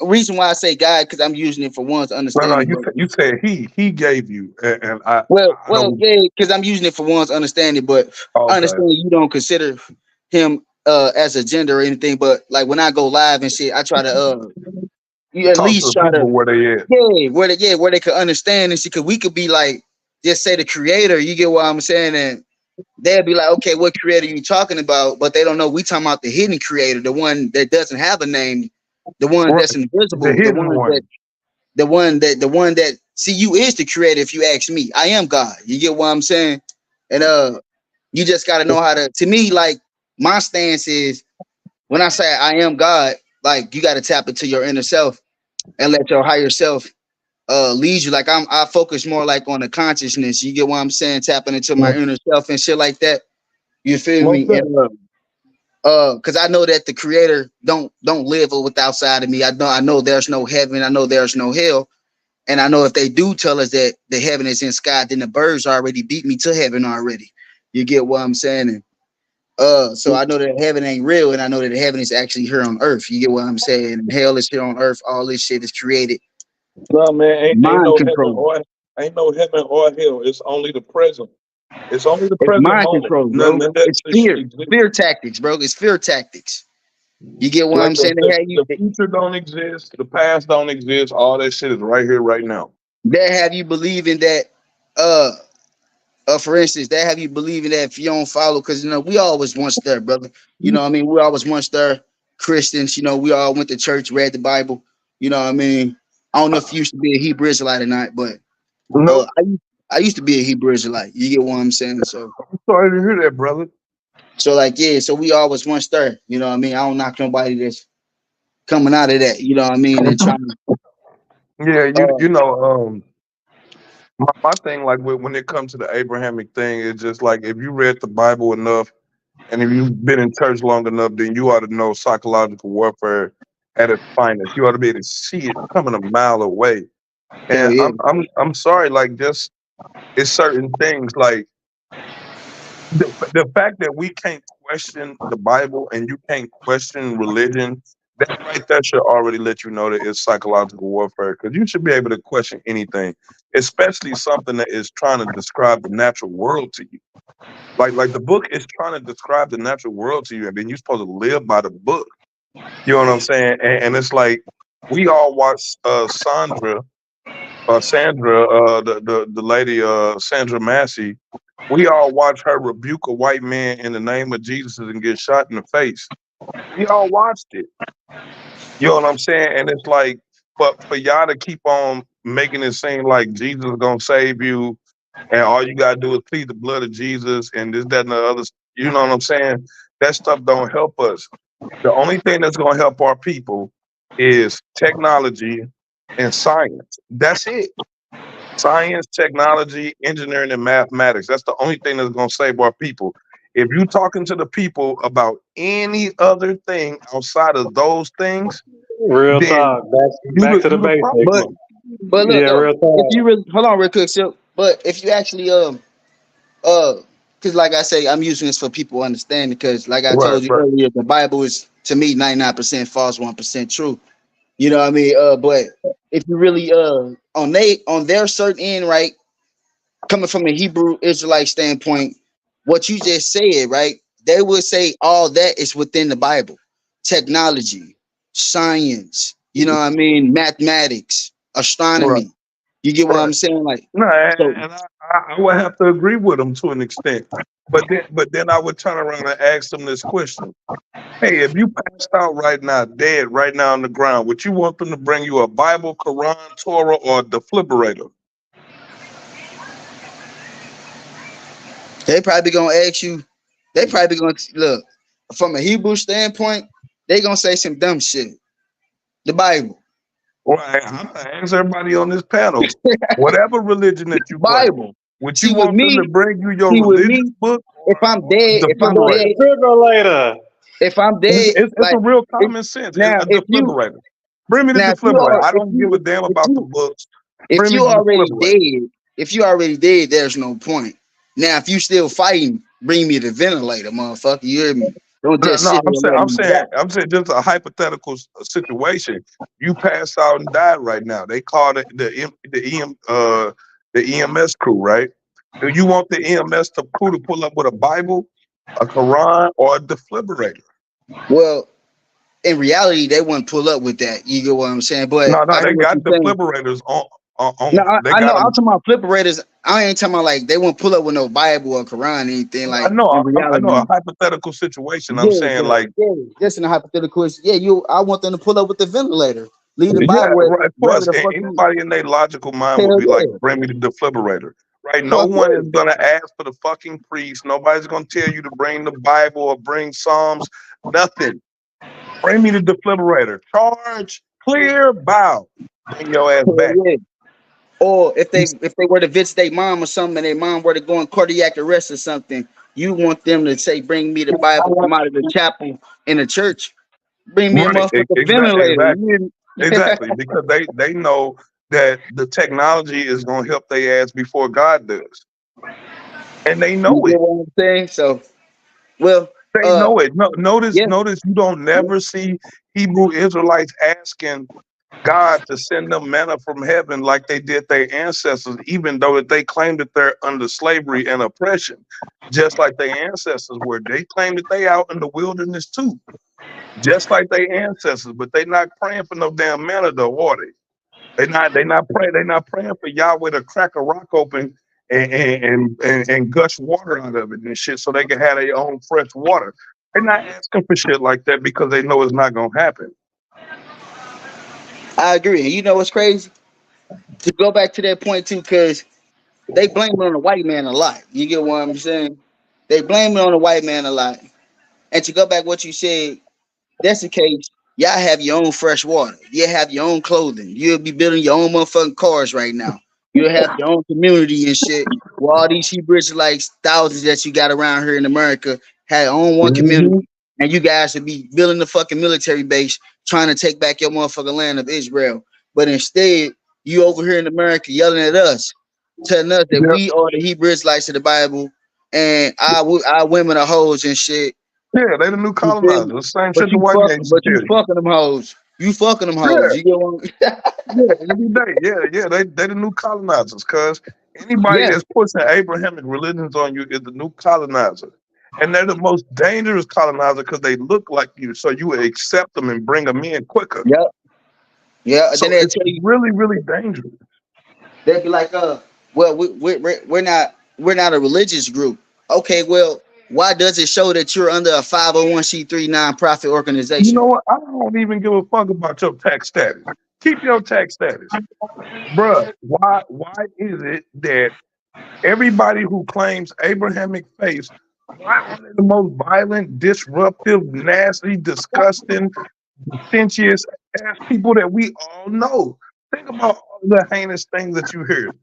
Reason why I say God because I'm using it for one's No, no, understanding, but you said he gave you, and I well, don't. yeah, because I'm using it for one's understanding, but I Okay, understand you don't consider him as a gender or anything. But like when I go live and shit, I try to you at talk to least the try to people where they at. where they could understand and see, because we could be like just say the creator. You get what I'm saying? And they'll be like, okay, what creator you talking about? But they don't know we talking about the hidden creator, the one that doesn't have a name, the one Right, that's the invisible, hidden one. the one that see you is the creator. If you ask me, I am God. You get what I'm saying? And you just got to know how to me, like my stance is when I say I am God, like you got to tap into your inner self and let your higher self lead you. Like I focus more like on the consciousness. You get what I'm saying? Tapping into my inner self and shit like that. You feel Most me? And definitely. because I know that the creator don't live with outside of me. I know there's no heaven. I know there's no hell. And I know if they do tell us that the heaven is in sky, then the birds already beat me to heaven already. You get what I'm saying? And so I know that heaven ain't real, and I know that heaven is actually here on earth. You get what I'm saying? And hell is here on earth. All this shit is created. No man, Mind control. ain't no heaven or hell. It's only the present. It's only the It's present mind moment. control, None bro. of that It's shit fear. exists. Fear tactics, bro. It's fear tactics. You get what Like I'm saying? They have you the future don't exist, the past don't exist. All that shit is right here, right now. they have you believing that uh for instance, they have you believing that if you don't follow, because you know, we always once there, brother. You know what I mean? We always once there, Christians, you know, we all went to church, read the Bible, you know what I mean? I don't know if you used to be a Hebrew Israelite or not, but Nope. I used to be a Hebrew Israelite. You get what I'm saying? So I'm sorry to hear that, brother. like yeah, so we always once there, you know what I mean? I don't knock nobody that's coming out of that, you know what I mean, and trying to Yeah, uh you know, my thing like when it comes to the Abrahamic thing is just like if you read the Bible enough and if you've been in church long enough, then you ought to know psychological warfare at its finest. You ought to be able to see it coming a mile away. hell And yeah. I'm sorry, like just it's certain things like the fact that we can't question the Bible and you can't question religion, that right there should already let you know that it's psychological warfare. Because you should be able to question anything, especially something that is trying to describe the natural world to you. Like the book is trying to describe the natural world to you, and then you're supposed to live by the book. You know what I'm saying? And it's like we all watch Sandra, the lady, Sandra Massey, we all watch her rebuke a white man in the name of Jesus and get shot in the face. We all watched it. You know what I'm saying? And it's like, for y'all to keep on making it seem like Jesus is gonna save you, and all you gotta do is plead the blood of Jesus and this, that, and the other. You know what I'm saying? That stuff don't help us. The only thing that's gonna help our people is technology and science. That's it. Science, technology, engineering, and mathematics. That's the only thing that's going to save our people. If you're talking to the people about any other thing outside of those things, Real then talk. Back to the you the basics. But problem. look Yeah, though, real if talk. you really hold on real quick, so but if you actually because like I say, I'm using this for people to understand because like I Right, told you right. earlier, the Bible is to me 99% false, 1% true. You know what I mean? But if you really on their certain end, right, coming from a Hebrew Israelite standpoint, what you just said, right? They would say all that is within the Bible. Technology, science, you know what I mean, mathematics, Right, astronomy. You get what right. I'm saying? Like No, so and I would have to agree with them to an extent. But then I would turn around and ask them this question. Hey, if you passed out right now, dead right now on the ground, would you want them to bring you a Bible, Quran, Torah, or a defibrillator? they probably gonna ask you, they probably gonna look from a Hebrew standpoint, they gonna say some dumb shit. The Bible. Well, I'm gonna ask everybody on this panel, whatever religion that you claim, Bible. would you See with want them to me, bring you your see with religious me, book if or I'm dead, the if I'm The defibrillator? dead, defibrillator. if I'm dead, It's a like real if, common sense. It's now a if you defibrillator. Bring me the now if you defibrillator. are I don't give a damn if about the you books. if Bring me you the already defibrillator. dead, if you already dead, there's no point. Now if you still fighting, bring me the ventilator, motherfucker. You hear me? Don't No, just sit no, here and let me die. I'm saying, just a hypothetical situation. You pass out and died right now. They call it the EMS crew, right? Do you want the EMS crew to pull up with a Bible, a Quran, or a defibrillator? Well, in reality, they wouldn't pull up with that. You get what I'm saying? But No, no, I hear they what got you're saying. defibrillators No, they I got know. I'm them. talking about flipperators. I ain't talking about like they won't pull up with no Bible or Quran or anything. I Like know, in I know a reality, hypothetical situation. I'm yeah, saying, but like, yeah, just in a hypothetical, yeah, I want them to pull up with the ventilator, leave the yeah, Bible right, of wherever course. the fuck you. Anybody in their logical mind would Hell be like, yeah, bring me the defibrillator. Right? No fuck one yeah. is gonna ask for the fucking priest. Nobody's gonna tell you to bring the Bible or bring Psalms. Nothing. Bring me the defibrillator. Charge, clear, bow. Bring your ass Hell back. yeah. Or if they were to visit their mom or something, and their mom were to go in cardiac arrest or something, you want them to say, "Bring me the Bible from out of the chapel in the church. Bring me a Right. motherfucking ventilator." Exactly. You hear me? Exactly. Because they know that the technology is gonna help their ass before God does. And they You know get it. what I'm saying? So, well, They know it. No, notice, yeah, notice you don't never see Hebrew Israelites asking God to send them manna from heaven like they did their ancestors, even though they claim that they're under slavery and oppression, just like their ancestors were. They claim that they out in the wilderness too, just like their ancestors, but they not praying for no damn manna though, are they? They not praying for Yahweh to crack a rock open and gush water out of it and shit so they can have their own fresh water. They're not asking for shit like that because they know it's not gonna happen. I agree. And you know what's crazy? To go back to that point too, because they blame it on the white man a lot. You get what I'm saying? They blame it on the white man a lot. And to go back what you said, that's the case. Y'all have your own fresh water. You have your own clothing. You'll be building your own motherfucking cars right now. You'll have your own community and shit. With all these Hebrew Israelites, thousands that you got around here in America, had own one Mhm. community. And you guys should be building the fucking military base, trying to take back your motherfucking land of Israel. But instead, you over here in America yelling at us, telling us that Yep. we are the Hebrew Israelites of the Bible, and our women are hoes and shit. Yeah, they the new You feel me? colonizers. Same shit the white man used to But you tell you. fucking them hoes. You fucking them hoes. Yeah, You get one. yeah, every day. Yeah, yeah. They the new colonizers, cause anybody Yeah, that's pushing Abrahamic religions on you is the new colonizer. And they're the most dangerous colonizer because they look like you, so you would accept them and bring them in quicker. yeah, yeah. And then So they'll it's tell you, really, really dangerous. they'll be like, well, we're not a religious group. Okay, well, why does it show that you're under a 501c3 nonprofit You organization? know what? I don't even give a fuck about your tax status. Keep your tax status. Bruh, why is it that everybody who claims Abrahamic faith, why are they the most violent, disruptive, nasty, disgusting, sentient ass people that we all know? Think about all the heinous things that you hear.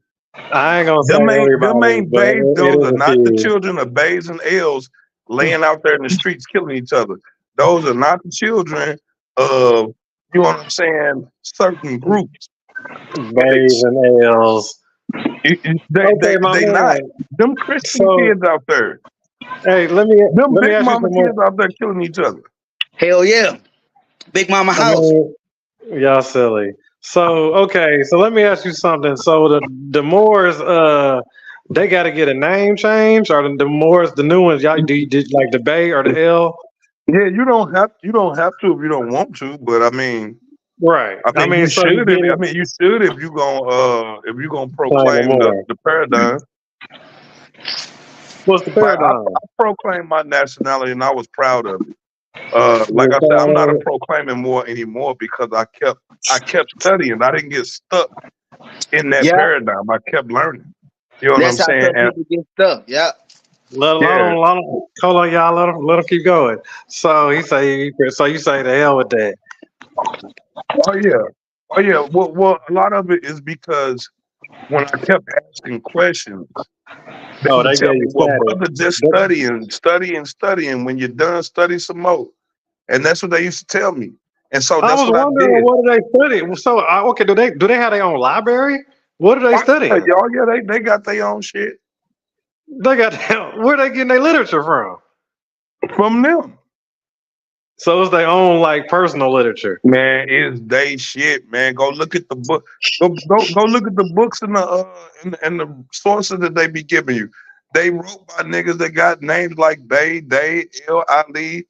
I ain't gonna say Them everybody, ain't but babes, it those is are a not the few. children of babes and elves laying out there in the streets killing each other. Those are not the children of, you know what I'm saying, certain groups. Bays and L's. Okay, my They not. man. Them Christian So, kids out there, hey, them let me big ask you mama some more. kids out there killing each other. Hell yeah, Big Mama I House. mean, y'all silly. So, okay, so let me ask you something. So the Moors, they got to get a name change, or the Moors, the new ones, y'all did like the Bay or the L? Yeah, you don't have to if you don't want to, but Right. I I mean you mean, so you should get it, if you gonna claim the proclaim Moor. the paradigm. What's the Like paradigm? I proclaimed my nationality and I was proud of it. Like You I said, I'm not a proud proclaiming more anymore because I kept studying. I didn't get stuck in that Yeah, paradigm. I kept learning. You know what I'm that's how saying? some And people get stuck. Yeah, yeah, let him, hold on, y'all. Let him keep going. So he say, so you say the hell with that. oh yeah. Oh yeah, well, a lot of it is because when I kept asking questions, they Oh, would they tell gave me, you "Well, status. brother, just But studying. When you're done, study some more." And that's what they used to tell me. And so I that's was what I wondering, did. what do they study? So, okay, do they have their own library? What are they Oh yeah, studying? y'all, yeah, they got their own shit They got where they getting their literature from? from them. So it's their own like personal literature. Man, it's they shit, man. Go look at the book. Go look at the books and the sources that they be giving you. They wrote by niggas that got names like Bay, Day, El Ali,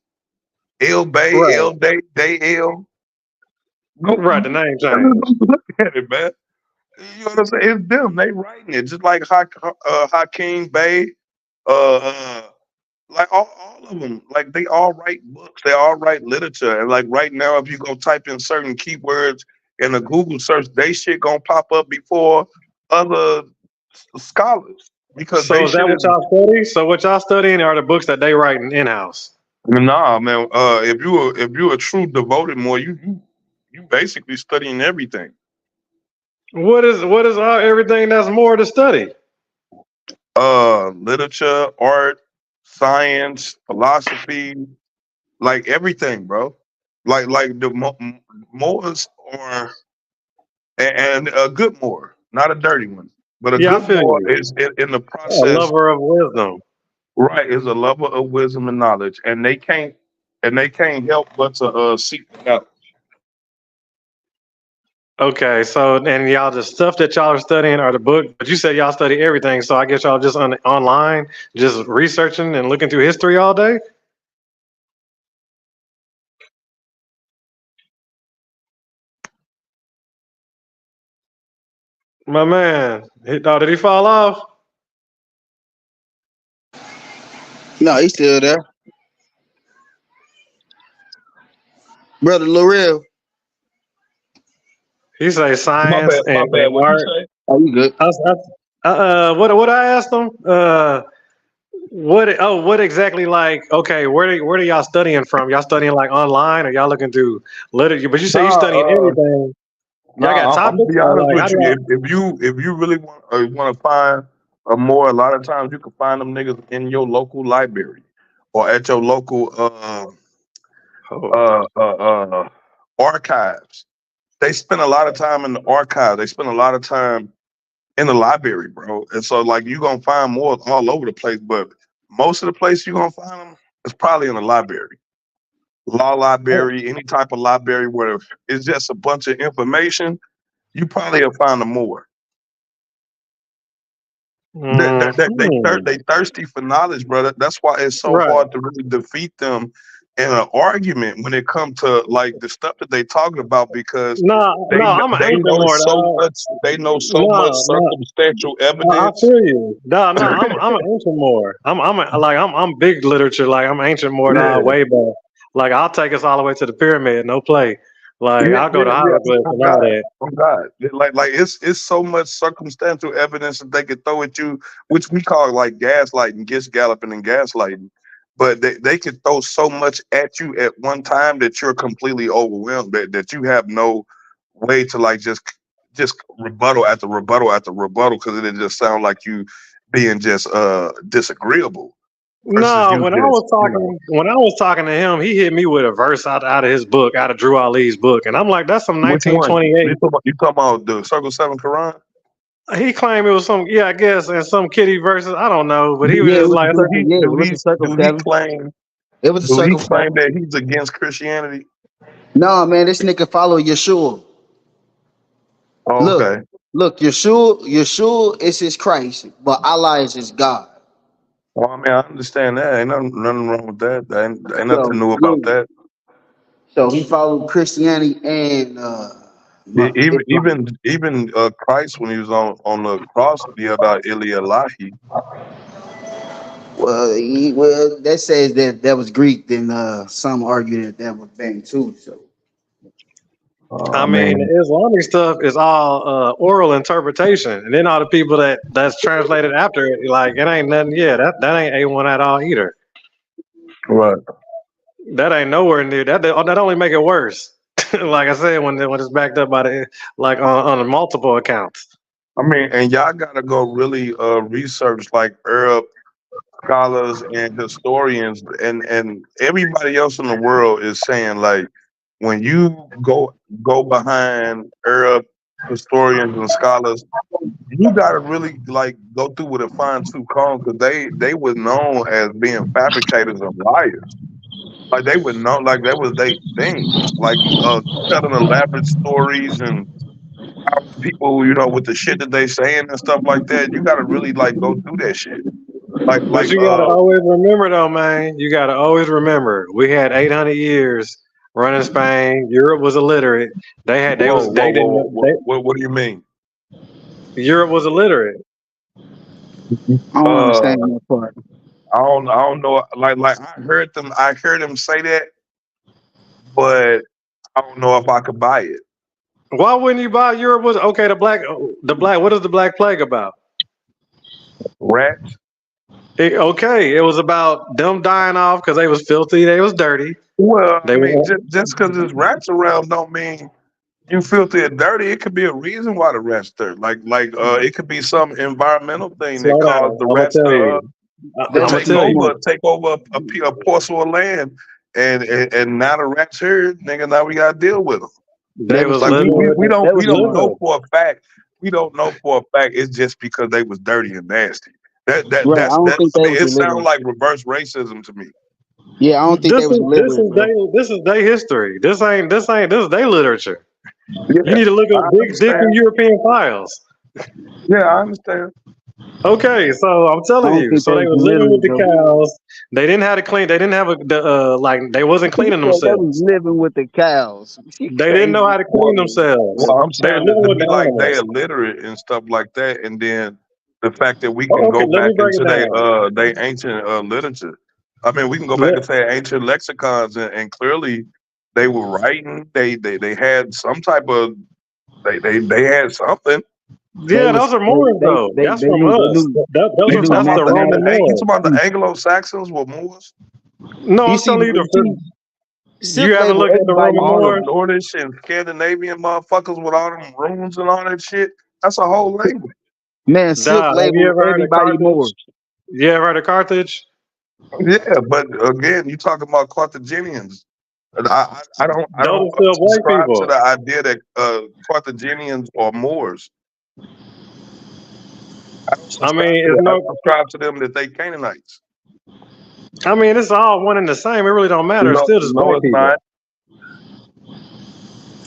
El Bay, Right, El Day, Day El. Go, right. The name change. go look at it, man. You know what I'm saying? It's them. They writing it just like Hakeem Bay, uh, uh, like all of them. Like they all write books. They all write literature. And like right now, if you go type in certain keywords in a Google search, they shit gonna pop up before other scholars because So they is that shit what is. y'all study? So what y'all studying are the books that they writing in house. Nah, man. If you a true devoted more, you basically studying everything. What is all everything that's more to study? Literature, art, science, philosophy, like everything, bro. Like the Moors are and a good Moor, not a dirty one, but a Yeah, I good feel Moor you. is in the A process, lover of wisdom. right? Is a lover of wisdom and knowledge, and they can't help but to seek it out. Okay, so and y'all the stuff that y'all are studying are the book, but you said y'all study everything, so I guess y'all just online, just researching and looking through history all day. My man, did he fall off? No, he's still there, brother Lorel. He say My science bad, my bad. and What you art. say? Oh, you good? What I asked him? What exactly like? Okay, where do y'all studying from? Y'all studying like online, or y'all looking through literature? But you say you Nah, studying everything. Y'all got I'm gonna topics be or honest like how with do you. y'all? If you really want to find a more, a lot of times you can find them niggas in your local library or at your local Oh, uh, uh, uh, archives. They spend a lot of time in the archive. They spend a lot of time in the library, bro. And so, like, you gonna find more all over the place, but most of the place you gonna find them is probably in the library, law library, any type of library where it's just a bunch of information. You probably will find them more. They hmm. thirsty for knowledge, brother. That's why it's so Right. hard to really defeat them in an argument when it comes to like the stuff that they talking about because No, they no, kn- I'm an they ancient know more, so dog. much. They know so much No, no, circumstantial I evidence. feel you. No, no, I'm an ancient more. I'm big literature. Like I'm ancient more, dog, Yeah, way back. Like I'll take us all the way to the pyramid, no play. Like yeah, I'll go yeah, to yeah. hieroglyphs Oh and all God, that. oh God. Like it's so much circumstantial evidence that they could throw at you, which we call like gaslighting, galloping, and gaslighting. But they could throw so much at you at one time that you're completely overwhelmed, that you have no way to like just rebuttal after rebuttal after rebuttal because it just sound like you being just disagreeable versus No, you just when I was talking to him, he hit me with a verse out of his book, out of Drew Ali's book, and I'm like, that's from which one? You 1928. talking about, you talking about the Circle Seven Quran? He claimed it was some, yeah, I guess, and some kitty verses. I don't know, but he was Yeah, it just was like, circle. Yeah, it was a circle Do he seven. claim It was a do he circle claim seven. that he's against Christianity? No, man, this nigga follow Yeshua. Oh, Look, okay. look, Yeshua is his Christ, but Allah is his God. Well, I mean, I understand that. Ain't nothing wrong with that. Ain't nothing So new about yeah, that. so he followed Christianity and Islam. Even Christ, when he was on the cross, he yelled out "Ili Ilahi." Well, that says that was Greek. Then some argue that was Bantu. So I I mean, mean, the Islamic stuff is all oral interpretation, and then all the people that's translated after it, like it ain't nothing. Yeah, that ain't A1 at all either. right. That ain't nowhere near that. That only make it worse. Like I said, when it's backed up by the like on multiple accounts. I mean, and y'all gotta go really research like Arab scholars and historians and everybody else in the world is saying like when you go behind Arab historians and scholars, you gotta really like go through with a fine tooth comb because they were known as being fabricators and liars. Like they would know, like that was they thing. Like telling elaborate stories and people, with the shit that they saying and stuff like that. You gotta really like go through that shit. Like But like you gotta uh always remember though, man. You gotta always remember we had 800 years running Spain. Europe was illiterate. whoa whoa They whoa didn't whoa what do you mean? Europe was illiterate. I don't Uh understand that part. I don't know. Like I heard them say that, but I don't know if I could buy it. Why wouldn't you buy Europe was okay? The black. What is the Black Plague about? Rats. Okay, it was about them dying off because they was filthy, they was dirty, Well, I they mean, were just because there's rats around don't mean you filthy and dirty. It could be a reason why the rats dirty. It could be some environmental thing that slow down. caused the I'm gonna rats tell you. They I'm was gonna tell you. take over a parcel of land, and now the rats here, nigga. Now we got to deal with them. They was Like living with the they we was don't smart. know listen. for a fact. We don't know for a fact. It's just because they was dirty and nasty. Right. I don't think I they mean, was it sounds illiterate. like reverse racism to me. Yeah, I don't think they was illiterate, bro. This is their history. This is their literature. You Yeah, need to look I up dig through understand. European files. Yeah, I understand. Okay, so I'm I telling don't you. think So they they was was living with illiterate, the bro. cows. They didn't have to clean. They didn't have like they wasn't He cleaning said they was themselves. living with the cows. You They didn't know crazy. how to clean Well, themselves. I'm They were saying that living to with be the like they animals. illiterate and stuff like that, and then the fact that we can Oh, okay, go let me back break it into down. they ancient literature. I mean, we can go back Let- and say ancient lexicons, and clearly they were writing. They had some type of they had something. They yeah, was those are Moors though. That's from us. they You knew That's the Roman you Moors. talking about mathematics. the Anglo Saxons were Moors? No, You I'm see, telling you you see, you Silk haven't label looked at the everybody Roman All the Moors. Moors. Nordish and Scandinavian motherfuckers with all them runes and all that shit. That's a whole language. Man, Silk Nah, have you label ever heard of everybody Moors. Carthage? You ever heard of Carthage? Yeah, but again, you talking about Carthaginians. And Those are I don't still black subscribe to people. the idea that Carthaginians are Moors. I don't I mean, subscribe to it's that. I no. subscribe to them that they Canaanites. I mean, it's all one and the same. It really don't matter. It's No, still just no, black it's not. people.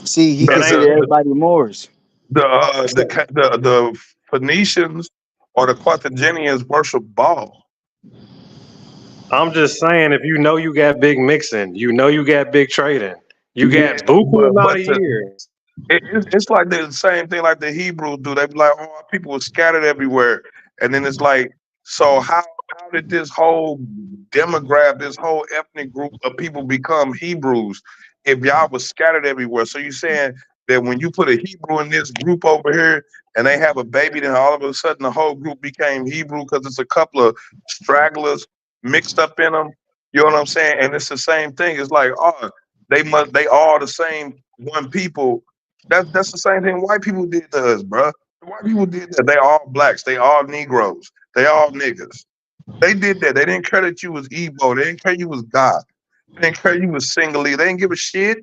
See, he And considered The everybody Moors. the Phoenicians or the Carthaginians worship Baal. I'm just saying, if you know you got big mixing, you know you got big trading, you Yeah, got buku amount but of years. it's like the same thing like the Hebrews do. They be like, oh, our people were scattered everywhere, and then it's like, so how did this whole demographic, this whole ethnic group of people become Hebrews if y'all was scattered everywhere? So you saying that when you put a Hebrew in this group over here and they have a baby, then all of a sudden the whole group became Hebrew because it's a couple of stragglers mixed up in them. You know what I'm saying? And it's the same thing. It's like, oh, they all the same one people. That's the same thing white people did to us, bro. White people did that. They all blacks. They all Negroes. They all niggas. They did that. They didn't care that you was Igbo. They didn't care you was God. They didn't care you was singly. They didn't give a shit.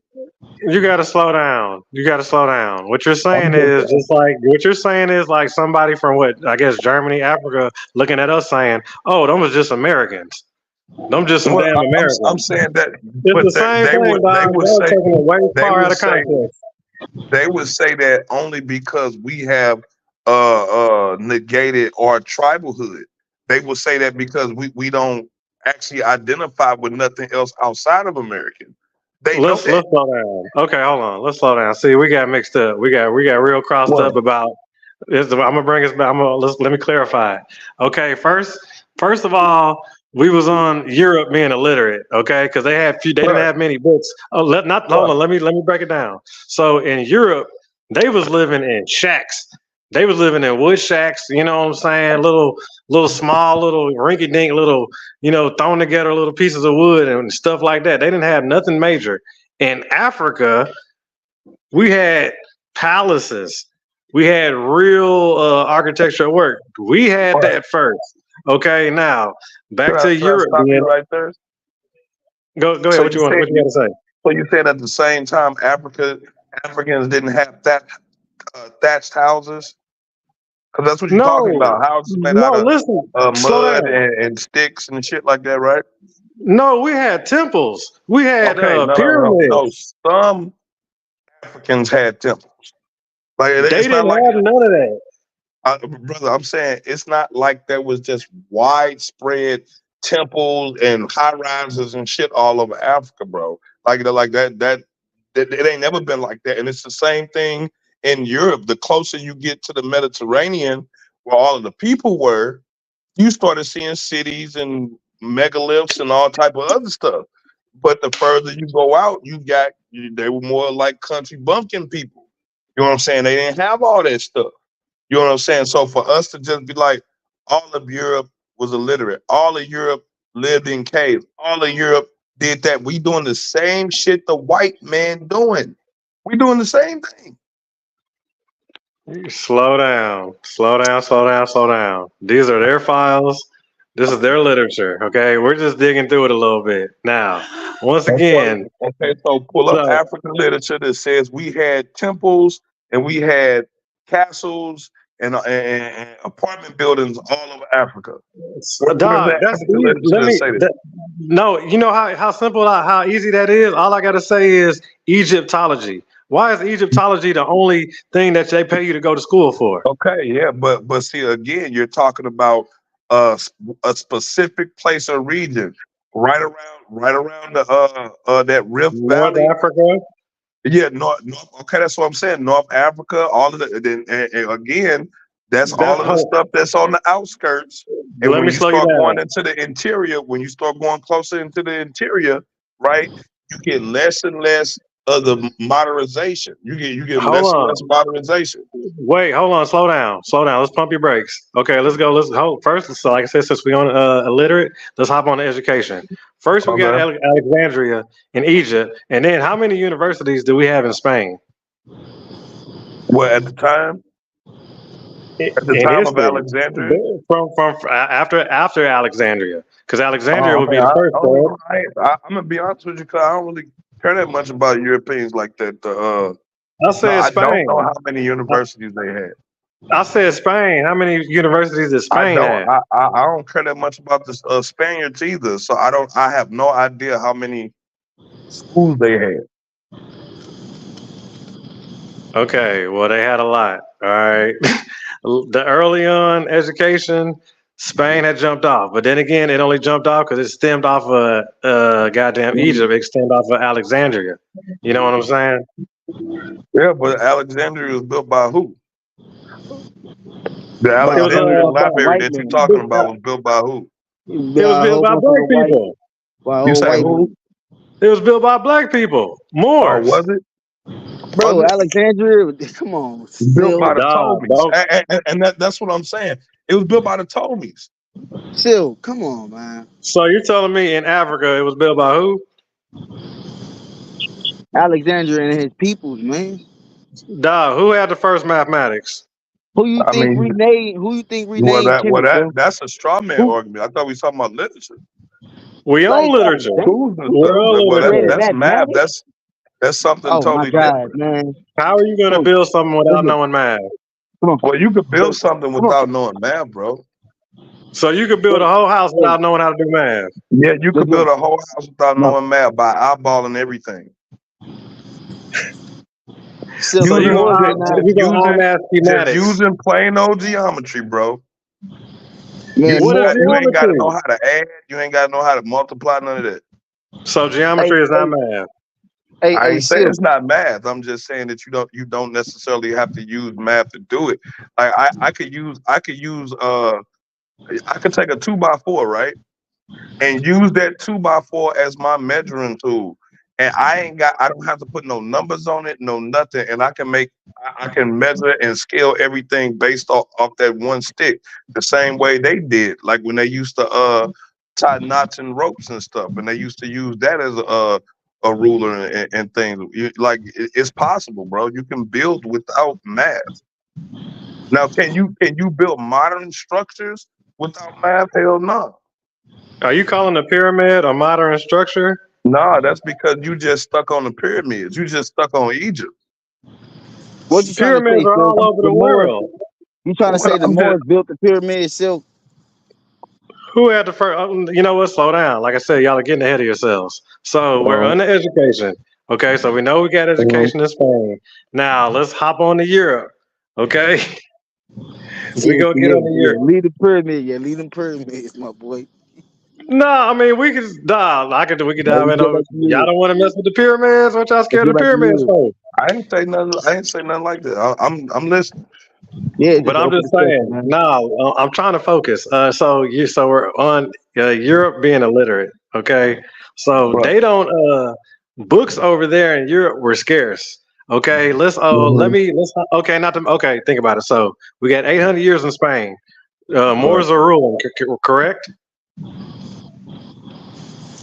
You got to slow down. You got to slow down. What you're I'm saying just is saying. just like what you're saying is like somebody from what I guess Germany, Africa, looking at us saying, "Oh, them was just Americans. Them just some Well, damn I'm Americans." saying that, It's but the same they thing, would dog. Y'all taking it way they far out would of say context. that only because we have negated our tribalhood. They will say that because we don't actually identify with nothing else outside of American. They know that. Let's slow down. Okay, hold on. Let's slow down. See, we got mixed up. We got real crossed What? up about. I'm gonna bring us back. Let me clarify it. Okay, first of all, we was on Europe being illiterate. Okay, because they didn't Right. have many books. Oh, hold Right. on. Let me break it down. So in Europe, they was living in shacks. They was living in wood shacks. You know what I'm saying? Little small, little rinky dink, little thrown together little pieces of wood and stuff like that. They didn't have nothing major. In Africa, We had palaces. We had real architectural work. We had Right. that first. Okay, now back to Can I Europe. stop you Being right there? go ahead. So What you you want? said What you got to say? at the same time Africans didn't have thatched houses, because that's what you're talking No, about. Houses made out no. of Listen, slow mud down. and sticks and shit like that, right? No, we had temples. We had Okay, no. pyramids. Some Africans had temples. Like They it's not didn't like have none of that. brother. I'm saying it's not like there was just widespread temples and high rises and shit all over Africa, bro. Like that it ain't never been like that. And it's the same thing in Europe. The closer you get to the Mediterranean, where all of the people were, you started seeing cities and megaliths and all type of other stuff. But the further you go out, they were more like country bumpkin people. You know what I'm saying? They didn't have all that stuff. You know what I'm saying? So for us to just be like, all of Europe was illiterate, all of Europe lived in caves, all of Europe did that. We doing the same shit the white man doing. We doing the same thing. Slow down, slow down, slow down, slow down. These are their files. This is their literature. Okay, we're just digging through it a little bit now. Once again, So pull up so African literature that says we had temples and we had castles and apartment buildings all over Africa. Where's dog, that that's African easy. literature that say that? No, you know how simple, how easy that is. All I gotta say is Egyptology. Why is Egyptology the only thing that they pay you to go to school for? Okay, yeah, but see again, you're talking about a specific place or region, right around the that Rift North Valley. Africa. Yeah, North. Okay, that's what I'm saying. North Africa, all of the. Then and again, that's all That's of the stuff that's on the outskirts. And let when me you slow you start down. going into the interior, when you start going closer into the interior, right, you get less and less of the modernization. You get Hold less and on. less modernization. Wait, hold on, slow down, slow down. Let's pump your brakes. Okay, let's go. Let's hold first. So, like I said, since we on illiterate, let's hop on to education. First, we got Okay. Alexandria in Egypt, and then how many universities do we have in Spain Well, at the in time of history? Alexandria. From after Alexandria, because Alexandria Oh would be man, the first. Bro. I'm gonna be honest with you, cause I don't really care that much about Europeans like that. I No, said I don't know Spain. how many universities they had. I said Spain. How many universities does I Spain don't. have? I don't care that much about the Spaniards either. So I don't. I have no idea how many schools they had. Okay, well, they had a lot. All right. The early on education, Spain had jumped off, but then again, it only jumped off because it stemmed off of goddamn Egypt. It stemmed off of Alexandria. You know what I'm saying? Yeah, but Alexandria was built by who? The It was Alexandria By a Library white that you're man. talking about was built by who? it was By a built whole by black motherfucking white, people. by a You whole say white man. who? It was built by black people. Oh, Moors. was it? Was Bro, it? Alexandria, come on, Built by still, the Dog, Ptolemies, don't. and that's what I'm saying. It was built by the Ptolemies. still, come on, man. So you're telling me in Africa it was built by who? Alexandria and his peoples, man. Dog, who had the first mathematics? I mean, Who you think renamed Kemet, bro? that's a straw man Who argument. I thought we was talking about literature, We own like literature. schools and We're stuff. on who Well, literature. created that's math. mathematics? That's something Oh my totally God, different. man. How are you going to Bro, build something without listen, knowing math? come on, Well, you could build so something come on. without knowing math, bro. So you could build So, a whole house so without knowing how to do math. Yeah, you guess could build what? a whole house without No, knowing math by eyeballing everything. still, So but you Using more gonna than just, that, just you gonna using math just schematics? using plain old geometry, bro. man. What is You ain't got to know geometry? how to add. You ain't got to know how to multiply. None of that. So Hey, geometry is not hey, math. I hey, ain't saying still, it's not math. I'm just saying that you don't necessarily have to use math to do it. Like I could take a 2x4, right, and use that 2x4 as my measuring tool. And I don't have to put no numbers on it, no nothing. And I can measure and scale everything based off that one stick. The same way they did, like when they used to tie knots and ropes and stuff, and they used to use that as a ruler and things. It's possible, bro. You can build without math. Now, can you build modern structures without math? Hell no. Are you calling the pyramid a modern structure? Nah, that's because you just stuck on the pyramids. You just stuck on Egypt. What you trying to Pyramids say, are Silk? all over The the Moors? world. You trying to What say the I'm just Moors built the pyramid, Silk? Who had the first? You know what? Slow down. Like I said, y'all are getting ahead of yourselves. So we're uh, under education. Okay, so we know we got uh, education in Spain. Now let's hop on to Europe. Okay, we Yeah, go get yeah, on to yeah. Europe. Lead the pyramid. Yeah, lead them pyramids, my boy. No, I mean we could dive. We could dive Let's in. get back to Y'all you. don't want to mess with the pyramids. What y'all Let's scared get of the back to pyramids you. for? I ain't say nothing. I ain't say nothing like that. I'm listening, Yeah, But just I'm open just discussion, saying, man. no, I'm trying to focus. So we're on Europe being illiterate. Okay, so right? they don't. Books over there in Europe were scarce. Okay, Hmm. let's okay, not to okay. Think about it. So we got 800 years in Spain. Right. Moors are ruling. Correct?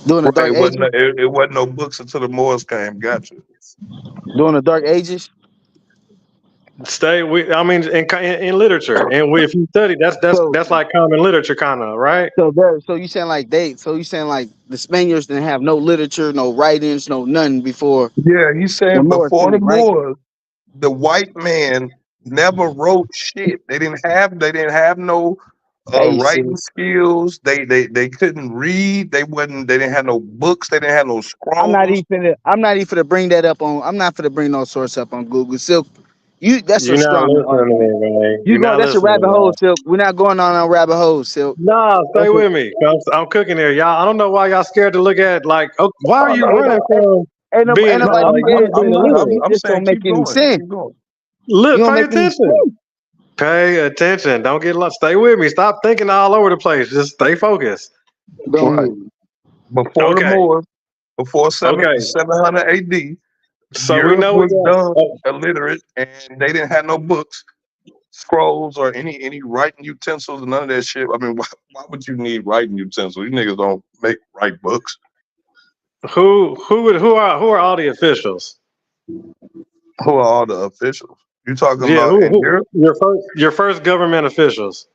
During the Right. Dark Ages. It wasn't no books until the Moors came. Gotcha. During the Dark Ages. Stay. I mean, in literature, and if you study, So, that's like common literature, kind of, right? so you saying like so you saying like the Spaniards didn't have no literature, no writings, no nothing before Yeah, he's the saying Moors before the came, right? Moors, the white man never wrote shit. They didn't have no Hey, writing sis. skills. They couldn't read. They didn't have no books. They didn't have no scrolls. I'm not even to bring that up on. I'm not for to bring no source up on Google. Silk, you that's your You're not straw man listening to argument. me, man. You You're going? not That's a listening, rabbit hole, man. Silk. We're not going on rabbit hole, Silk. No, stay That's a, with me. I'm cooking here, y'all. I don't know why y'all scared to look at like. Oh, why are Oh you no, ain't running no no, ain't, from ain't no. nobody scared to I'm look not. at it. I'm This don't saying make keep any going. sense. Keep going. You Look, don't pay make any attention. sense. Pay attention. Don't get lost. Stay with me. Stop thinking all over the place. Just stay focused. Go Right. ahead. Before the Okay. Moors, before Okay. 700 AD, So we Europe know we was got. done Oh, illiterate, and they didn't have no books, scrolls, or any writing utensils, and none of that shit. I mean, why would you need writing utensils? You niggas don't write books. who are all the officials? Who are all the officials? You talking Yeah. about in Who Europe? your first government officials?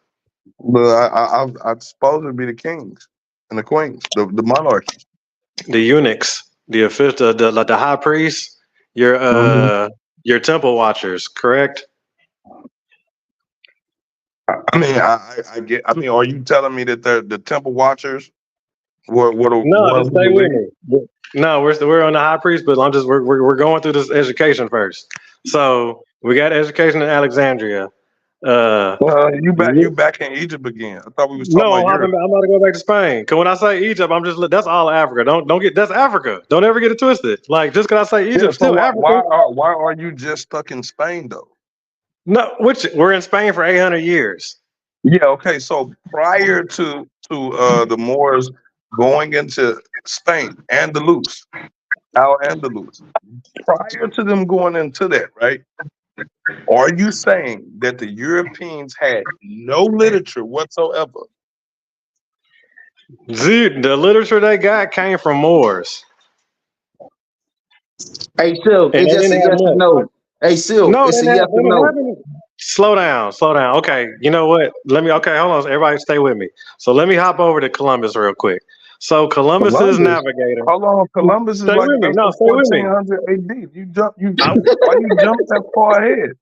But I suppose it'd be the kings and the queens, the monarchies. The eunuchs, the official, the high priest, your Hmm. uh your temple watchers. Correct. I mean, I get. I mean, are you telling me that the temple watchers were the No, ones just who stay with believed? me. No, we're on the high priest, but I'm just we're going through this education first. So we got education in Alexandria. Uh, You back in Egypt again? I thought we was talking no, about Europe. I'm about to go back to Spain. Cause when I say Egypt, I'm just that's all Africa. Don't get that's Africa. Don't ever get it twisted. Like just cause I say Yeah. Egypt, So still Africa. why are you just stuck in Spain though? No, which we're in Spain for 800 years. Yeah. Okay. So prior to the Moors going into Spain, Andalus, Al Andalus, prior to them going into that, right? Are you saying that the Europeans had no literature whatsoever? The literature they got came from Moors, Hey, Silk, and it's they just a didn't have yes or much. no. Hey, Silk, No, it's a yes they or didn't no. have any. Slow down, slow down. Okay, you know what? Let me. Okay, hold on. Everybody, stay with me. So let me hop over to Columbus real quick. So Columbus's Columbus. navigator. Hold on, Columbus is Stay like with me. less No, than stay with me. 1400 AD. You jump. I'm Why you jump that far ahead?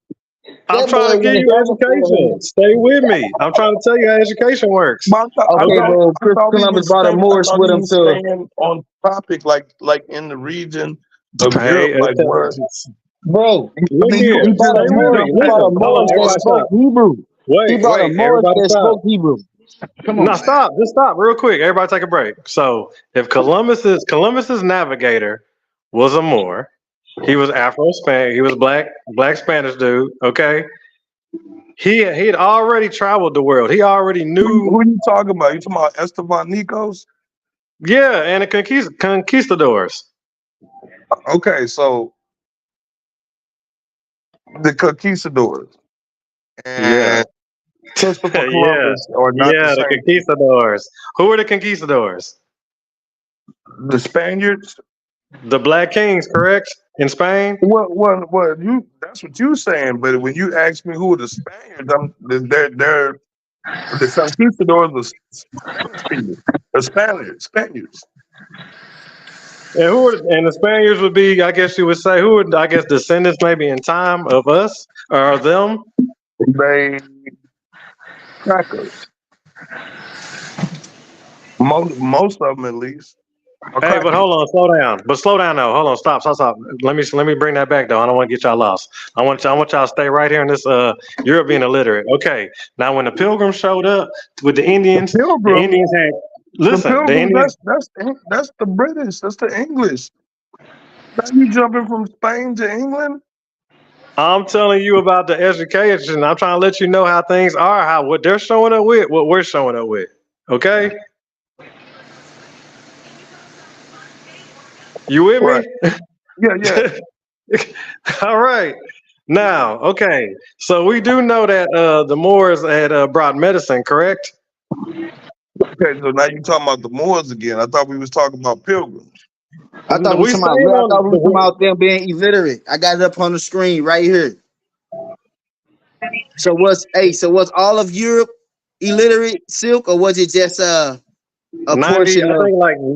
I'm That trying boy to give went you hella for education. him. Stay with me. I'm trying to tell you how education works. But Okay, Okay. well, Chris Columbus brought a I Morris thought with he him was to, staying on topic, like in the region of Europe, Pay like where. attention. bro. I Look mean, here. He brought a Stay you with Morris. me. jumped He that brought a Listen. Hold Morris on. that Everybody spoke stop. Hebrew. He brought a Wait. Morris Everybody that stop. spoke Hebrew. Come No, on, man. stop. Just stop real quick. Everybody take a break. So if Columbus's navigator was a Moor, he was Afro Spanish, he was black Spanish dude, okay? He had already traveled the world. He already knew, who you talking about? You talking about Esteban Nikos? yeah, and the conquistadors. Okay, so the conquistadors Yeah. and Christopher Yeah. Columbus are not the Yeah, the same people. conquistadors. Who were the conquistadors? The Spaniards. The Black Kings, correct? In Spain? What you that's what you saying, but when you ask me who are the Spaniards, they're the conquistadors of Spanish people. The Spaniards. And the Spaniards would be, I guess you would say, who would I guess descendants maybe in time of us or them? They crackers. Most of them at least are Hey, but crackers. hold on, slow down. But slow down though. Hold on, stop. Let me bring that back though. I don't want to get y'all lost. I want y'all to stay right here in this Europe being illiterate. Okay. Now when the pilgrims showed up with The the pilgrims, Indians had the listen, the pilgrims. Indians That's the British. That's the English. Now you jumping from Spain to England? I'm telling you about the education. I'm trying to let you know how things are, how what they're showing up with, what we're showing up with. Okay? You with Right. me? Yeah. All right. Now, okay. So we do know that the Moors had brought medicine, correct? Okay. So now you talking about the Moors again? I thought we was talking about pilgrims. We staying I thought on we was talking the about them being illiterate. I got it up on the screen right here. So was all of Europe illiterate, Silk, or was it just a 90. portion I of? think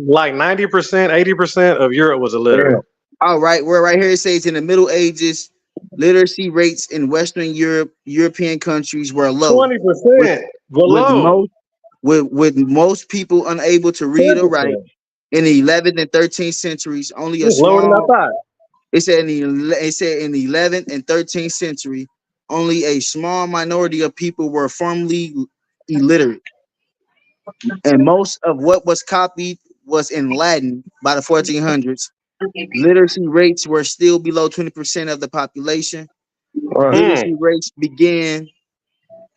like 90%, 80% of Europe was Yeah. illiterate. All right, where right here it says in the Middle Ages, literacy rates in Western European countries were low, with 20% with below. most with most people unable to read or write. 10%. In the 11th and 13th centuries, only a It's lower than I small thought. it said in the 11th and 13th century, only a small minority of people were formally illiterate, and most of what was copied was in Latin by the 1400s. Literacy rates were still below 20% of the population. All right. Mm. Literacy rates began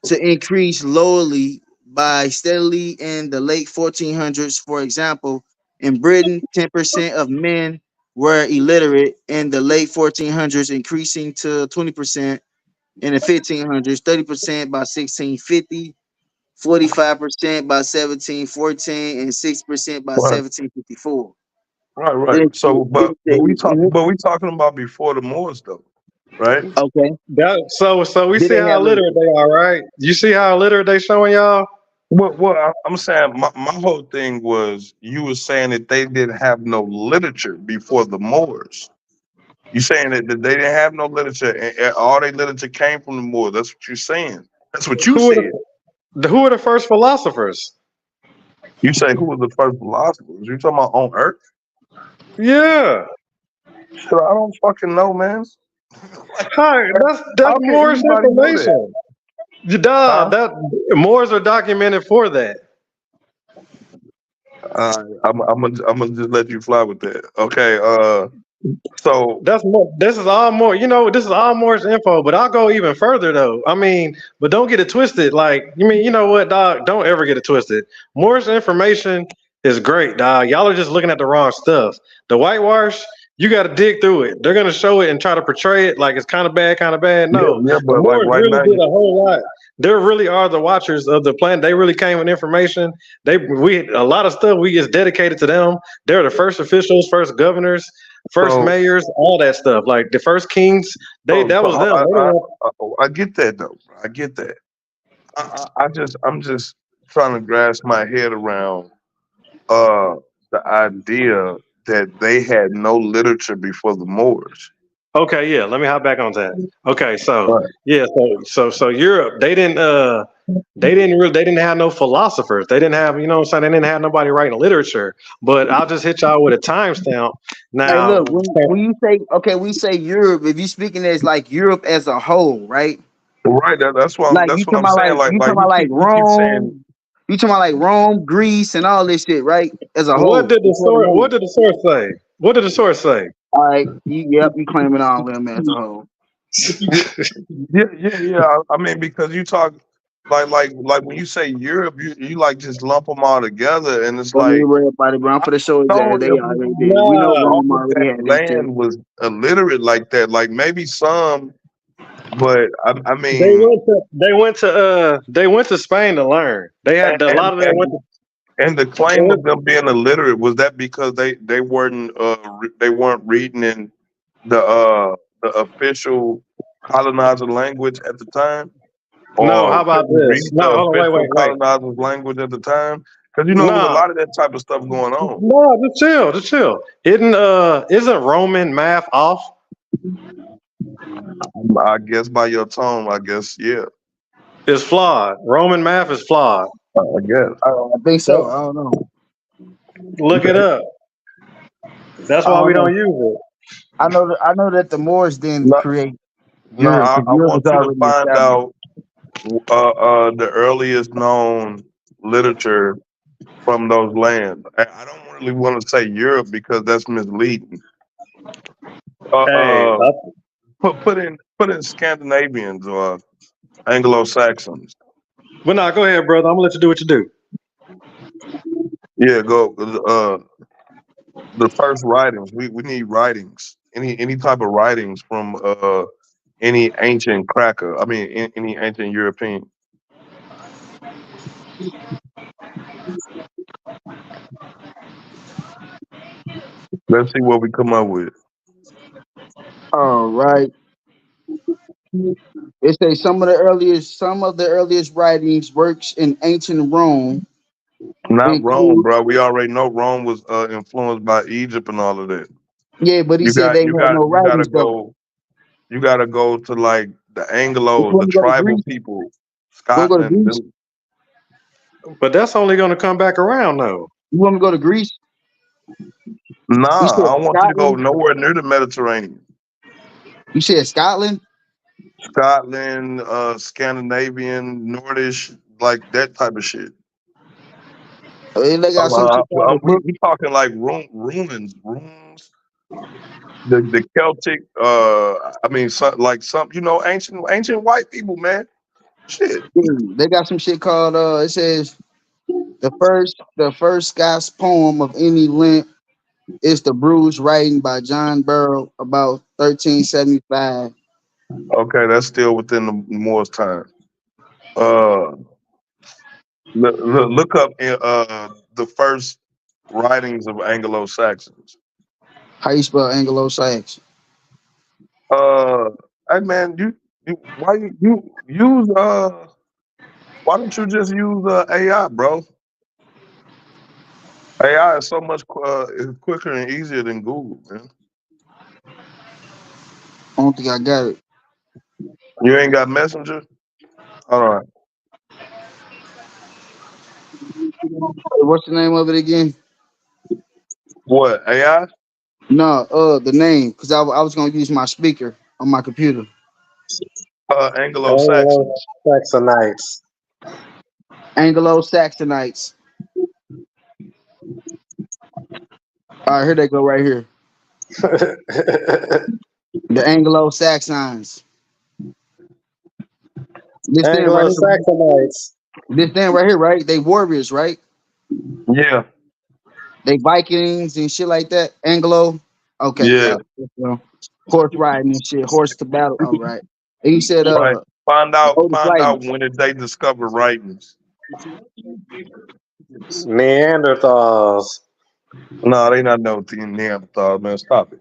to increase slowly by steadily in the late 1400s. For example, in Britain, 10% of men were illiterate in the late 1400s, increasing to 20% in the 1500s, 30% by 1650, 45% by 1714, and 6% by Right. 1754. Right. Then So, mhm. but we talking about before the Moors though, right? Okay. So we Did see they how have literacy? illiterate they are, right? You see how illiterate they showing y'all? I'm saying my whole thing was you were saying that they didn't have no literature before the Moors. You saying that they didn't have no literature and all their literature came from the Moors. That's what you're saying. That's what you Who were said. who were the first philosophers? You say who was the first philosophers? You talking about on Earth? Yeah. Shit, I don't fucking know, man. Like, Hi, that's how can Moorish anybody know that? information. Duh, Huh? that Moors are documented for that. I'm gonna just let you fly with that. Okay. So That's more. This is all more. This is all Moore's info. But I'll go even further though. I mean, but don't get it twisted. Like, you know what, dog? Don't ever get it twisted. Moore's information is great, dog. Y'all are just looking at the wrong stuff. The whitewash, you got to dig through it. They're gonna show it and try to portray it like it's kind of bad, kind of bad. No, yeah, the but like Moors right really now, did a whole lot. They really are the watchers of the planet. They really came with information. We a lot of stuff we is dedicated to them. They're the first officials, first governors, first so mayors, all that stuff. Like the first kings, that was them. They didn't have, I get that though. I get that. I'm just trying to grasp my head around uh the idea that they had no literature before the Moors. okay, yeah. Let me hop back on that. Okay, so Right. yeah, so Europe, they didn't have no philosophers. They didn't have, what I'm saying, they didn't have nobody writing literature. But I'll just hit y'all with a timestamp. Hey, Now, look, when you say okay, we say Europe. If you speaking as like Europe as a whole, right? Right. That's what Like that's what I'm saying. you Like talking about like you keep saying Rome. You talking about like Rome, Greece, and all this shit, right? As a what whole, did the before the source what Moors. did the source say? What did the source say? All right, yep, you claiming all them as a whole. yeah, yeah. I mean, because you talk like when you say Europe, you like just lump them all together, and it's Don't even like worry about it, bro. I'm for the show his no, ass. They already did it. We know Nah, all Rome of that already had this shit. land was illiterate like that. Like maybe some, but I they mean, went to Spain to learn. They had a lot of them and went to. And the claim of them being illiterate, was that because they weren't reading in the official colonizer language at the time, No, or how about couldn't read this? No, the hold on, official wait. colonizer's language at the time? Because it was a No, lot of that type of stuff going on. no, just chill. Isn't Roman math off? I guess by your tone, I guess yeah. It's flawed. Roman math is flawed. I guess. I think so. Yep. I don't know. Look it up. That's I why we don't don't know. use it. I know that the Moors didn't No, create no, Europe because I Europe was want you to already find established. out the earliest known literature from those lands. I don't really want to say Europe because that's misleading. Uh, Hey, uh put in Scandinavians or Anglo Saxons. but nah, go ahead, brother. I'm gonna let you do what you do. Yeah, go. The first writings. We need writings. Any type of writings from any ancient cracker. I mean, any ancient European. Let's see what we come up with. All right. It says some of the earliest writings works in ancient Rome Not Rome, include. bro. We already know Rome was influenced by Egypt and all of that. Yeah, but he You said got they you had got no you got to writings though. go. You got to go to like the You Anglos, want the to go to tribal Greece? people, You want to go to Scotland. Greece? Them. But that's only gonna come back around though. You want to go to Greece? You Nah, said I don't want you to go Scotland. nowhere near the Mediterranean. You said Scotland. Scotland, Scandinavian, Nordish, like that type of shit. They got some shit called the We talking like runes, the Celtic. I mean, some ancient white people, man. Shit. They got some shit called it says the first Scots poem of any length is the Bruce writing by John Burroughs about 1375. Okay, that's still within the Moors time. Uh, look up the first writings of Anglo Saxons. How you spell Anglo-Saxon? Uh, hey man, you use why don't you just use AI, bro? AI is so much is quicker and easier than Google, man. I don't think I got it. You ain't got Messenger? All right. What's the name of it again? What, AI? No, the name, because I was gonna use my speaker on my computer. Anglo Anglo Saxons. Saxonites. Anglo-Saxonites. All right, here they go right here. The Anglo-Saxons. This thing right Anglo here. Saxonites. This thing right here, right? They warriors, right? Yeah, They Vikings and shit like that. Anglo. Okay, yeah. yeah. Well, horse riding and shit. Horse to battle. All right. And he said, Right. Find the out oldest find out writings. when did they discover writings. Neanderthals. No, they not no Neanderthals, man. Stop it.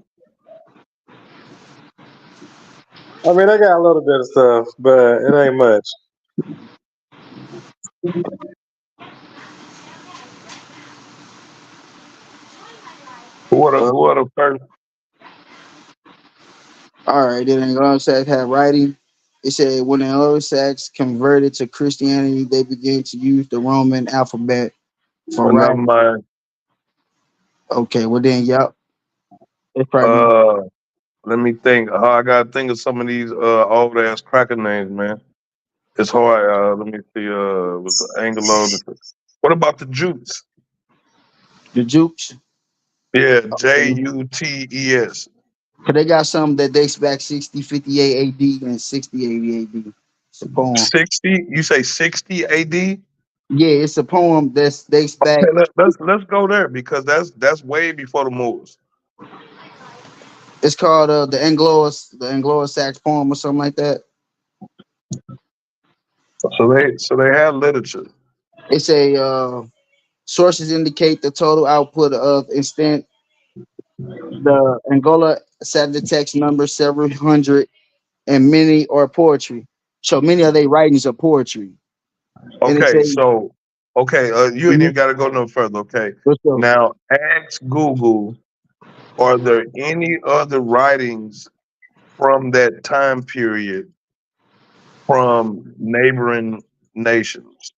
I mean, they got a little bit of stuff, but it ain't much. Who are the first? All right. Then Anglo-Saxons had writing. It said when the Anglo-Saxons converted to Christianity, they began to use the Roman alphabet for Oh, never writing. mind. Okay. Well then, yep. It's probably Uh, Let me think. I gotta think of some of these old ass cracker names, man. It's hard. Let me see. With the Anglo. What about the Jutes? the Jukes. Yeah, Okay. Jutes. Cause they got some that dates back 60, 58 AD and 60, 80 AD. It's a poem. 60. You say 60 AD? Yeah, it's a poem that's dates back. Okay, let's go there because that's way before the Moors. It's called the Anglo-Sax poem or something like that. So they had literature. It's a Sources indicate the total output of instant the Angola Saturday text number several hundred and many are poetry. So many of their writings are poetry. And it Okay, says, so okay, you ain't mhm, even got to go no further. Okay, let's go. now ask Google, are there any other writings from that time period from neighboring nations?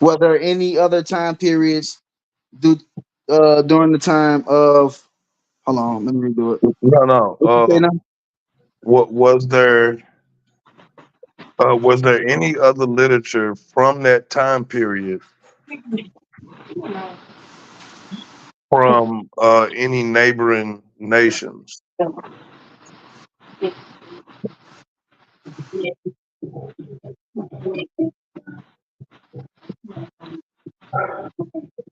Were there any other time periods do during the time of hold on, let me redo it. No, no. What you say now? What was there? Was there any other literature from that time period from any neighboring nations?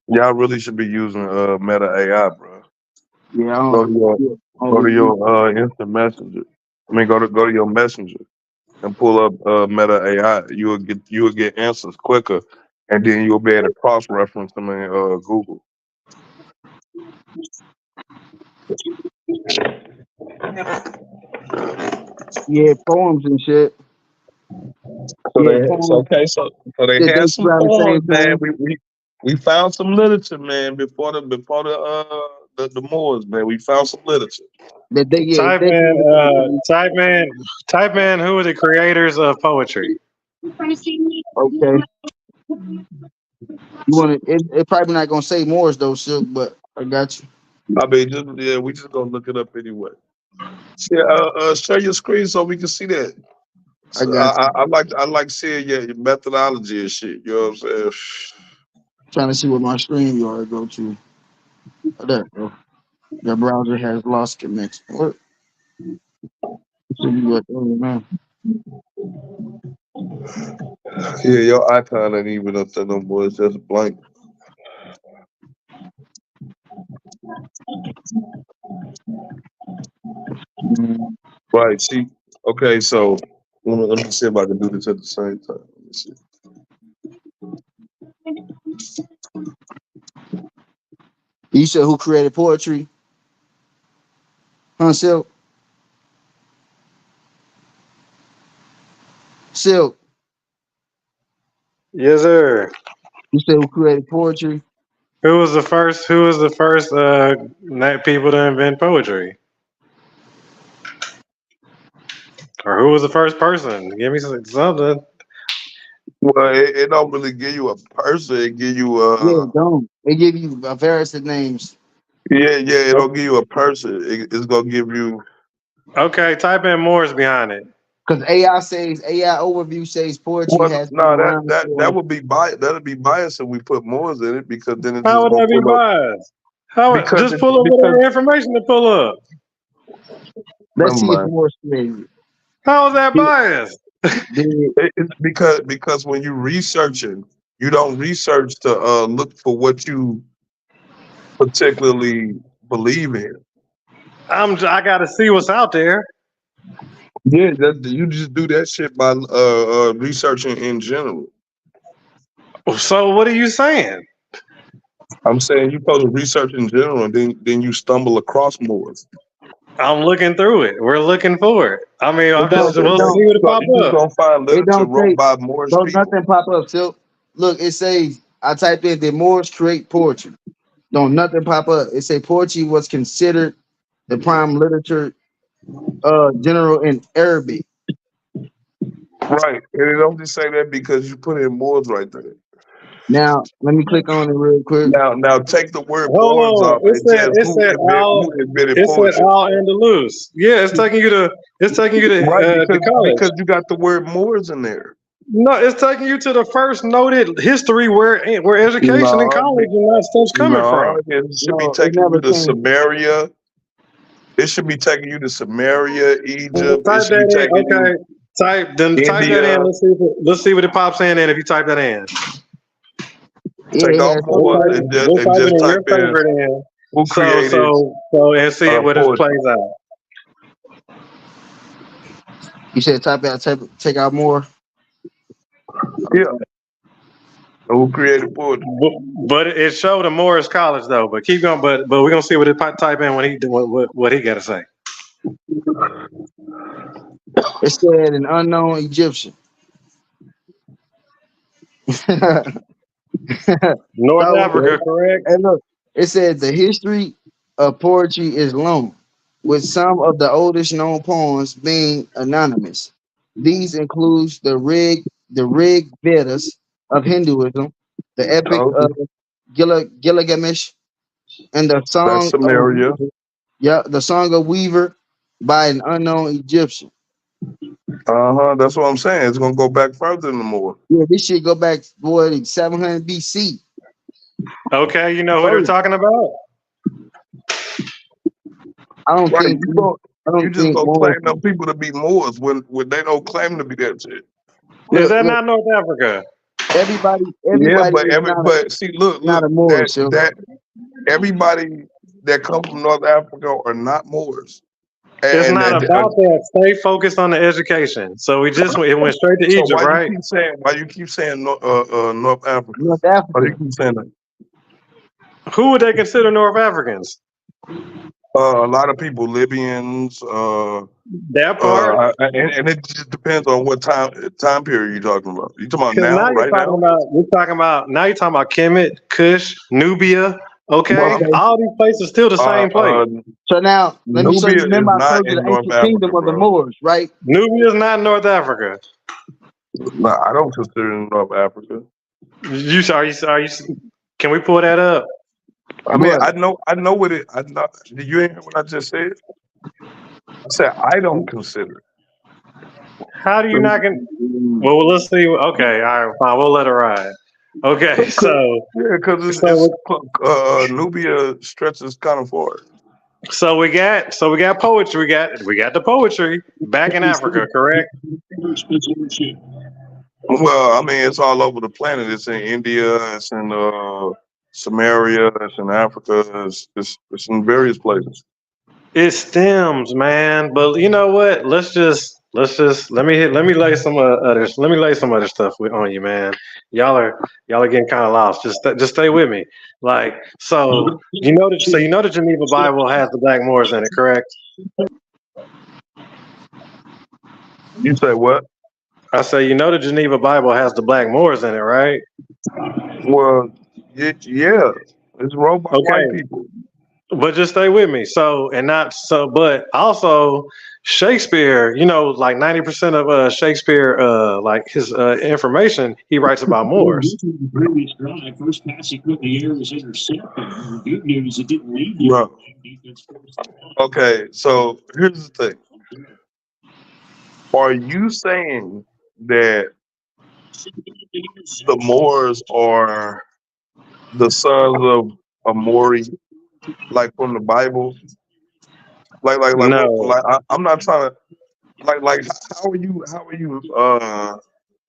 Y'all really should be using Meta AI, bro. Yeah, Go to your yeah, go to always. your instant messenger. I mean, go to your messenger and pull up Meta AI. You will get answers quicker, and then you'll be able to cross reference them in Google. Yeah, poems and shit. So Yeah, they so poems okay, so they that had dates some around the poems, same man. time. We found some literature, man, before the Moors, man. We found some literature. That they yeah, Type they in, dated around. type in who are the creators of poetry. Okay. You wanna it probably not gonna say Moors though, Silk, but I got you. I mean, we just gonna look it up anyway. Yeah, share your screen so we can see that. I So got you. I like seeing your methodology and shit. You know what I'm saying? Trying to see what my stream yard go to. Oh, there you go. Your browser has lost connection. What should be what man. Yeah, your icon ain't even up there no more. It's just blank. Mm. Right. See. Okay. So let me see if I can do this at the same time. Let me see. You said who created poetry? Huh, Silk? Silk. Yes, sir. You said who created poetry? Who was the first people to invent poetry? Or who was the first person? Give me something. Well, it don't really give you a person. It give you Yeah, don't. They give you a various of names. yeah. It don't give you a person. It's gonna give you Okay, type in Moore's behind it. Because AI overview says poetry well, has been no, around that for would be bias. That'll be biased if we put Moors in it because then it's How just would gonna that be pull up biased? because Just pull up because whatever information to pull up. let's never see if mind. Morse created it. How is that biased? Did It's because when you researching, you don't research to look for what you particularly believe in. I gotta see what's out there. Yeah, you just do that shit by researching in general. So what are you saying? I'm saying you're supposed to research in general, and then you stumble across more. I'm looking through it. We're looking for it. I mean, it I'm don't just Okay, it we'll so see don't you what just it pop you just up. gonna find it literature don't wrote say by Moorish don't people. nothing pop up. So look, it says I typed in did Moors create poetry? Don't nothing pop up. It say poetry was considered the prime literature general in Arabic. Right, and it only say that because you put in Moors right there. Now let me click on it real quick. Now take the word Hold Moors on. off and just who invented It said poetry. Al Andalus. Yeah, it's taking you to Right, the college. because you got the word Moors in there. No, it's taking you to the first noted history where education in No, college and that stuff's coming no, from. it should be No, it taking you never to came. Samaria. It should be taking you to Samaria, Egypt. It Type should be that in. taking you Okay. Type that in. India. Let's see what it pops in if you type that in. Yeah, Take it off has Moors somebody. Just and type it just in type your in favorite in. who created And see where this poetry. plays out. You said type out take out more. Yeah. Who created poetry? But it showed a Morris College though. But keep going. But we're gonna see what it type in when he do what he got to say. It said an unknown Egyptian. North So, Africa, correct? and look, it said the history of poetry is long, with some of the oldest known poems being anonymous. These include the Rig Vedas of Hinduism, the epic Oh, of Gilgamesh, and that's Samaria. The Song of Weaver by an unknown Egyptian. That's what I'm saying. It's gonna go back further than more. Yeah, this shit go back boy to 700 BC. Okay, you know what we're First, talking about? I don't Right. think You just gonna Moors. claim them people to be Moors when they don't claim to be that shit. Is that Look, not North Africa? everybody Yeah, is but see, look, not a Moor, so that everybody that come from North Africa are not Moors, It's and not about that. Stay focused on the education. So it went straight to so Egypt, right? why you keep saying North Africa? North Why do you Africa. keep saying that? Who would they consider North Africans? A lot of people, Libyans, That part. and it just depends on what time period you're talking about. You talking about Because now, now right now? you're talking about Kemet, Kush, Nubia. Okay, Okay. all these places still the same place. So now let me show you. Nubia is Remember, I not told you in the North ancient Africa, kingdom of the bro. Moors, right? Nubia is not North Africa. No, I don't consider it North Africa. Are you? Can we pull that up? I mean, What? I know what it. I know. Did you hear what I just said? I said I don't consider it. How do you not? Well, let's see. Okay, all right, fine. We'll let it ride. Okay, so Yeah, because so Nubia stretches kind of far. so we got poetry. We got the poetry back in Africa, correct? Well, I mean, it's all over the planet. It's in India. It's in Samaria. It's in Africa. It's in various places. It stems, man. But you know what? Let me lay some other stuff on you, man. Y'all are getting kind of lost. Just stay with me. Like you know the Geneva Bible has the Black Moors in it, correct? You say what? I say you know the Geneva Bible has the Black Moors in it, right? Well, yeah, it's ruled by white Okay, people. but just stay with me. But also Shakespeare, like 90% of Shakespeare, like his information, he writes about Moors. First pass he put in the air was intercepted. The good news, it didn't lead Right. Okay, so here's the thing. Are you saying that the Moors are the sons of Amori, like from the Bible? No, I'm not trying to how are you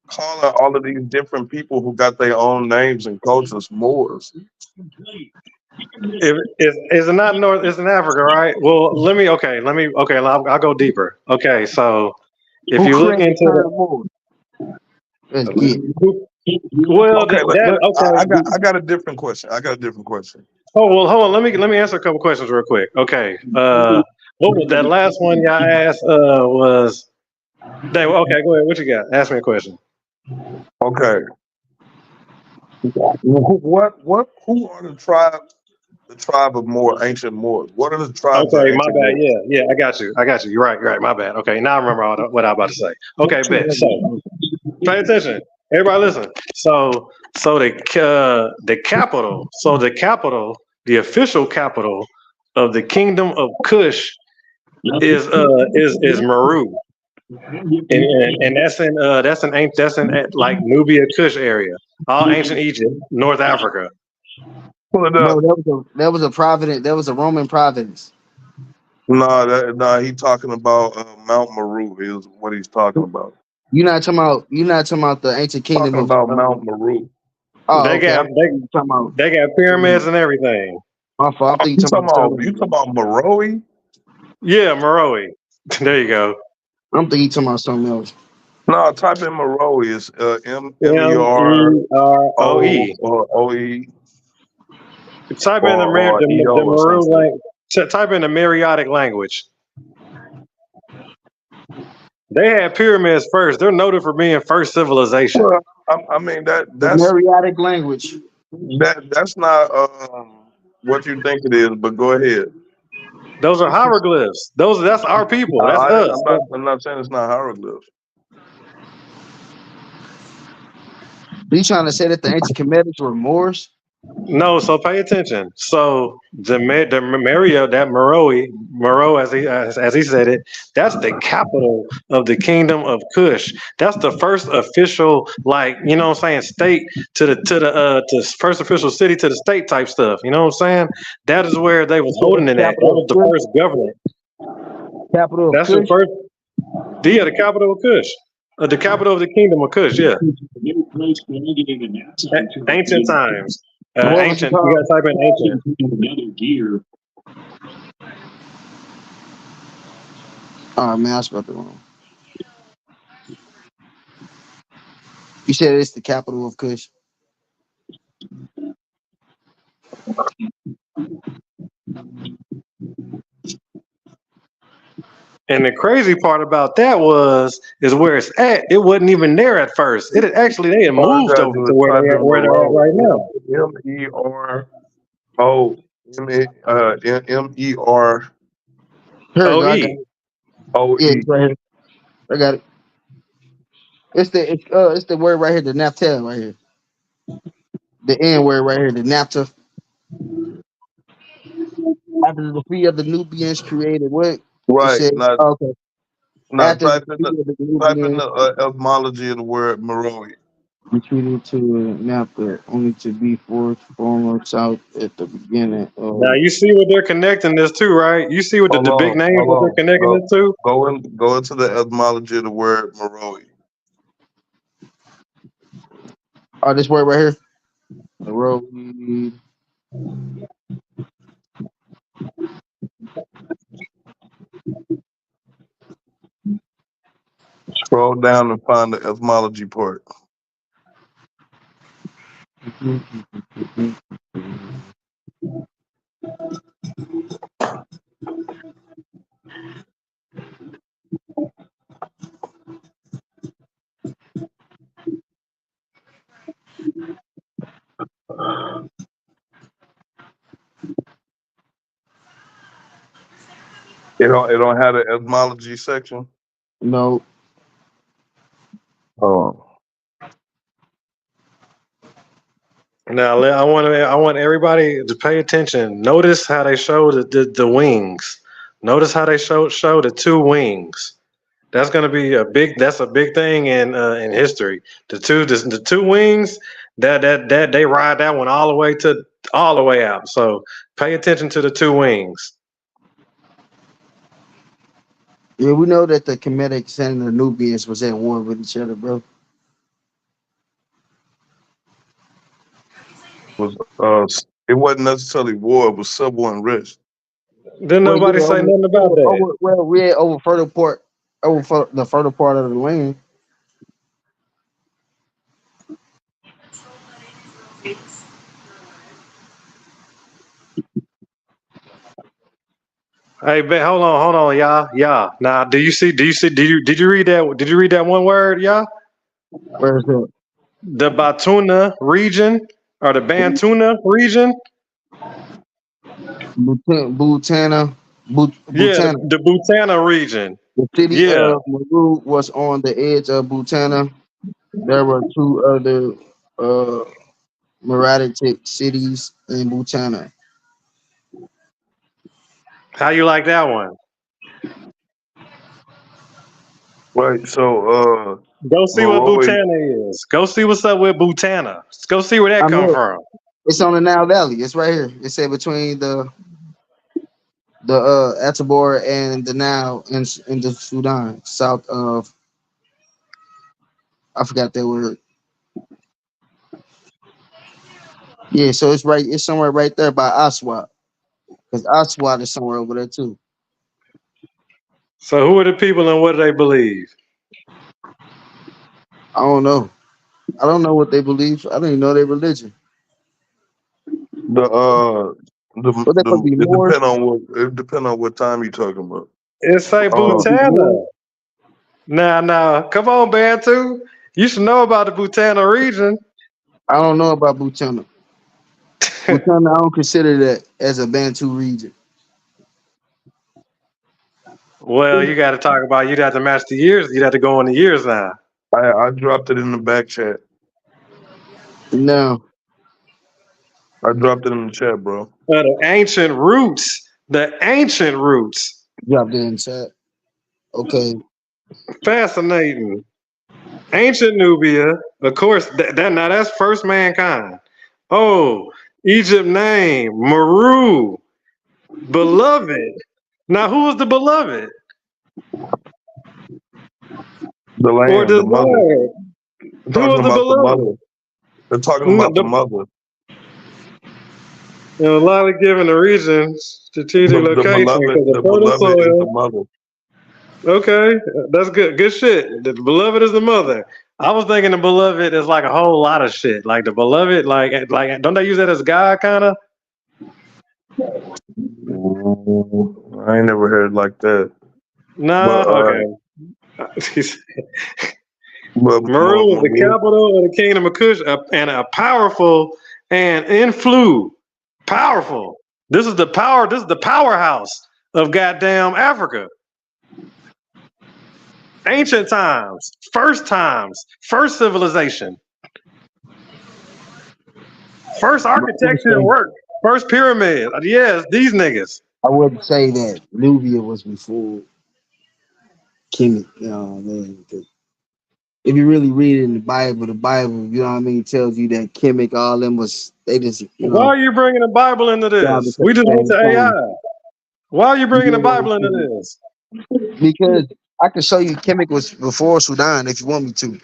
calling all of these different people who got their own names and cultures Moors? is it not North? It's in Africa, right? Well, I'll go deeper. Okay, so if Who you look created into the term Moor? Let's get. well, Okay, okay. I got a different question. Oh well, hold on. Let me answer a couple questions real quick. Okay. What was that last one y'all asked? Was okay? Go ahead. What you got? Ask me a question. Okay, who are the tribe of ancient Moors? What are the tribes of Okay, my ancient bad. Moors? Yeah. I got you. You're right. My bad. Okay, now I remember what I was about to say. Okay, bet. So pay attention. Everybody, listen. The official capital of the kingdom of Kush is Meru, and that's in like Nubia Kush area, all ancient Egypt, North Africa. Pull it No, up. that was a providence. That was a Roman province. No, he talking about Mount Meru is what he's talking about. You're not talking about the ancient kingdom Talking of. about Mount Meru. Oh, They okay. got I'm thinking you're talking about. they got pyramids and everything. My fault. I'm thinking you're talking about. You talking about Meroe? Yeah, Meroe. There you go. I'm thinking you're talking about something else. No, type in Meroe is MEROE. MEROE Type in or the EO or Meru something. type in the Mariotic language. They had pyramids first. They're noted for being first civilization. Well, I mean The Mariotic language. that's not what you think it is. But go ahead. Those are hieroglyphs. That's our people. That's us. I'm not saying it's not hieroglyphs. Are you trying to say that the ancient Kemetans were Moors? No, so pay attention. So the Mario that Meroe as he said it, that's the capital of the kingdom of Kush. That's the first official, like, you know what I'm saying, state to first official city to the state type stuff. You know what I'm saying? That is where they was You said holding it's it the at. That capital of was the Kush? first government. Capital of That's the Kush? first. Yeah, the capital of Kush. The capital of the kingdom of Kush. Yeah, ancient times. What was it Ancient. You called? gotta type in ancient. Oh man, I spelled it wrong. You said it's the capital of Kush. And the crazy part about that is where it's at. It wasn't even there at first. It had actually they had All you moved gotta over do to is type in where they're at Meroe. right now. MERO Here we O go. I got E. it. Yeah, OE. it's right here. I got it. It's the word right here, the naphtha right here. The N word right here, the naphtha. After the defeat of the Nubians created what? It Right. says, Now, oh, okay. now After the type in defeat of the the Nubians etymology of the word Meroe. retreated to naphtha, only to be forced forward south at the beginning Now of. you see what they're connecting this to, right? You see what the big names that they're connecting this to? Go into the etymology of the word Meroe. Oh, this word right here. The road. Scroll down and find the etymology part. It don't have the etymology section. No, Oh. Now I want everybody to pay attention. Notice how they show the wings. Notice how they show the two wings. That's gonna be a big thing in history. The two wings that they ride that one all the way out. So pay attention to the two wings. yeah, we know that the Kemetic and the Nubians was at war with each other, bro. Was it wasn't necessarily war, it was civil unrest. Didn't Well, nobody yeah, say nothing about that. we had over the fertile part of the land. Hey, hold on, y'all. Now, did you read that? Did you read that one word, y'all? Where's the The Batuna region or the Bantuna region? Butana, Yeah, Butana. the Butana region. The city Yeah. of Meru was on the edge of Butana. There were two other uh, Meratic cities in Butana. How you like that one? Right. So Go see what Meroe, Butana is. Go see what's up with Butana. Go see where that I'm come here. from. It's on the Nile Valley. It's right here. It's say between the Atabor and the Nile in the Sudan, south of I forgot that word. Yeah, so it's right. It's somewhere right there by Aswad, because Aswad is somewhere over there too. So who are the people and what do they believe? I don't know. I don't know what they believe. I don't even know their religion. The What they supposed to be Moors? it depend on what time you talking about. It's say They supposed to be Moors? Butana. Now, come on, Bantu. You should know about the Butana region. I don't know about Bhutan. Bhutan, I don't consider that as a Bantu region. Well, you got to talk about. You'd have to match the years. You'd have to go in the years now. I dropped it in the back chat. No, I dropped it in the chat, bro. The ancient roots. The ancient roots. dropped it in chat. Okay. Fascinating. Ancient Nubia. Of course. That now that's first mankind. Oh, Egypt name Meru. Beloved. Now, who is the beloved The or land, the mother. desired? They're Who talking is the about the beloved? mother. They're talking No, about the mother. a lot of given the region, strategic location because of The fertile beloved is the soil. mother. Okay, that's good. Good shit. The beloved is the mother. I was thinking the beloved is like a whole lot of shit. Like the beloved, like don't they use that as God kind of? Ooh, I ain't never heard like that. Nah. But Okay. Meru is the Maru, capital of the kingdom of Kush and a powerful and powerful. This is the power. This is the powerhouse of goddamn Africa. Ancient times, first civilization, first architecture and work, first pyramid. Yes, these niggas. I wouldn't say that Nubia was before Kemet. You know what I mean? 'Cause if you really read it in the Bible, you know what I mean, tells you that Kemet, all them was they just, Why are you bringing the Bible into job at this? the We just went same to AI. time. Why are you You bringing get the what I'm Bible into saying? this? Because I can show you Kemet was before Sudan if you want me to,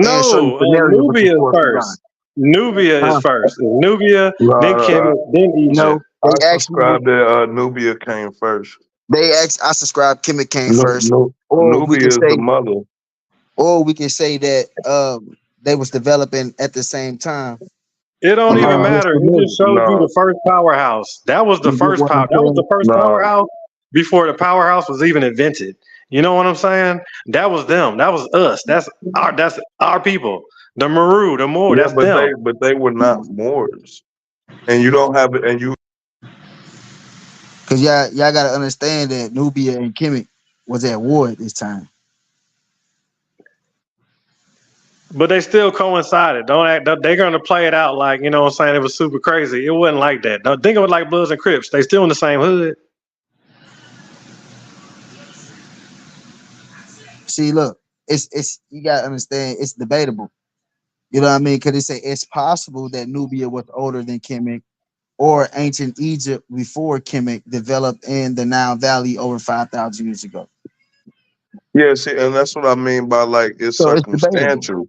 and show you No, Samaria was Nubia is before Sudan. first. Nubia is Huh? first. Nubia, then I, Kemet, then No, Egypt. they I actually subscribe that Nubia came first. I subscribe Kemet came No, first, no, or we can Nubia is the say, mother. that they was developing at the same time It don't even Nah, against matter. It Samaria. just showed you nah, the first powerhouse. That was the You get first what power. I'm That was the saying? first nah. powerhouse before the powerhouse was even invented. You know what I'm saying? That was them. That was us. That's our people. The Maru, the Moor. Yeah, That's them. but they were not Moors, and you don't have it, and you Because y'all gotta understand that Nubia and Kemet was at war at this time. But they still coincided. Don't act. They're gonna play it out like you know what I'm saying. It was super crazy. It wasn't like that. Don't think of it like Bloods and Crips. They still in the same hood. See, look, it's you gotta understand it's debatable. You know what I mean? Because they say it's possible that Nubia was older than Kemet or ancient Egypt before Kemet developed in the Nile Valley over 5,000 years ago. yeah, see, and that's what I mean by like it's So it's debatable. circumstantial,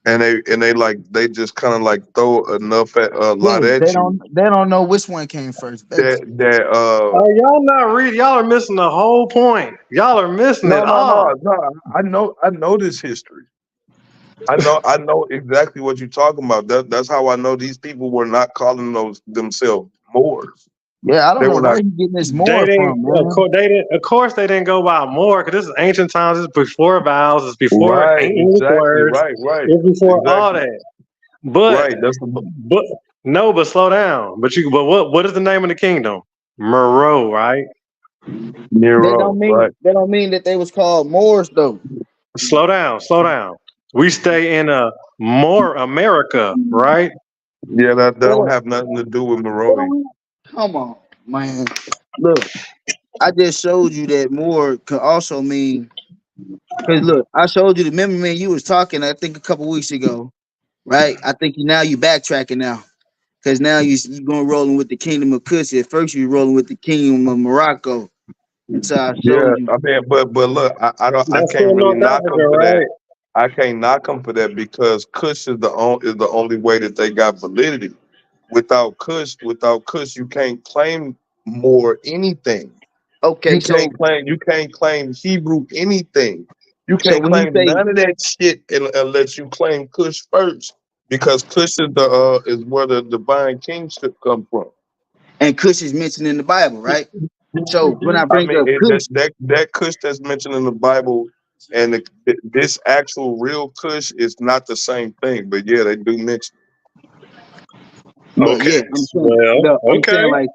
and they like they just kind of like throw enough at a Yeah, lot at you they don't know which one came first, that basically. Y'all not reading. Y'all are missing the whole point. Y'all are missing it all. no. I know this history. I know exactly what you're talking about. That's how I know these people were not calling themselves Moors. Yeah, I They don't know were where not. he getting this They more didn't. from, man. They didn't. Of course, they didn't go by more because this is ancient times. This is before vowels. It's before Right, English exactly, words. It's before all exactly, that. But right. but no. But slow down. But what is the name of the kingdom? Meroe, right? Nero, right? They don't mean that they was called Moors though. Slow down. Slow down. We stay in a more America, right? Yeah, that They don't don't, have nothing to do with they Marodi. don't come on, man. Look, I just showed you that Moor could also mean because look, I showed you the memory man you was talking, I think a couple weeks ago, right? I think you backtracking now. Because now you going rolling with the kingdom of Kush. At first you were rolling with the kingdom of Morocco. And so I Yeah, showed you. I mean, but look, I That's can't still really North knock Africa, them for that. right? I can't knock them for that because Kush is the only way that they got validity. Without Kush, you can't claim more anything. Okay, so You can't claim Hebrew anything. You So can't when he claim say, none of that shit unless you claim Kush first, because Kush is the is where the divine kingship come from. and Cush is mentioned in the Bible, right? So when I I bring mean, up Cush, that Kush that's mentioned in the Bible and this actual real Kush is not the same thing. But yeah, they do mention. but Okay. yeah, Well, I'm okay. saying like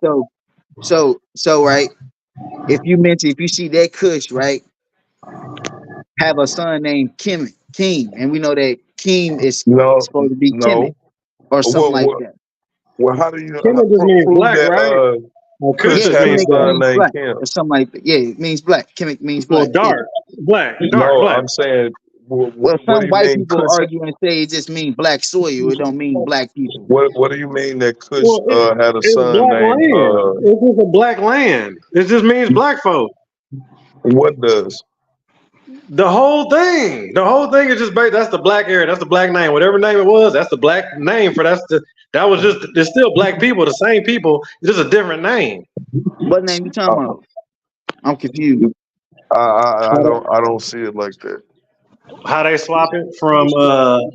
so right. If you see that Cush, right, have a son named Keem, and we know that Keem is No, supposed to be Kemet no. or something What like what? that. Well, how do you Kemet just means prove black, that? right? Or Kush Kush Yeah, just had a means Kemet black. son means named black Kim. or something like that. Yeah, it means black. Kemet means Well, black. Yeah. dark, black, dark, No, black. I'm saying, Well, what do some you white mean people Kush? argue and say it just means black soil. It don't mean black people. What do you mean that Kush Well, had a it's son black named land. It's just a black land. It just means black folk. what does? The whole thing is just that's the black area. That's the black name. Whatever name it was, that's the black name for that was just. It's still black people, the same people. It's just a different name. What name you talking Uh, about? I'm confused. I don't see it like that. How they swap it from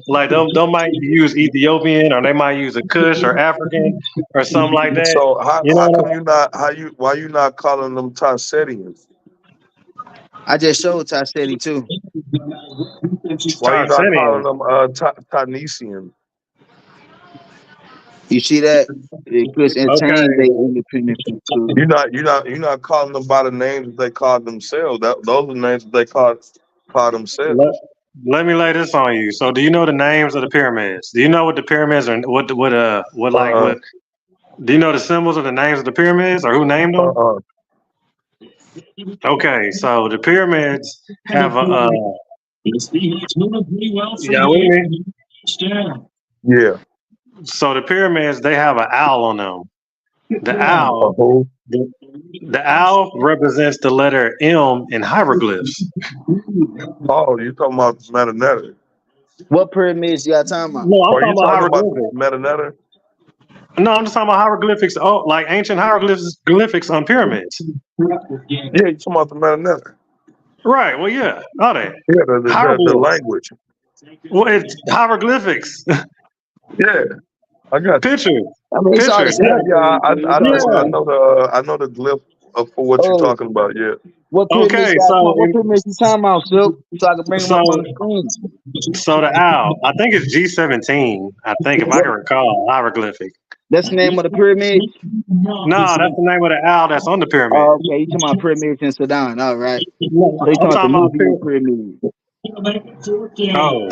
like them might use Ethiopian or they might use a Kush or African or something like that. So You how know, come you not why you not calling them Tassetians? I just showed Tassetti too. Why you not calling Tarsenian. them Tanisians? You see that? It could change their Okay, independence from Kush. You're not calling them by the names that they call themselves. Those are the names that they call let, themselves. let me lay this on you. So, do you know the names of the pyramids? Do you know what the pyramids are? What like Uh what? Do you know the symbols of the names of the pyramids or who named them? uh. Okay, so the pyramids have a. Yeah, with me. Yeah. So the pyramids they have an owl on them. The A owl, who? the, the owl represents the letter M in hieroglyphs. Oh, you talking about Metanetta? What pyramids y'all talking about? No, I'm Are you talking about talking about hieroglyphics. Metanetta? No, I'm just talking about hieroglyphics. Oh, like ancient hieroglyphics on pyramids. Yeah, you talking about the Metanetta? Right. Well, yeah. All that Yeah, the hieroglyphs. language. Well, it's hieroglyphics. Yeah, I got you. Pictures. I mean, it's all the Pictures. Yeah, same Yeah. yeah, thing. I mean, it's all the Yeah. same. I know the glyph for what you're Oh, talking about. Yeah. what pyramids Okay. y'all talking? What pyramids you talking about, Silk? So I can bring them So up on the screen. so the owl. I think it's G17. I think if I What? can recall hieroglyphic. That's the name of the pyramid. No, that's the name of the owl that's on the pyramid. Oh, okay. You talking about pyramids in Sudan? All right. No, So you I'm talking about the talking about Nubian pyramid? oh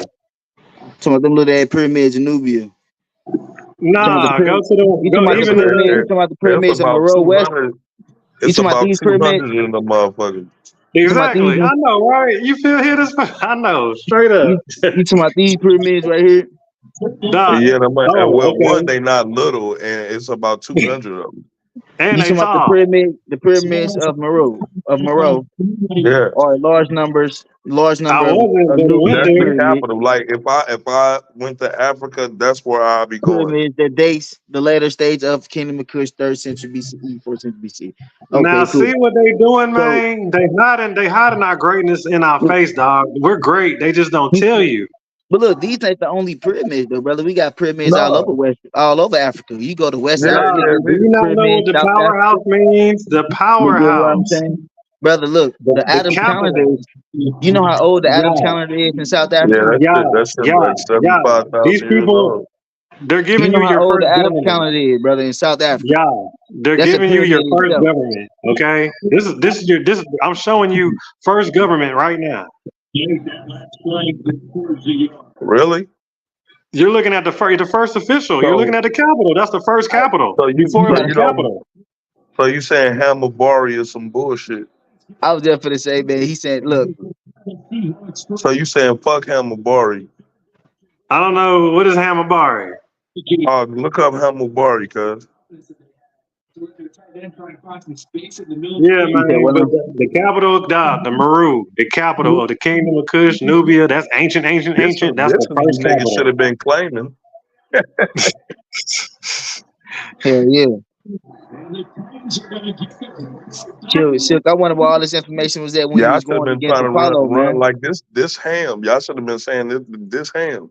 Talking about them little ass pyramids in Nubia. You talking about the nah. Go pyramid? to the You talking go about the even pyramid? You talking about the It's pyramids of about Meroe West? 200. You It's talking about about these pyramids? 200 in the motherfucker. You talking about these? exactly. I know, right? You feel here this? I know, straight up. You talking about these pyramids right here? Dog. Yeah, well, Oh, one, okay. they not little, and it's about 200 of them. And You they talking about tall. the pyramids of Meroe, Yeah. or large I number wasn't, of but it went That's Nubian the there. pyramids. capital. Like if I went to Africa, that's where I'll be going. Pyramids that dates the later stage of Kingdom of Kush, 3rd century BCE, 4th century BC. Now Okay, cool. see what they doing, So, man. They hiding our greatness in our face, dog. We're great. They just don't tell you. but look, these ain't the only pyramids, though, brother. We got pyramids No. all over Africa. You go to West Yeah, Africa, Nah, yeah. do there's you not know what pyramids. the South powerhouse Africa, means? The you get what I'm powerhouse. saying, brother? Look, the The Adams calendar. capital. You know how old the Adams Yeah, calendar is in South Yeah, Africa? yeah, that shit yeah, like yeah. These 75,000 years people, old. they're You giving know you how your old the first Adams government. calendar is, brother, in South Africa. Yeah, they're That's a giving you your pyramid first itself. government. Okay, this is I'm showing you first government right now. Really? You're looking at the first official. You're looking So at the capital. That's the first capital so you before it You so was got a you a don't capital. so you saying Hamilbari is some bullshit? I was just for to say, man. He said, "Look, So you saying fuck Hamilbari? I don't know what is Hamabari. Look up Hamilbari, cuz. Yeah, he said, man, well, but the capital, the Meru, the capital of the kingdom of Kush, Nubia. That's ancient, ancient, ancient. That's This the is first you niggas should capital. have been claiming. hell yeah." Silk, I wonder where all this information was at when you Y'all was should have going been against trying to Apollo, run man. like this ham. Y'all should have been saying this ham.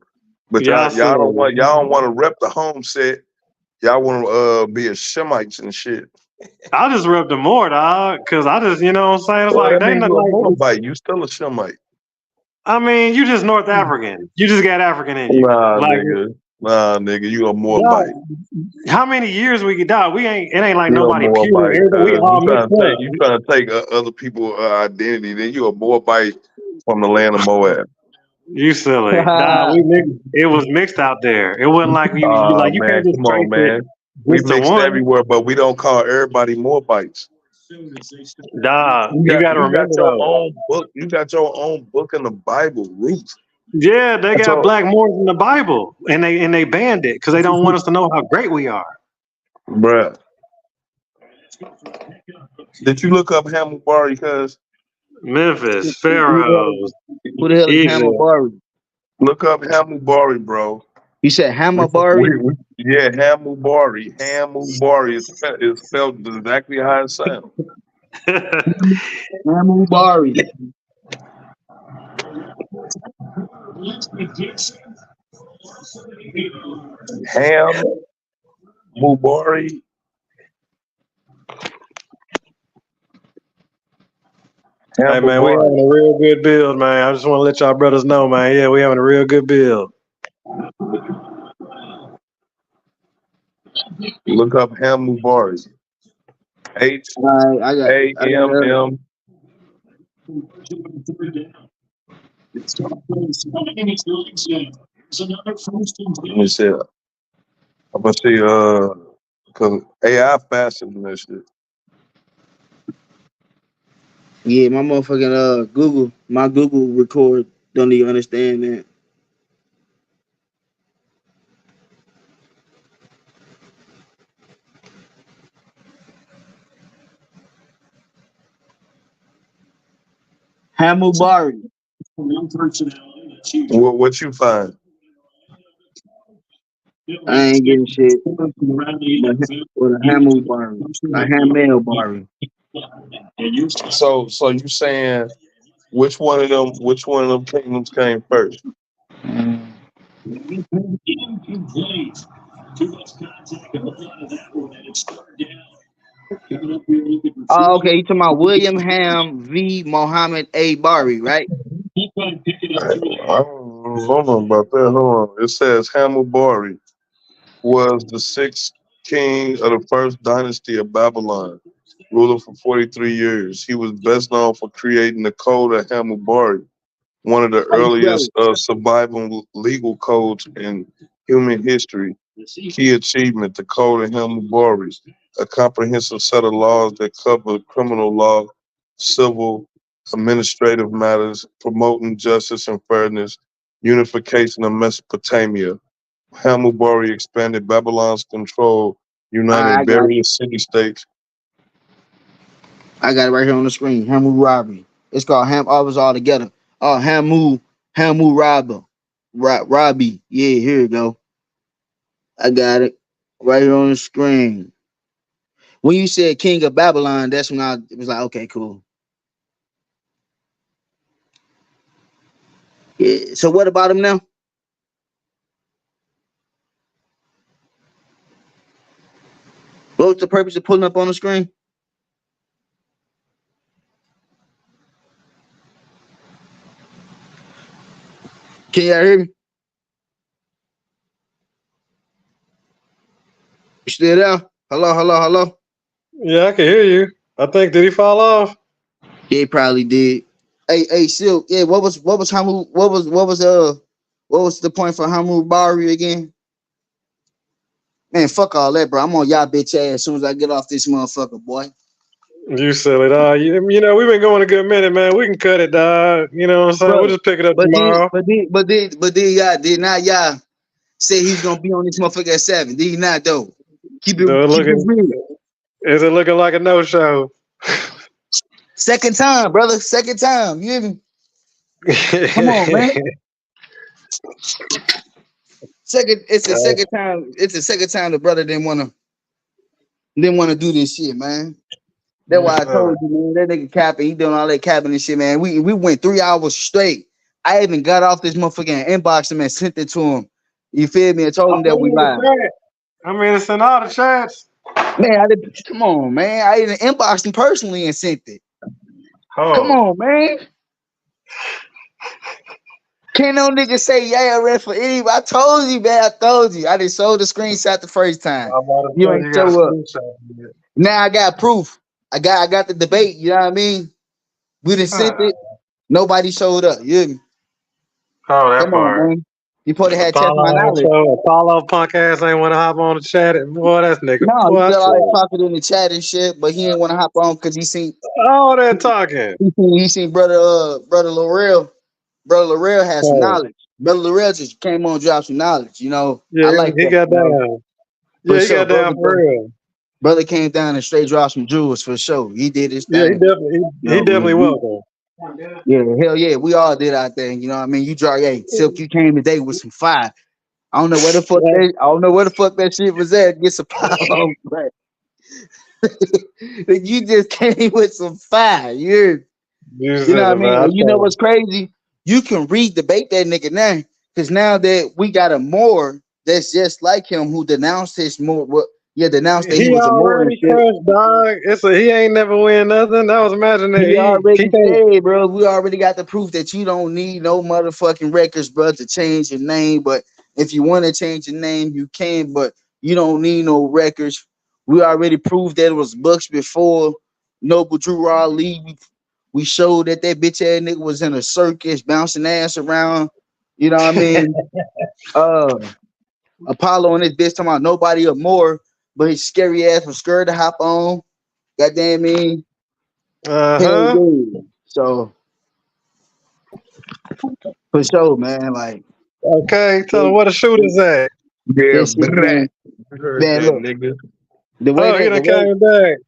But Y'all silly. y'all don't want to rep the home set. Y'all want to be a Shemites and shit. I just rep them more, dog, because I just, you know what I'm saying? It's Well, like, that they means not you're a like, Moabite. You still a Shemite. I mean, you just North African. You just got African in you. Nah, Like, nigga. Nah, nigga. You a dog, Moabite. how many years we could die? It ain't like You're a nobody pure. Moabite. We Cause all mixed up. you trying to take other people's identity. Then you a Moabite from the land of Moab. You silly. Nah, it was mixed out there. It wasn't like you Man, can't just come trace on, it man. We just to mixed one. everywhere, but we don't call everybody Moabites. Nah, you got to You got remember your though. own book. You got your own book in the Bible, Ruth. Yeah, they got So, black Moors in the Bible, and they banned it because they don't want us to know how great we are. bruh, did you look up Hamilbari? Cause Memphis, Who Pharaohs, the hell is Egypt. Hamabari? look up Hamilbari, bro. You said We, Hamabari? we, yeah, Hamilbari. Hamilbari is spelled exactly how it sounds. Hamubari. Hamilbari. Hey man, we Hamilbari. having a real good build, man. I just want to let y'all brothers know, man. Yeah, we having a real good build. Look up Hamilbari. H I got A I got M M. Let me see. I'm gonna see. Cause AI faster than that shit. yeah, my motherfucking my Google record don't even understand that. Hamubari. What you find? I ain't getting shit. Or the Hamubari. A Hamel So you saying which one of them kingdoms came first? Bari. Oh, okay. You talking about William Ham v. Mohammed A. Bari, right? I don't know about that. Hold on. It says Hamilbari was the sixth king of the first dynasty of Babylon, ruler for 43 years. He was best known for creating the Code of Hamilbari, one of the How you spell earliest it? surviving legal codes in human history. Key achievement, the Code of Hamilbari, a comprehensive set of laws that cover criminal law, civil, administrative matters, promoting justice and fairness, unification of Mesopotamia. Hamilbari expanded Babylon's control, I uniting got you. various city-states. I got it right here on the screen. Hammurabi. It's called Ham. All was all together. Oh, Hammurabi. Robbie. Yeah, here you go. I got it right here on the screen. When you said King of Babylon, that's when I was like, okay, cool. Yeah. So what about him now? What was the purpose of pulling up on the screen? Can y'all hear me? You still there? Hello, hello, hello. Yeah, I can hear you. I think did he fall off? Yeah, he probably did. Hey, Silk. Yeah, what was the point for Hammurabi again? Man, fuck all that, bro. I'm on y'all bitch ass as soon as I get off this motherfucker, boy. You silly dog. You know we've been going a good minute, man. We can cut it, dog. You know what I'm saying? We'll Bro. just pick it up But then, tomorrow. y'all did not y'all say he's gonna be on this motherfucker at 7. Did he not though? Do it Keep it looking? real. Is it looking like a no show? Second time, brother. Second time. You hear me? Come on, man. It's the second time. It's the second time the brother didn't wanna. Didn't want to do this shit, man. That's Yes, why I sir. told you, man. That nigga capping, he doing all that capping and shit, man. We went 3 hours straight. I even got off this motherfucking inbox him and sent it to him. You feel me? I I told him that put we it in the live. chat. I mean, it's in all the chats. Man, I did, come on, man. I even inboxed him personally and sent it. Come Oh, on, man. Can't no nigga say yeah, I read for anybody. I told you, man. I told you. I just showed the screenshot the first time. I'm about to You tell ain't you, got a show up. screenshot of it. Now I got proof. I got the debate. You know what I mean? We done sent Ah, it. Nobody showed up. You hear me? oh, that Come on, part. man. You probably had test my Apollo ain't knowledge. show. Apollo punk ass ain't want to hop on the chat. Boy, that's nigga. No, he Boy, I did all that swear. talking in the chat and shit, but he didn't want to hop on because All that talking. he seen brother Laurel. Brother Laurel had some Oh, knowledge. Brother Laurel just came on and dropped some knowledge. You know, yeah, I like he that. got You know, down. for Yeah, he sure. got down for real. Brother came down and straight dropped some jewels for sure. He did his Yeah, thing. You he know, definitely welcome. yeah, hell yeah, we all did our thing. You know what I mean? You draw, hey, Silk, you came today with some fire. I don't know where the fuck that shit was at. Get some power on, but you just came with some fire. You You know what I said, man, mean? I And you know told what's crazy? You can redebate that nigga now. Cause now that we got a Moor that's just like him who denounced his Moor, what yeah, denounced that he he was a Moor and already shit. crushed, dog. He ain't never win nothing. I was imagining that He he already can't. said, bro, we already got the proof that you don't need no motherfucking records, bro, to change your name. But if you want to change your name, you can, but you don't need no records. We already proved that it was books before Noble Drew Ali. We showed that that bitch ass nigga was in a circus bouncing ass around. You know what I mean? Uh, Apollo and this bitch talking about nobody or more, but his scary ass was scared to hop on. Goddamn me. Uh Hell huh. yeah. So for sure, man. Like Okay, tell him that where the shooters at. Yeah, shit, brat. man. I heard Man, that look, nigga. the way Oh, he that done came back.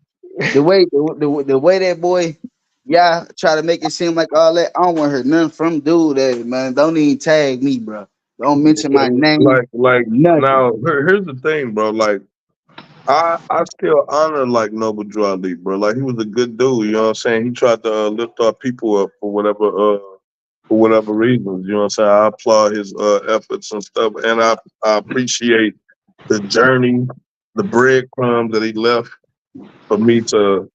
the way that boy, yeah, try to make it seem like all that. I don't want to hear nothing from dude. That man, don't even tag me, bro. Don't mention my name, Like nothing. now here's the thing, bro. Like I still honor like Noble Drew Ali, bro. Like he was a good dude, you know what I'm saying? He tried to lift our people up for whatever reasons, you know what I'm saying? I applaud his efforts and stuff and I appreciate the journey, the breadcrumbs that he left for me to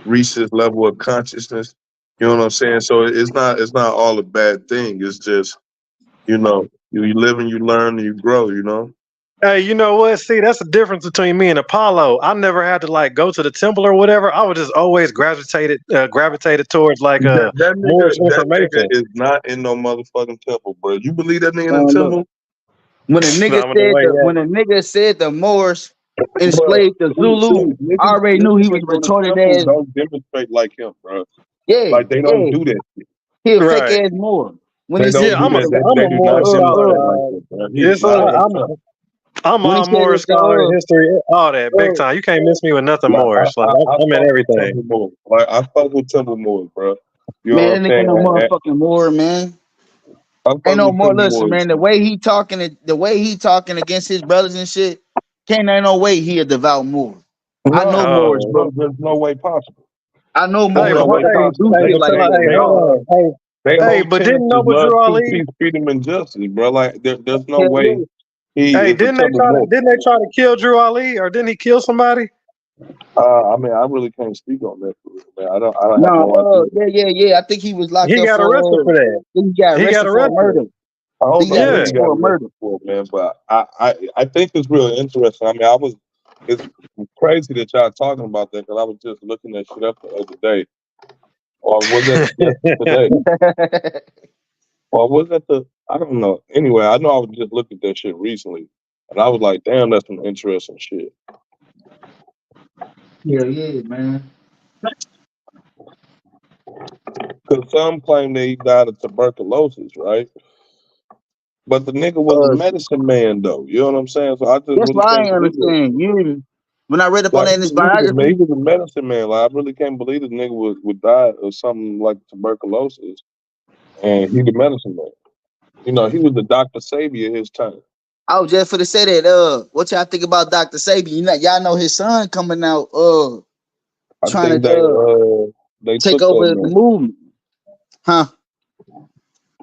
reach this level of consciousness. You know what I'm saying? So it's not all a bad thing. It's just, you live and you learn and you grow, you know? Hey, you know what? See, that's the difference between me and Apollo. I never had to like go to the temple or whatever. I was just always gravitated towards like Moore's That nigga information. is not in no motherfucking temple, bro. You believe that nigga in the Man, look, temple? when a No, nigga I'm the said way the that. when a nigga said the Moors Bro, enslaved the Zulu, I already knew he niggas was that go to retorted temples as don't demonstrate like him, bro. yeah, Like they don't yeah. do that. He a fake Right. ass Moor. When They he don't said Yeah, do that. I'm They a do Moorish not scholar, demonstrate like dog. that, bro. He's It's not in the temple. I'm when he all said Moorish that scholar, history, all that big uh, time. You can't miss me with nothing Like Moorish. Like I I'm in fuck with everything. temple more. Like I fuck with temple more, bro. You know what man, I'm that nigga saying? ain't no motherfucking Moor, man. I Ain't fuck no with more. temple Listen, more. man, the way he talking against his brothers and shit, ain't no way he a devout Moor. I know No, Moors, Oh, bro. there's no way possible. I know There's hey, Moors, no but bro. way hold, They don't do possible. hey, shit but like that, hey, They man. hold on. They Hey, whole but tenets didn't is Noble love, Drew truth, Ali? peace, freedom, and justice, bro. Like there's no Hell way yeah. he Hey, is a temple more. didn't they try to kill Drew Ali, or didn't he kill somebody? I mean, I really can't speak on that for real, man. I don't have No, no idea. yeah. I think he was locked He up got arrested for. for that. I think he got He got arrested for a arrested. murder. I I don't think he know got what he Yeah. arrested got for a murder. arrested for, man. But I think it's real interesting. I mean, it's crazy that y'all talking about that because I was just looking that shit up the other day, or was that just today? Or was that I don't know. Anyway, I know I was just looking at that shit recently, and I was like, damn, that's some interesting shit. Hell yeah, man. Because some claim that he died of tuberculosis, right? But the nigga was a Uh, medicine man, though. You know what I'm saying? So I just that's really what I can't ain't believe it. understand. When I read up on Like that in his he biography, was a medicine man. Like I really can't believe this nigga would die of something like tuberculosis, and he the medicine man. You know, he was the Dr. Savior of his time. I was just for to say that. What y'all think about Dr. Sabi? Y'all know his son coming out. I Trying think to they take took over that the man. movement, huh?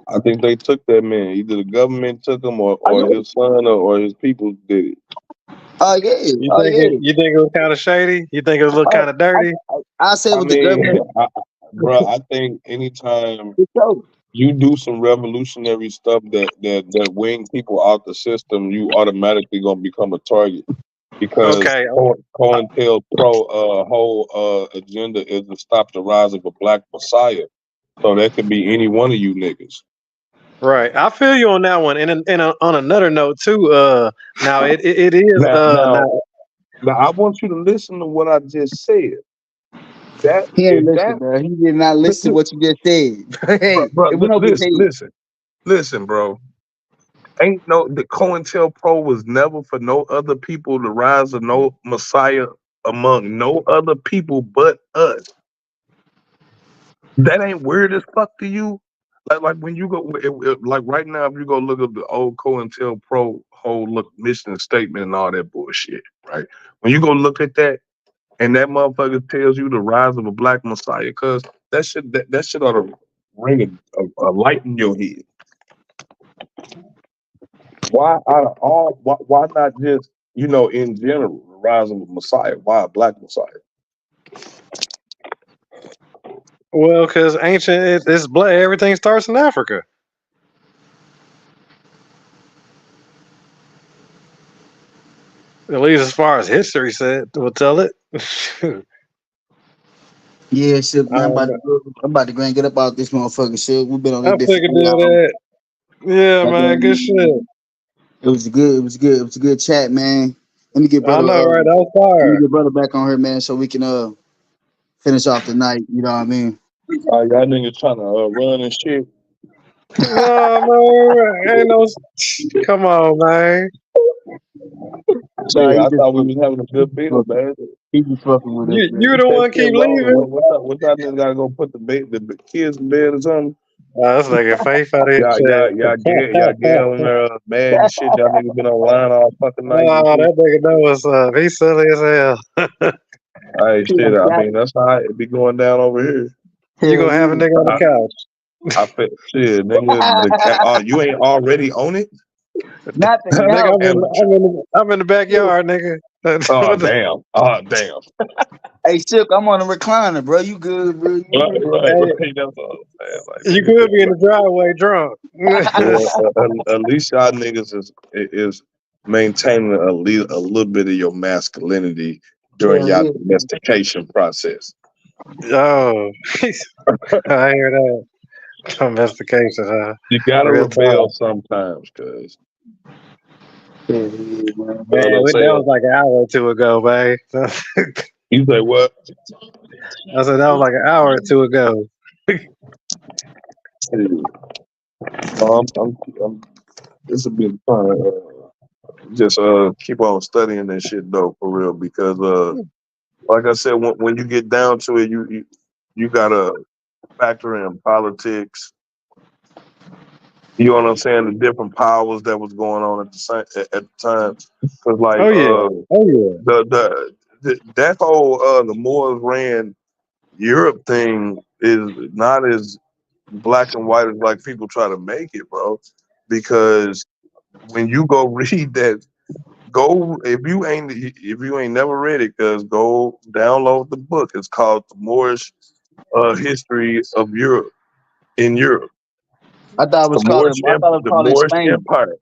I think they took that man. Either the government took him, Oh or yeah, his son, or his people did it. oh yeah, You oh think yeah. it? You think it was kind of shady? You think it was a little Oh, kind of I, dirty? I say I with the mean, government. bro, I think anytime So, you do some revolutionary stuff that wing people out the system, you automatically gonna become a target because Okay. COINTELPRO whole agenda is to stop the rise of a black messiah. So that could be any one of you niggas. Right. I feel you on that one. And on another note too. Now it is. Now, now, Now. now, I want you to listen to what I just said. That he ain't if listen, that, bro. He did not listen to what you just said. bro, Hey, bro, if we don't get listen, paid, listen, bro. Ain't no the COINTELPRO was never for no other people to rise of no messiah among no other people but us. That ain't weird as fuck to you. Like when you go like right now, if you go look up the old COINTELPRO whole look mission statement and all that bullshit, right? When you go look at that and that motherfucker tells you the rise of a black messiah, cause that shit ought to ring a light in your head. Why out of all? Why not just in general the rise of a Messiah? Why a black Messiah? Well, because ancient, it's black. Everything starts in Africa. At least as far as history said, will tell it. yeah, shit, man. Um, I'm about to go and get up out this motherfucking shit. We've been on I this bit for figured 3 hours. that. Yeah, man, good shit. Goddamn, it was good. It was good. It was a good chat, man. Let me get I brother. know, right? That was Let me fire. get brother back on here, man, so we can finish off the night. You know what I mean? Y'all niggas trying to run and shit. No, man, ain't no. Come on, man. Nah, Shit, I thought we was having a good build, man. he just fucking with us, man. You the That one shit keep rolling. leaving. What y'all niggas gotta go put the kids in bed or something? That's like a faith out of his Y'all get on there mad and shit. Y'all niggas been online all fucking night and Oh, shit. that nigga know what's up. He's silly as hell. Hey, shit. I mean, that's how it be going down over here. You Hell gonna have a yeah. nigga on the I, couch. I feel shit, nigga. The cat. Oh, you ain't already on it? Nothing, Nigga, no. Amateur. I'm in the backyard, nigga. Oh What the- damn. Oh damn. Hey, Shook, I'm on the recliner, bro. You good, bro? You Right, good? right, hey, right. That's what I'm saying. Like you nigga, could be in the driveway drunk. well, at least y'all niggas is maintaining a little bit of your masculinity during Hell y'all yeah. domestication process. Oh, I hear that. Domestication, huh? You gotta Real rebel talk. sometimes, cause Hell yeah, man. you know what Man, I'm that saying. was like an hour or two ago, man. You say what? I said that was like an hour or two ago. Shit. No, I'm this will be fun. Just keep on studying that shit though, for real, because like I said, when you get down to it, you gotta factor in politics. You know what I'm saying? The different powers that was going on at the time, because like Oh yeah, oh yeah. that whole the Moors ran Europe thing is not as black and white as like people try to make it, bro. Because when you go read that, go if you ain't never read it, cause go download the book. It's called The Moorish History of Europe in Europe. I thought it was The called in Moorish Spain. Empire.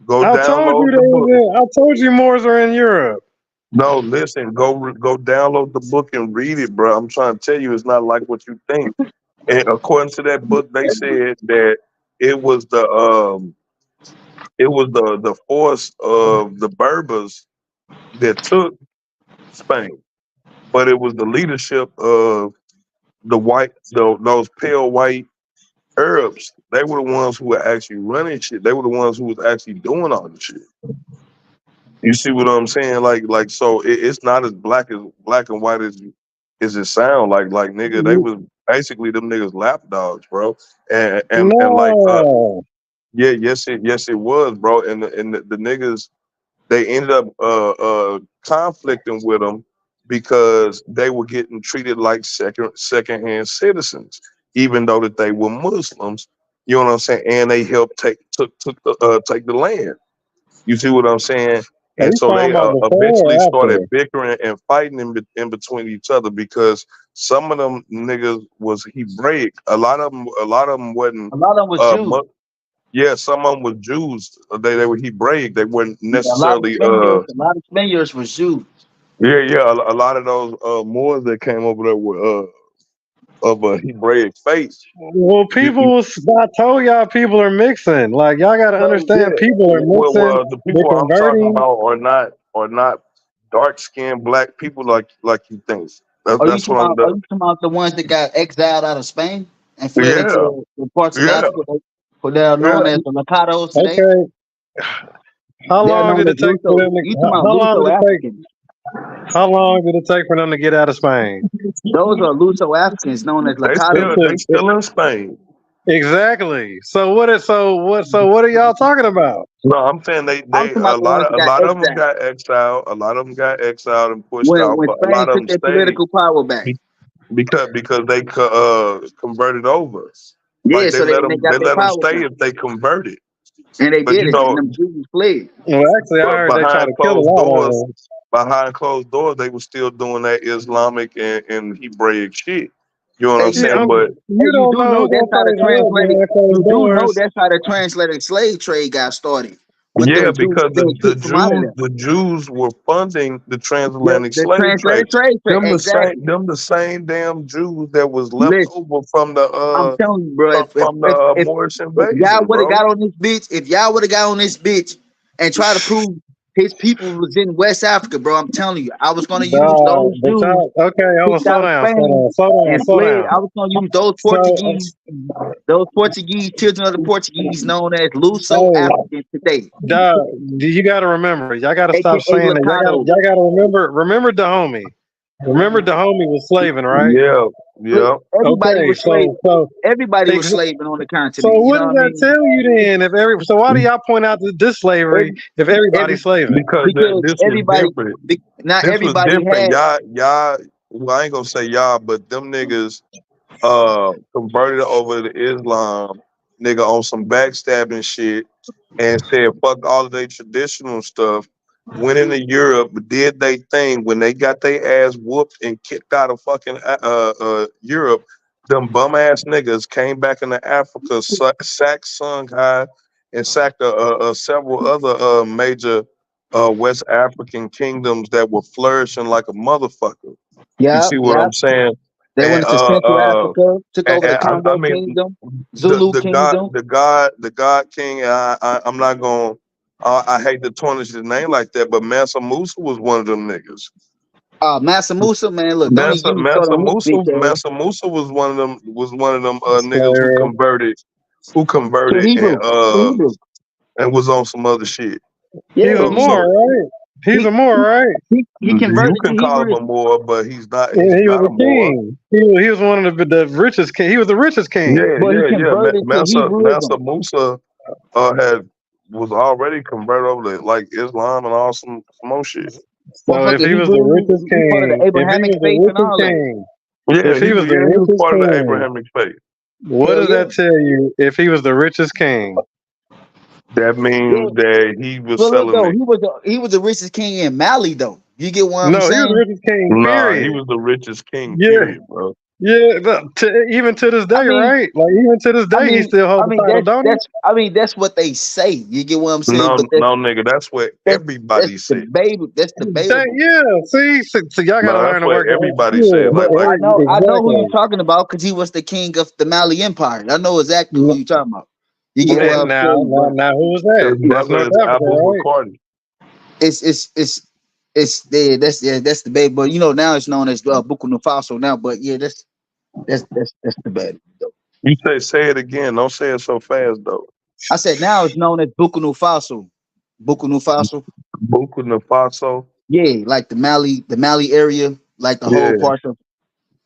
Go I told you download they the book. was in. I told you Moors are in Europe. No, listen, go download the book and read it, bro. I'm trying to tell you, it's not like what you think. And according to that book, they said that it was the force of the Berbers that took Spain, but it was the leadership of those pale white Arabs. They were the ones who were actually running shit. They were the ones who was actually doing all the shit. You see what I'm saying? Like so it's not as black and white as it sound like nigga, they was basically them niggas lapdogs, bro. And like No. Yeah, yes it was, bro. And the niggas, they ended up conflicting with them because they were getting treated like secondhand citizens, even though that they were Muslims. You know what I'm saying? And they helped take the land. You see what I'm saying? Are And you so talking they about before eventually or after? started bickering and fighting in between each other because some of them niggas was Hebraic. A lot of them wasn't. A lot of them was Uh, Jews. mu- yeah, some of them was Jews. They were Hebraic. They weren't Yeah, a lot of necessarily. Spaniards, a lot of Spaniards was Jews. Yeah. A lot of those Moors that came over there were of a Hebraic faith. Well, You, I told y'all people are mixing. Like y'all got to well, understand, yeah. people are mixing. The They're people I'm talking converting. about are not dark skinned black people like you think. That's what I'm. Are you talking about the ones that got exiled out of Spain and fled Yeah, into the parts of yeah, Africa who they are known yeah. as the Lacados today? Okay, how They're long known did as it take for Luso. them to? You talking about How long Luso did it take? Africans? How long did it take for them to get out of Spain? Those are Luso Africans known as Lacados. They still in Spain. Exactly. So what is so what? So what are y'all talking about? No, I'm saying I'm they talking about the ones that a got lot of them exiled got exiled. A lot of them got exiled and pushed out, when but a lot Spain of took them their stayed political power back. be- because they converted over. Yeah, Like so they got they their let them power stay back, if they converted. and they But did it, and them Jews fled. Well, actually, I but heard they try to kill a lot of them. behind closed doors, they were still doing that Islamic and Hebraic shit. You know what I'm Hey, Yeah, saying? But hey, you you don't do know know who that's gonna how the praise what translated. behind You closed do know doors. that's how the translated slave trade got started with yeah, them Jews because being kicked from out of there. The Jews were funding the transatlantic The slave trade. translated trade exactly. Them the same damn Jews that was left Listen, over from the I'm telling you, bro. from the Moorish If y'all invasion, would have bro. got on this bitch, if y'all would have got on this bitch and try to prove his people was in West Africa, bro, I'm telling you, I was gonna use those But Jews y'all, okay, hold on, kicked slow out of down, slow Spain down, slow down, and slow fled. down. I was gonna use So, Those Portuguese children of the Portuguese, known as Luso hey, Africans today, dog, you got to remember, y'all got to stop aka saying that. Lacados. Y'all got to remember Dahomey. Remember Dahomey was slaving, right? Yeah, Look, yeah. everybody Okay, was slave. Everybody was ex- slaving on the so continent. You what know does what I that mean? tell you then? So why do y'all point out this slavery Every, if every everybody's slaving? Because because this was everybody, different. not This was everybody different. had. Y'all. Well, I ain't gonna say y'all, but them niggas converted over to Islam, nigga, on some backstabbing shit, and said fuck all of their traditional stuff. Went into Europe, did they thing. When they got their ass whooped and kicked out of fucking Europe, them bum ass niggas came back into Africa, sacked Songhai, and sacked several other major West African kingdoms that were flourishing like a motherfucker. You Yeah, see what yeah. I'm saying? They And went to Central Africa, took over the I Congo mean Kingdom, Zulu Kingdom. the God King. I'm not going. I hate to tarnish his name like that, but Mansa Musa was one of them niggas. Massa Musa, man, look, don't even get me started on his bitch ass. Mansa Musa was one of them. Was one of them niggas Slavery. who To converted Hebrew, to Hebrew. and was on some other shit. He's a Yeah, So Moor, right? He's he a Moor, right? he you converted to can call him Hebrew. a Moor, but he's not. Yeah, He's he was not a a Moor. king. He was one of the richest king. He was the richest king. But he Yeah. converted to Mansa Hebrewism. Musa had was already converted over to like Islam and all some more shit. So if Motherfucker, he was the Hebrew, richest he part of the king, if he Abrahamic was the faith and richest all that. king, Yeah, if he was the he was richest part of the king, Abrahamic faith. what Hell does yeah. that tell you? If he was the richest king, That Yeah. means that he was But look selling though, it. he was the richest king in Mali though. You get what I'm no, he was the saying? richest king. Nah, he Period. was the richest king. Yeah, Period, bro. yeah. Even to this I day, mean, right? Like even to this day, he still holds the title, don't he? that's what they say. You get what I'm saying? No, But no, nigga, that's what that's everybody said. debatable. That's debatable. Yeah. See, so y'all got to No, that's learn to what work. everybody Yeah, said. I know who you're exactly. talking about because he was the king of the Mali Empire. I know exactly who you're talking about. You get what And I'm saying? But now, who was that? his That's brother North is Africa, Abu right? Bakr. it's it's it's it's there. That's the bad. But you know now it's known as Burkina Faso now. But yeah, that's the bad. You say it again. Don't say it so fast though. I said now it's known as Burkina Faso. Burkina Faso. Burkina Faso. Yeah, like the Mali area, like the whole Yeah, part of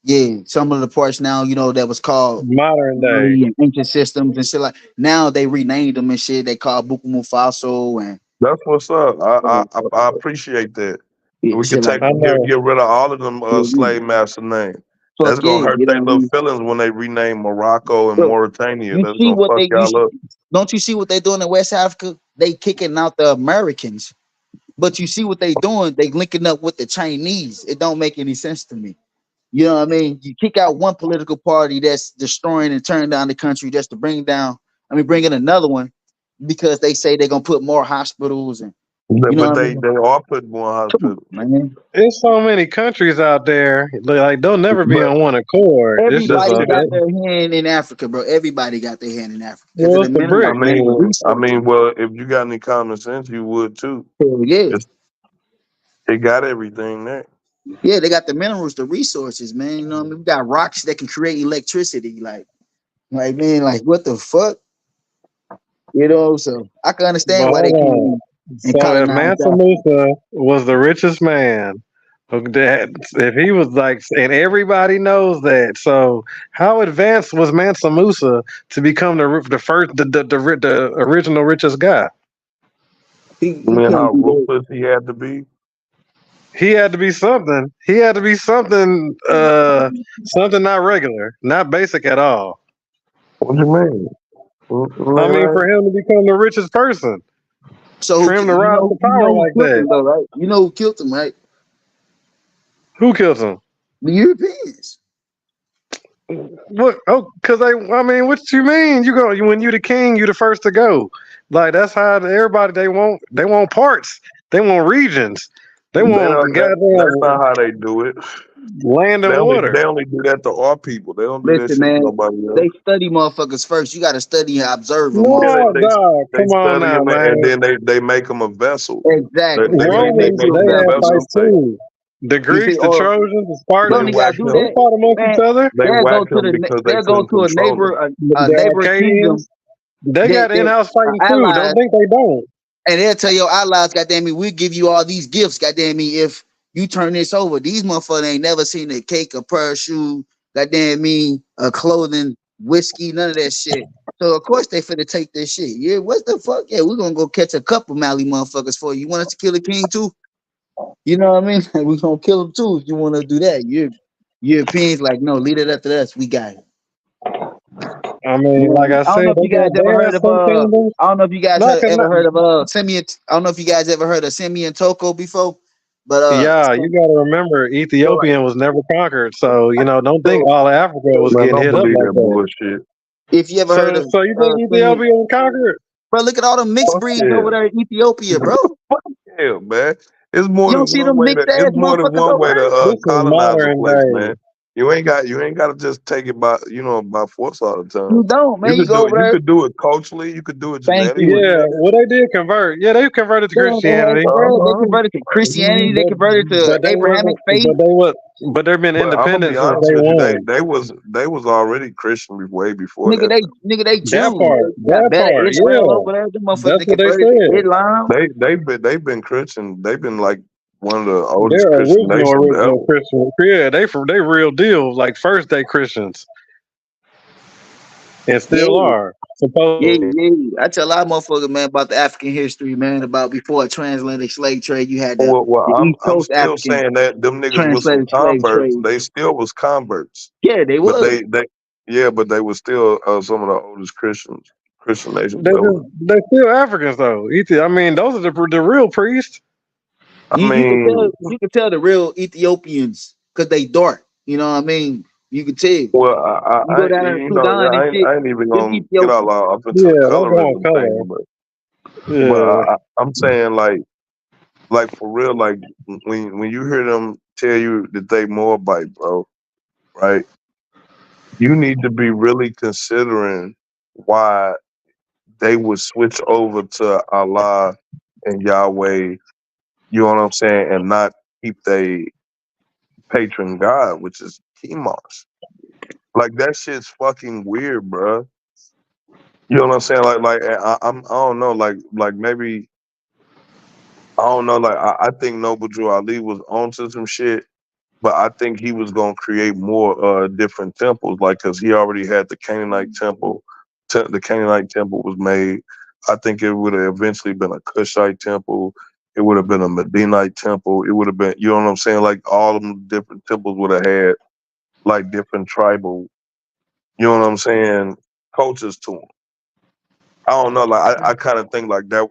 Yeah, some of the parts now, that was called Modern day. and ancient systems and shit like. Now they renamed them and shit. They call Bukumu Faso and That's what's up. I uh, appreciate that. yeah, We could shit like take I that. know. get rid of all of them Yeah, yeah. slave master names. Fuck That's yeah, gonna hurt you know their what I little mean? feelings when they rename Morocco and Bro, Mauritania. you That's see gonna what fuck they y'all up. don't you see what they doing in West Africa? They kicking out the Americans, but you see what they doing? They linking up with the Chinese. It don't make any sense to me. You know what I mean? You kick out one political party that's destroying and turning down the country just to bring in another one because they say they're gonna put more hospitals and you know But what I they mean? are putting more Come hospitals. on, man. There's so many countries out there. Like they'll never be But on one accord. It's just Everybody see like got that. their hand in Africa, bro. Everybody got their hand in Africa because of well, the it's the I minerals, bricks. man. The mean, resources. well, if you got any common sense, you would too. Hell yeah. It's, it got everything there. Yeah, they got the minerals, the resources, man. You know what I mean? We got rocks that can create electricity. Like man, like what the fuck? So I can But understand why they hold on. came and So if colonized Mansa Africa. Musa was the richest man, if he was like, and everybody knows that, so how advanced was Mansa Musa to become the first the original richest guy? I He mean, couldn't how do that. ruthless he had to be. He had to be something. He had to be something. Something not regular, not basic at all. What you mean? I mean, Man, for him to become the richest person, So for him to rise to power who like killed that, him though, right? You know who killed him, right? who kills him? The Europeans. What? Oh, cause they. I mean, what you mean? You go when you the king, you the first to go. Like that's how everybody they want. They want parts. They want regions. They want that's goddamn not how they do it. land and They water. only do that to our people. They don't do that Listen, shit to man, nobody else. they study motherfuckers first. You got to study and observe them, Yeah, motherfucker. No, dog. they Come on study now, them and man. then they make them a vessel. Exactly, man. They They Romans, make make you a they them a had vessel, vessel fights man. tape. too. The You see, Greeks, the or Trojans, the you They don't Spartans, even gotta whack do they him. that, fought amongst each man. other. They They'll go whack to him because they they'll go couldn't to control him. a The neighboring kingdom Acadians, they that got in-house fighting too. allies, Don't think they don't. and they'll tell your allies, goddamn me, we'll give you all these gifts, goddamn me, if you turn this over. These motherfuckers ain't never seen a cake, a pair of shoes, goddamn me, a clothing, whiskey, none of that shit. So of course they finna take this shit. Yeah, what the fuck? Yeah, we're gonna go catch a couple Mali motherfuckers for you. You want us to kill the king too? You know what I mean? We're gonna kill him too if you want to do that. Europeans like, no, leave it up to us. We got it. I You mean, know, like I I don't said, know if you guys they ever had heard of some kingdoms. I don't know if you guys Not, ever not, heard of Simeon. I don't know if you guys ever heard of Simeon Toko before, but yeah, you got to remember, so, Ethiopian was never conquered. So, don't think so all of Africa was Man, getting don't hit up believe like that that. bullshit. if you ever heard of So you think Simeon, Ethiopia was conquered? bro, look at all the mixed Fuck breeds yeah. over there in Ethiopia, bro. Fuck yeah, man. You don't see them mixed ass It's more than motherfuckers one over way to there. This is colonize a modern place, man. day. You ain't got to just take it by by force all the time. You don't, man. You go over You there. could do it culturally. You could do it Thank you. genetically, Yeah, man. well, they did convert. Yeah, they converted to Damn, Christianity. they Uh-huh. converted to Christianity. They But converted to but they Abrahamic wasn't. faith. But they've been But I'm gonna independent be since honest day with you, one. they was already Christian way before that. Nigga, they That Jews. part, You got that better part, Israel yeah, over there. Them motherfuckers that's they what they converted to said. Islam. They've been Christian. They've been like one of the oldest They're Christian nations original ever. Christian. Yeah, they real deal, like first day Christians, and Yeah, still are supposedly. yeah. I tell a lot of motherfuckers, man, about the African history, man, about before a transatlantic slave trade, you had Well, the East I'm Coast still Africans saying that them niggas was some translated slave converts. trade. They still was converts, Yeah, they but was. but they were still some of the oldest Christian nations ever. They still Africans though. I mean, those are the real priests. I mean, You can tell the real Ethiopians because they dark. You know what I mean? You can tell. well, You go down to Sudan and shit, I ain't even them gonna get Ethiopians. all up into Yeah, the they go on colorism color. thing, but Yeah, I'm saying like for real, like when you hear them tell you that they Moabite, bro, right? You need to be really considering why they would switch over to Allah and Yahweh, you know what I'm saying, and not keep they patron God, which is Chemosh. Like that shit's fucking weird, bro. You know what I'm saying? I don't know, like maybe I don't know, like I think Noble Drew Ali was onto some shit, but I think he was gonna create more different temples, like because he already had the Canaanite temple. The Canaanite temple was made. I think it would have eventually been a Cushite temple. It would have been a Medinite temple. It would have been, you know what I'm saying? Like all of them different temples would have had like different tribal, you know what I'm saying, cultures to them. I don't know. Like I kind of think like that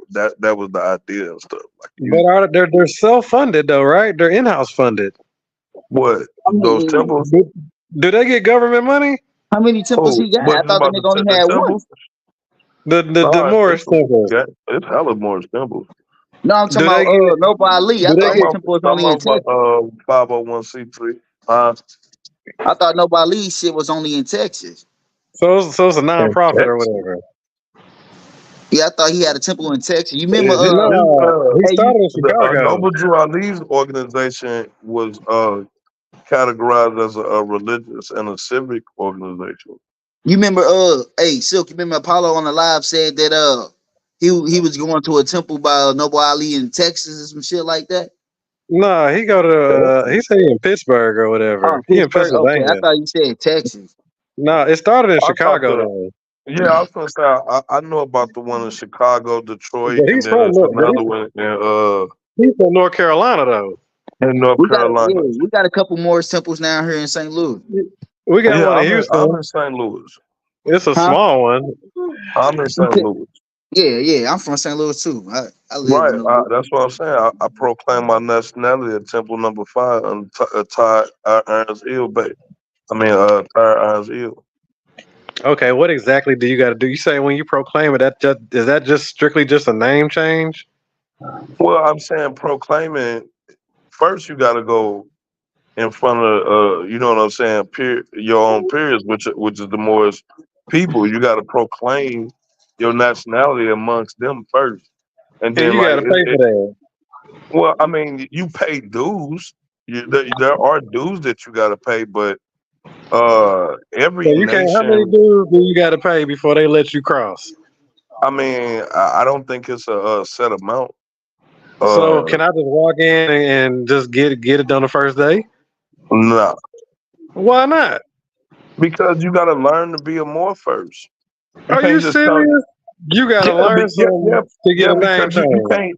was the idea and stuff. Like But you, they're self funded though, right? They're in house funded. what I those mean, temples? Do they get government money? how many temples Oh, he got? what I you thought the about nigga only the had one. temples? The No, Morris temple. it's hella more temples. No, I'm talking Do they about get? Noble Ali. I Do they thought Some his get? of temple was some only in of Texas. 501c3. Uh, I thought Noble Ali shit was only in Texas. So it's a in nonprofit or Texas. whatever. Yeah, I thought he had a temple in Texas. You remember? This No, he Hey, you started in the Chicago. Noble Drew Ali's organization was categorized as a religious and a civic organization. you remember? Hey, Silk. You remember Apollo on the live said that he was going to a temple by Noble Ali in Texas or some shit like that. No, he go to he say he in Pittsburgh or Oh, whatever. He in Pittsburgh. Okay, I Pennsylvania. thought you said Texas. No, it started in I thought Chicago though. yeah, I was gonna say I know about the one in Chicago, Detroit, But and then there's another one he's from North Carolina though. in North Carolina. We got a couple more temples down here in St. Louis. We got Yeah, one in I'm Houston. in St. Louis. It's a Huh? small one. I'm in St. Louis. Yeah. I'm from St. Louis too. I live Right, in the. that's what I'm saying. I proclaim my nationality at Temple Number 5 on Ty Irons Hill Bay. I mean, Ty Irons Hill. Okay, what exactly do you got to do? You say when you proclaim it, is that just strictly just a name change? Well, I'm saying proclaiming first. You got to go in front of you know what I'm saying, your own peers, which is the Morris people. You got to proclaim your nationality amongst them first, and And then you got like to pay for that. well, I mean, you pay dues. There are dues that you got to pay, but So every you can't. How many nation. dues do you got to pay before they let you cross? I mean, I don't think it's a set amount. So Uh, can I just walk in and just get it done the first day? no, Why not? because you got to learn to be a more first. You Are can't you just come. serious? You got to Yeah, learn some to get yeah. a name Because you change. can't.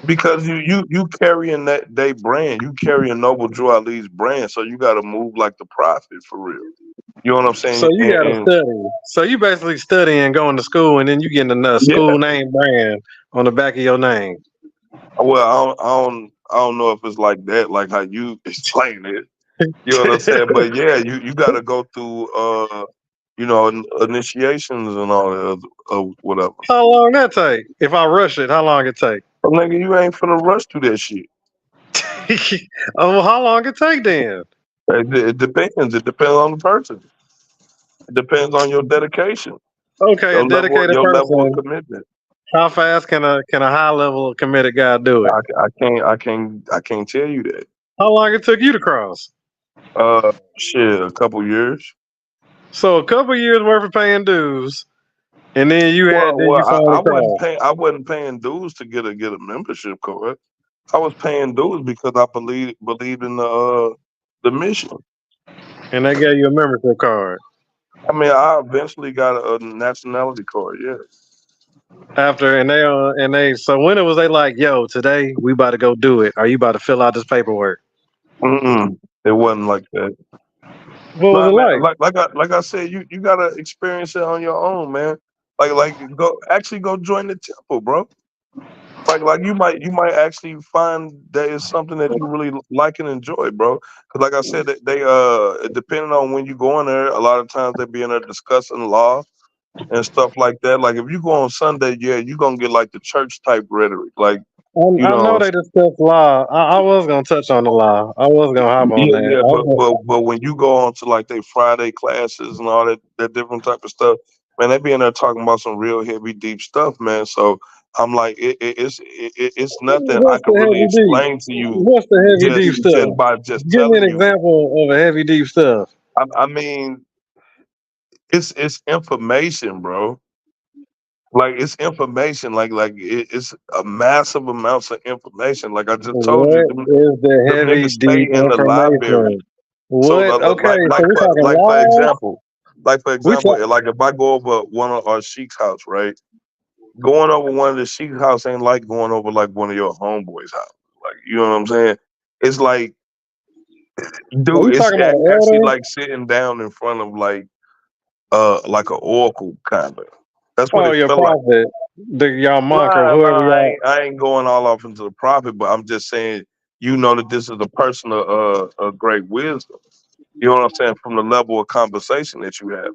Because you carrying that they brand, you carrying Noble Drew Ali's brand, so you got to move like the prophet for real. You know what I'm So saying? you got to And study. So you basically studying, going to school, and then you getting a yeah, school name brand on the back of your name. well, I don't know if it's like that, like how you explain it. You know what I'm saying? But yeah, you got to go through initiations and all that whatever. How long that take? If I rush it, how long it take? But nigga, you ain't finna rush through that shit. Oh, well, how long it take then? It depends. It depends on the person. It depends on your dedication, Okay, a dedicated your level of person. commitment. How fast can a high level committed guy do it? I can't tell you that. How long it took you to cross? Shit, a couple years. So a couple years worth of paying dues, and then you finally crossed. I wasn't paying dues to get a membership card. I was paying dues because I believed in the mission. And they gave you a membership card. I mean, I eventually got a nationality card. Yeah. After and they so when it was they like, yo, today we about to go do it. Are you about to fill out this paperwork? Mm-mm. It wasn't like that. What was No, it man. like? Like I said, you gotta experience it on your own, man. Go join the temple, bro. Like you might actually find that it's something that you really like and enjoy, bro. Because like I said, they depending on when you go in there, a lot of times they be in there discussing law and stuff like that. Like if you go on Sunday, yeah, you gonna get like the church type rhetoric, like you I know know. they discussed law. I was gonna touch on the law. I was gonna hop on Yeah, that. yeah, but when you go on to like they Friday classes and all that different type of stuff, man, they be in there talking about some real heavy, deep stuff, man. So I'm like, it's nothing I What's can the really heavy deep? explain to you What's the heavy deep just stuff? by just Give me an telling you. example of a heavy deep stuff. I mean, it's information, bro. Like it's information. It's a massive amounts of information. Like I just told you, What is the them heavy, niggas stay deep in the library. information? So What? Okay, so we talking like for laws? example, We talk. like if I go over one of our sheik's house, right? Going over one of the sheik's house ain't like going over like one of your homeboys' house. Like you know what I'm saying? It's like, Are dude, you talking about an actually elder? like sitting down in front of like an oracle kind of. That's what Oh, it your felt like. prophet, y'all monk or Nah, whoever nah, y'all. I ain't going all off into the prophet, but I'm just saying, you know that this is a person of great wisdom. You know what I'm saying? From the level of conversation that you have.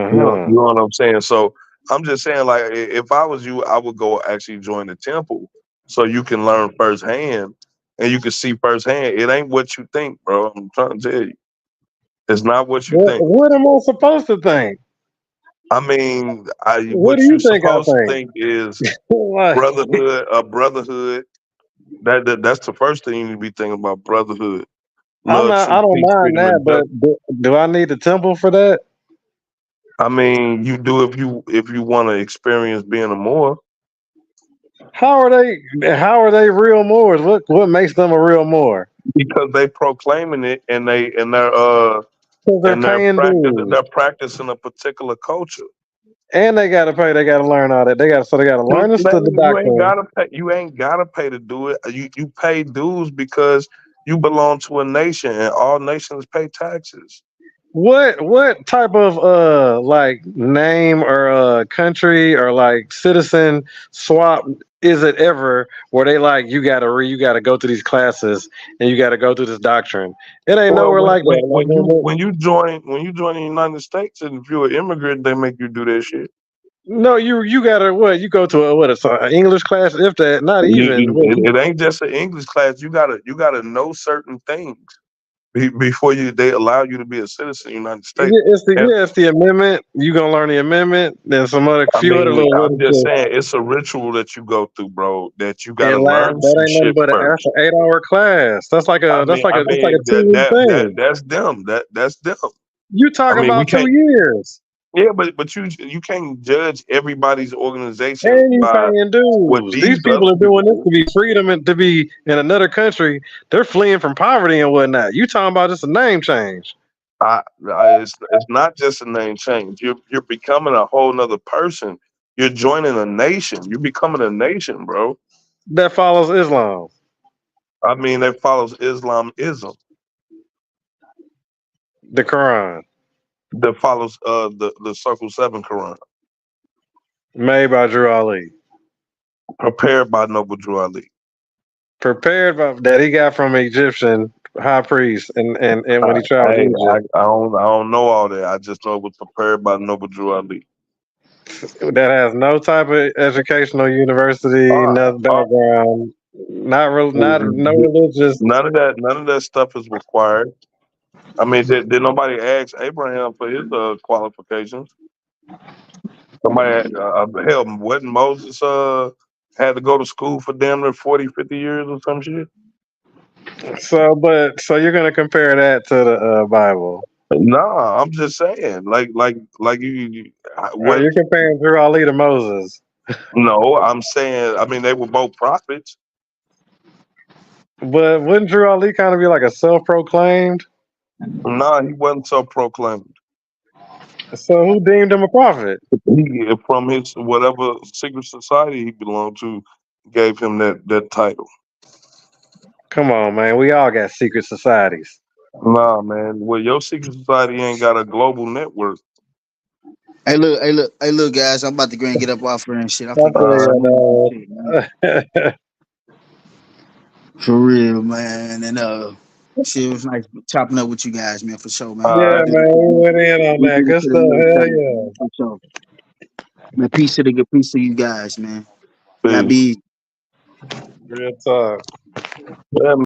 You Mm-hmm. know what I'm saying? So I'm just saying, like, if I was you, I would go actually join the temple so you can learn firsthand and you can see firsthand. It ain't what you think, bro. I'm trying to tell you. It's not what you think. What am I supposed to think? I mean, What do what you you're think I supposed to think? think is Like, brotherhood. That's the first thing you need to be thinking about: brotherhood, I'm love, not. I truth, don't peace, mind freedom, that, and but justice. do I need a temple for that? I mean, you do if you want to experience being a Moor How are they? How are they real Moors? What makes them a real Moor? because they proclaiming it and Because they're paying dues, they're practicing a particular culture. and they gotta pay. They gotta learn all that. They gotta learn the Man, doctrine. you ain't gotta pay to do it. You pay dues because you belong to a nation and all nations pay taxes. What type of like name or country or like citizen swap is it ever where they like you gotta go to these classes and you gotta go through this doctrine? It ain't Well, nowhere like that. when you join the United States and if you're an immigrant, they make you do that shit. No, you gotta what you go to a English class if that not even It ain't just an English class. You gotta know certain things before they allow you to be a citizen of the United States. And it's the amendment. You gonna learn the amendment. Then some other I few other mean, little I'm just literature. saying it's a ritual that you go through, bro. That you It gotta last learn that some ain't nothing shit but first. 8 hour class. That's like a 2 week thing. That's them. That's them. You I talking mean, we about two can't. years. Yeah, but you can't judge everybody's organizations And you by paying what dues. These these people other are people doing this do. to be freedom and to be in another country. They're fleeing from poverty and whatnot. You talking about just a name change It's not just a name change. You're becoming a whole nother person. You're joining a nation. You're becoming a nation, bro. that follows Islam, I mean, that follows Islamism. the Quran, That follows the Circle Seven Quran, made by Drew Ali, prepared by Noble Drew Ali. prepared by that he got from Egyptian high priest and when he traveled to Egypt. I don't know all that. I just know it was prepared by Noble Drew Ali. That has no type of educational university, Uh, no uh, background, not no religious. none of that stuff is required. I mean, did nobody ask Abraham for his qualifications? Somebody, hell, wasn't Moses had to go to school for damn near 40, 50 years or some shit? So you're gonna compare that to the Bible? Nah, I'm just saying, like what? You're comparing Drew Ali to Moses, No, I'm saying, I mean, they were both prophets. but wouldn't Drew Ali kind of be like a self-proclaimed? Nah, he wasn't so proclaimed. So who deemed him a prophet? He from his whatever secret society he belonged to gave him that title. Come on, man. We all got secret societies. Nah, man. Well, your secret society ain't got a global network. Look, guys. I'm about to go and get up off here and shit. I'm I finna go All get right. some money and feel shit, man. you, For real, man. And shit, it was nice chopping up with you guys, man. For sure, man. All yeah, right. man. We went in on We that. do it Good to the stuff. next Hell time, yeah. man. For sure. Man, peace to you guys, man. Y'all Peace. be Real talk. Yeah,